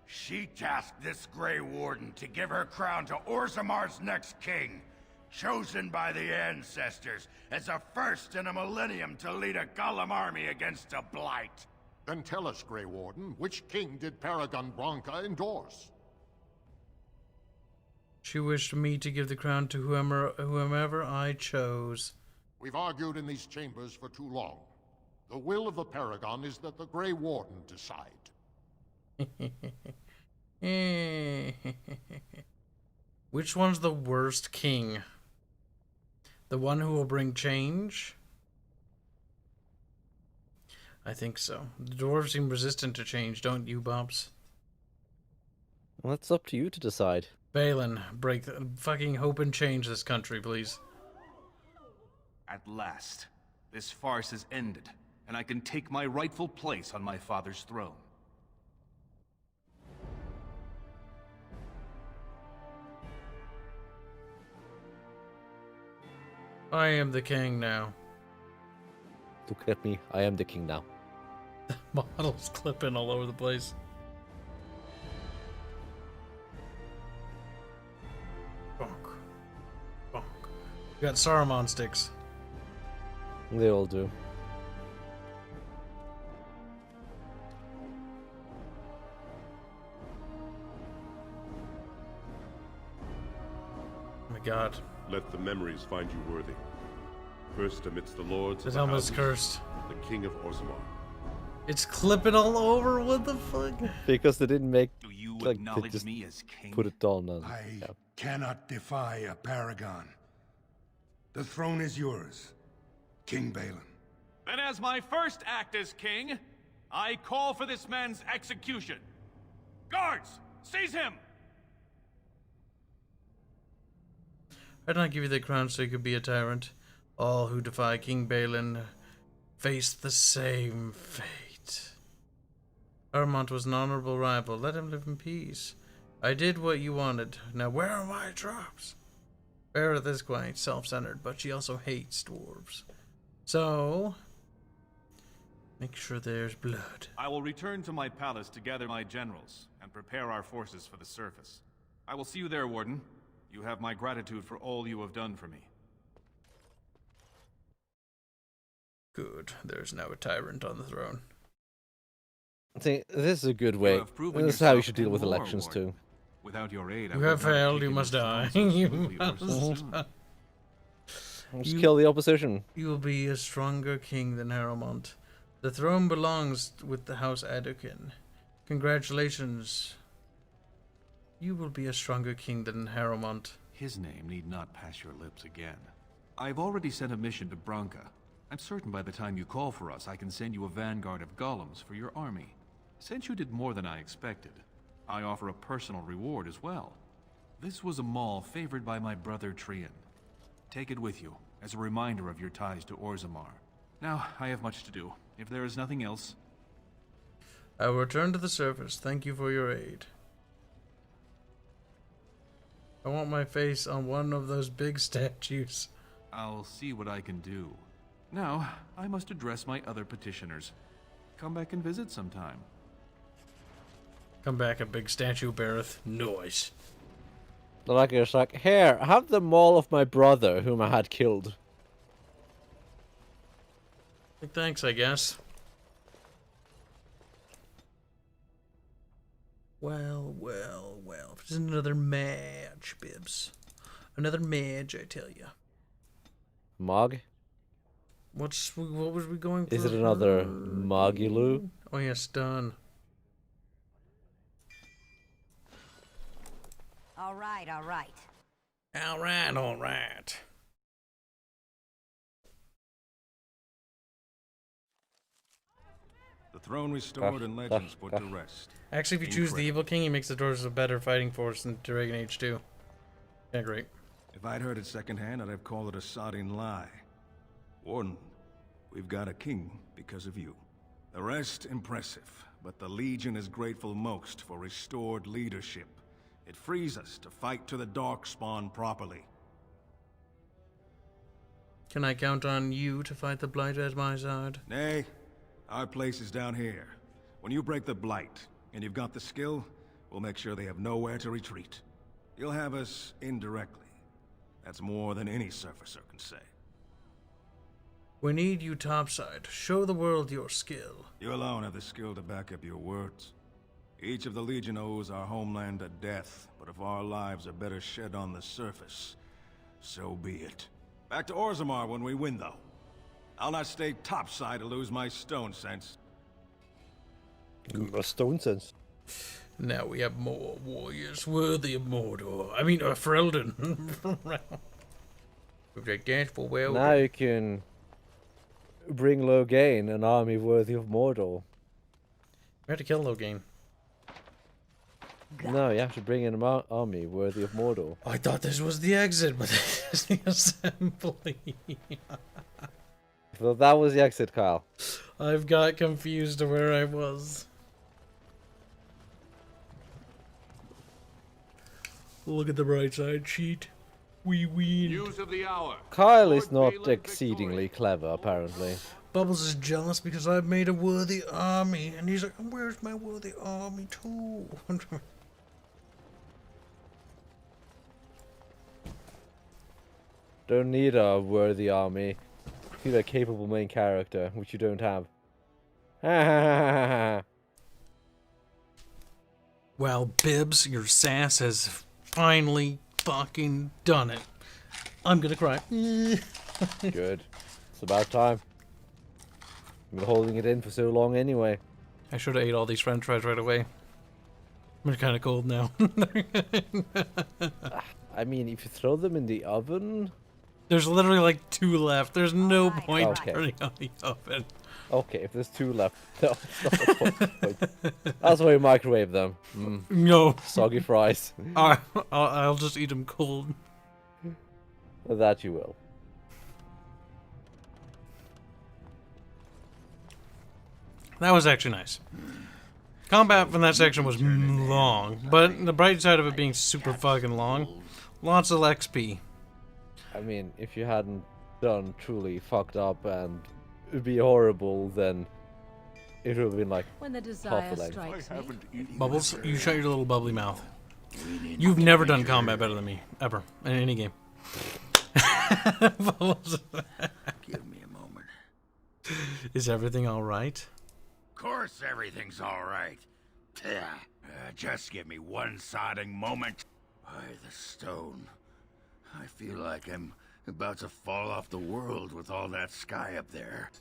She tasked this Grey Warden to give her crown to Orzamar's next king, chosen by the ancestors as a first in a millennium to lead a Golem army against a blight. Then tell us, Grey Warden, which king did Paragon Branca endorse? She wished me to give the crown to whomever I chose. We've argued in these chambers for too long. The will of the Paragon is that the Grey Warden decide. Which one's the worst king? The one who will bring change? I think so. The dwarves seem resistant to change, don't you, Bobs? Well, that's up to you to decide. Balin, break the fucking hope and change this country, please. At last, this farce is ended, and I can take my rightful place on my father's throne. I am the king now. Look at me, I am the king now. The model's clipping all over the place. Bonk. Bonk. We got Saruman sticks. They all do. Oh my god. Let the memories find you worthy. First amidst the lords The of the helmet's houses, cursed. the king of Orzammar. It's clipping all over. What the fuck? Because they didn't make. Do you like, they acknowledge just me as king? put it down. And, I yeah. cannot defy a paragon. The throne is yours, King Balin. Then as my first act as king, I call for this man's execution. Guards, seize him! I did not give you the crown so you could be a tyrant. All who defy King Balin face the same fate. Armont was an honorable rival. Let him live in peace. I did what you wanted. Now where are my troops? Barrett is quite self-centered, but she also hates dwarves. So, Make sure there's blood. I will return to my palace to gather my generals and prepare our forces for the surface. I will see you there, Warden. You have my gratitude for all you have done for me. Good. There's now a tyrant on the throne. See, this is a good way. This is how you should deal with elections too. Without your aid, You have failed. You must die. You must die. Just kill the opposition. You will be a stronger king than Harrowmont. The throne belongs with the House Adokin. Congratulations. You will be a stronger king than Harrowmont. His name need not pass your lips again. I've already sent a mission to Branca. I'm certain by the time you call for us, I can send you a vanguard of golems for your army. Since you did more than I expected, I offer a personal reward as well. This was a mall favored by my brother Trian. Take it with you, as a reminder of your ties to Orzammar. Now, I have much to do. If there is nothing else... I will return to the surface. Thank you for your aid. I want my face on one of those big statues. I'll see what I can do. Now, I must address my other petitioners. Come back and visit sometime. Come back, a big statue beareth noise. Like it's like, here, have the mall of my brother whom I had killed. Thanks, I guess. Well. It's another match, Bibs. Another match, I tell you. Mog? What was we going for? Is it another Mogiloo? Oh yeah, stun. All right. Alright. The throne restored and legends put to rest. Actually, if you choose the Evil King, he makes the Dwarves a better fighting force than Dragon Age 2. Yeah, great. If I'd heard it secondhand, I'd have called it a sodding lie. Warden, we've got a king because of you. The rest impressive, but the Legion is grateful most for restored leadership. It frees us to fight to the Darkspawn properly. Can I count on you to fight the Blight at my side? Nay, our place is down here. When you break the Blight, and you've got the skill, we'll make sure they have nowhere to retreat. You'll have us indirectly. That's more than any surfacer can say. We need you topside. Show the world your skill. You alone have the skill to back up your words. Each of the Legion owes our homeland a death, but if our lives are better shed on the surface, so be it. Back to Orzammar when we win, though. I'll not stay topside to lose my stone sense. A stone sense? Now we have more warriors worthy of Mordor. I mean, Ferelden. With a dance for well. Now you can bring Loghain, an army worthy of Mordor. We have to kill Loghain. No, you have to bring in an army worthy of Mordor. I thought this was the exit, but this is the assembly. Well, that was the exit, Kyle. I've got confused to where I was. Look at the bright side, cheat. We win. News of the hour. Kyle is not exceedingly clever, apparently. Bubbles is jealous because I've made a worthy army, and he's like, "Where's my worthy army too?" Don't need a worthy army. You need a capable main character, which you don't have. Well, Bibs, your sass has finally fucking done it. I'm gonna cry. Good. It's about time. I've been holding it in for so long anyway. I should have ate all these french fries right away. I'm kind of cold now. I mean, if you throw them in the oven... There's literally like 2 left. There's no point turning on the oven. Okay, if there's 2 left. No, it's not the point. That's why you microwave them. No. Soggy fries. I'll just eat them cold. That you will. That was actually nice. Combat from that section was long, but the bright side of it being super fucking long, lots of XP. I mean, if you hadn't done truly fucked up and it'd be horrible, then it would have been like When the half desire a leg. strikes me. Bubbles, you shut your little bubbly mouth. You've never done combat better than me, ever, in any game. Bubbles. Give me a moment. Is everything all right? Of course everything's all right. Just give me one sodding moment. By the stone. I feel like I'm about to fall off the world with all that sky up there.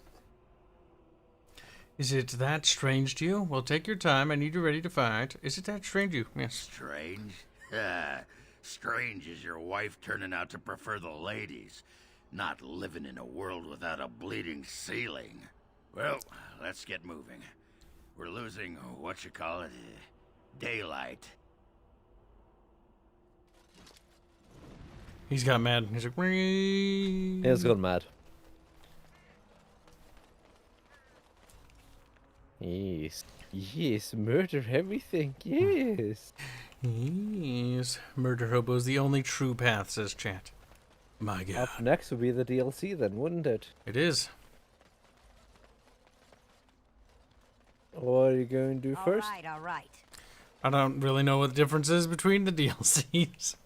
Is it that strange to you? Well, take your time. I need you ready to fight. Is it that strange to you? Yes. Strange? Strange is your wife turning out to prefer the ladies, not living in a world without a bleeding ceiling. Well, let's get moving. We're losing, what you call it, daylight. He's got mad. He's like, "Whee." He's gone mad. Yes. Yes, murder everything. Yes. Yes. Murder hobo's the only true path, says chat. My God. Up next would be the DLC then, wouldn't it? It is. What are you going to do first? All right. I don't really know what the difference is between the DLCs.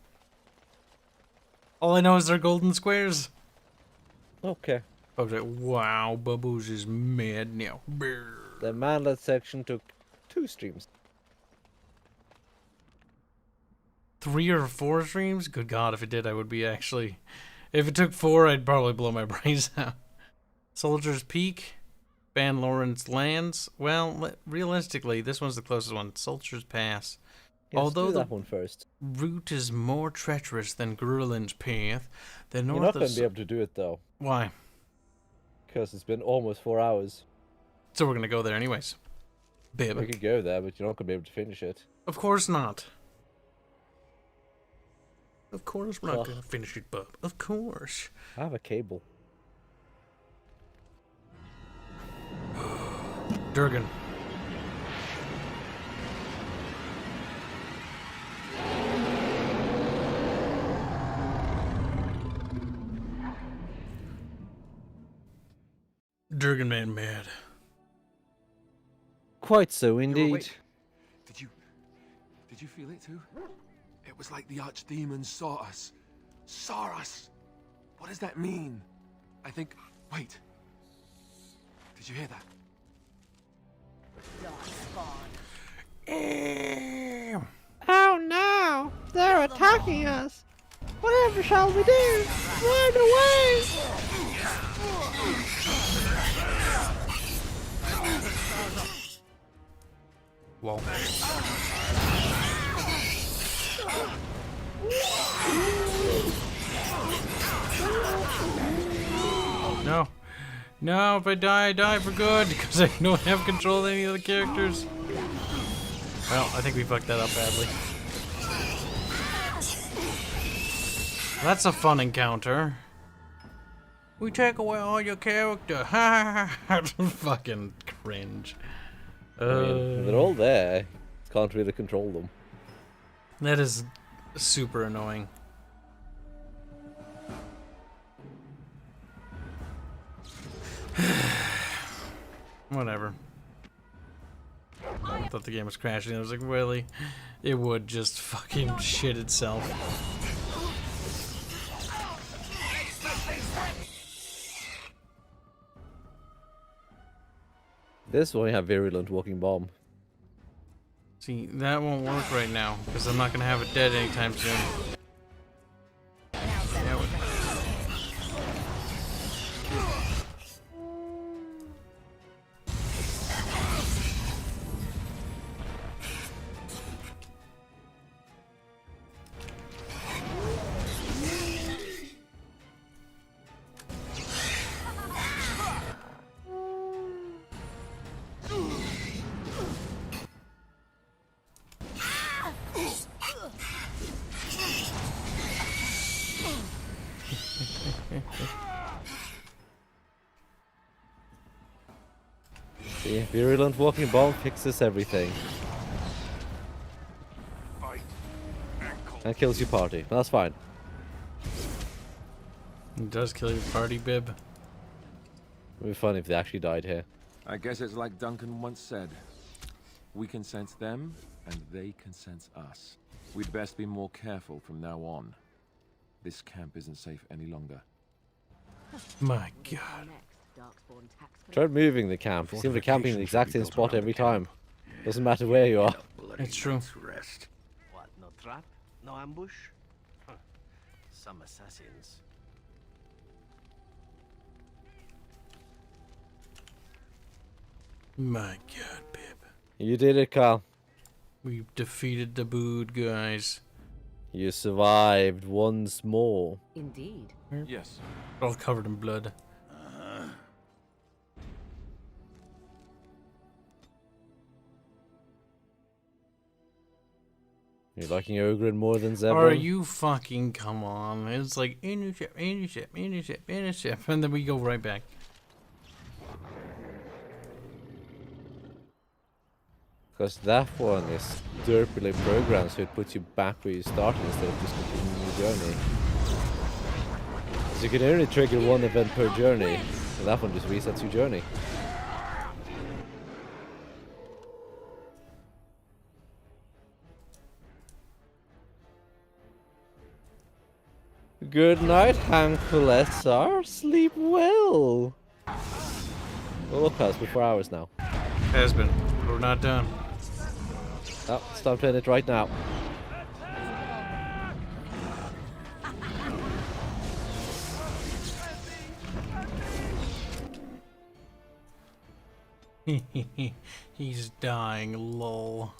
All I know is they're golden squares. Okay. I was like, wow, Bubbles is mad now. Brr. The manlet section took 2 streams. 3 or 4 streams? Good God, if it did, I would be actually... If it took 4, I'd probably blow my brains out. Soldier's Peak, Van Lawrence Lands. Well, realistically, this one's the closest one. Soldier's Pass. Yes, Although do the that one first. route is more treacherous than Grulin's Path, the north You're not going is... to be able to do it though. Why? Because it's been almost 4 hours. So we're going to go there anyways. Babe. We could go there, but you're not going to be able to finish it. Of course not. Of course we're not Ugh. going to finish it, bub. Of course. I have a cable. Durgan. Durgan man mad. Quite so, You were indeed. awake. Did you feel it too? It was like the archdemons saw us. Saw us. What does that mean? I think... Wait. Did you hear that? Oh no! They're attacking us! Whatever shall we do? Run away! Whoa. No. No, if I die for good, because I don't have control of any of the characters. Well, I think we fucked that up badly. That's a fun encounter. We take away all your character. Fucking cringe. I mean, they're all there. Can't really control them. That is super annoying. Whatever. I thought the game was crashing. I was like, really? It would just fucking shit itself. This one, you have Virulent Walking Bomb. See, that won't work right now, because I'm not going to have it dead anytime soon. Yeah, See, Virulent Walking Bomb fixes everything. And kills your party. That's fine. It does kill your party, Bib. It would be fun if they actually died here. I guess it's like Duncan once said. We can sense them, and they can sense us. We'd best be more careful from now on. This camp isn't safe any longer. My God. Try moving the camp. You seem to be camping in the exact same spot every time. Doesn't matter where you are. It's true. What, no trap? No ambush? Huh. Some assassins. My God, Pip. You did it, Kyle. We've defeated the Bood guys. You survived once more. Indeed. Yes. All covered in blood. You're liking Ogren more than Zevran? Are you fucking come on? It's like in your ship, in your ship, in your ship, in your ship, and then we go right back. Because that one is derpily programmed, so it puts you back where you started instead of just continuing your journey. So you can only trigger one event per journey, and that one just resets your journey. Good night, Hankulessar. Sleep well. Oh, look, it's been 4 hours now. Has been. We're not done. Oh, stop doing it right now. He's dying, lol.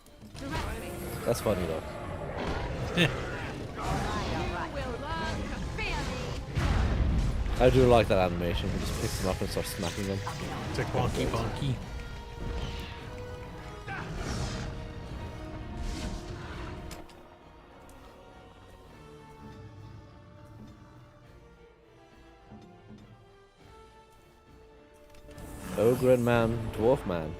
That's funny though. I do like that animation. He just picks them up and starts smacking them. It's like bonky bonky. Ogren man, dwarf man.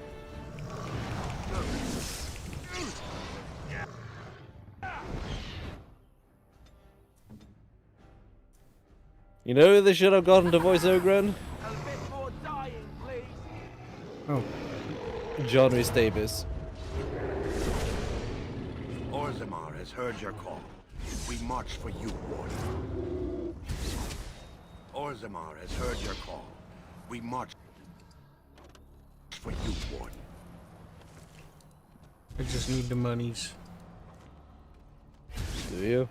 You know who they should have gotten to voice Ogren? Oh. John Rhys Davies. Orzammar has heard your call. We march for you, Warden. Orzammar has heard your call. We march for you, Warden. I just need the monies. Do you?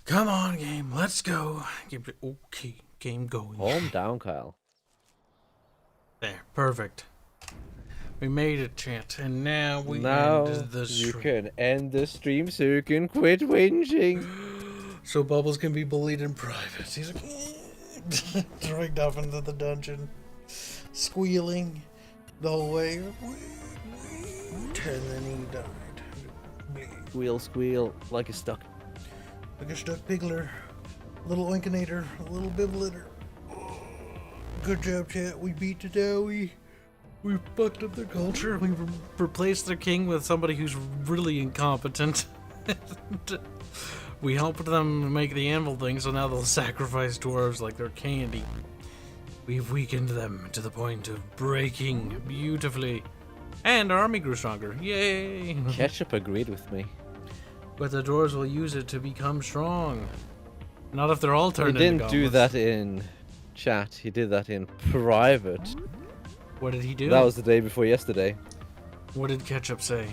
Come on, game. Let's go. Okay, game going. Calm down, Kyle. There, perfect. We made it, chat, and now we now end the you stream. can end the stream so you can quit whinging. So Bubbles can be bullied in private. He's like dragged off into the dungeon, squealing the whole way, and then he died. Squeal, squeal, like a stuck. Like a stuck pigler, a little oinkinator, a little bibletter. Good job, chat. We beat the Dowie. We fucked up their culture. We replaced their king with somebody who's really incompetent. We helped them make the anvil thing, so now they'll sacrifice dwarves like they're candy. We've weakened them to the point of breaking beautifully. And our army grew stronger. Yay! Ketchup agreed with me. But the dwarves will use it to become strong. Not if they're all turned He into didn't do goblins. that in chat. He did that in private. What did he do? That was the day before yesterday. What did Ketchup say?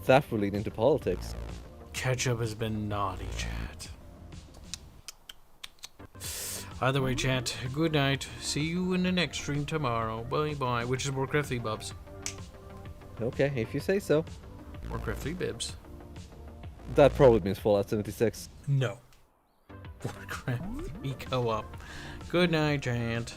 That will lead into politics. Ketchup has been naughty, chat. Either way, chat, good night. See you in the next stream tomorrow. Bye-bye. Which is Warcraft 3 Bubs. Okay, if you say so. Warcraft 3 Bibs. That probably means Fallout 76. No. Warcraft 3 Co-op. Good night, chat.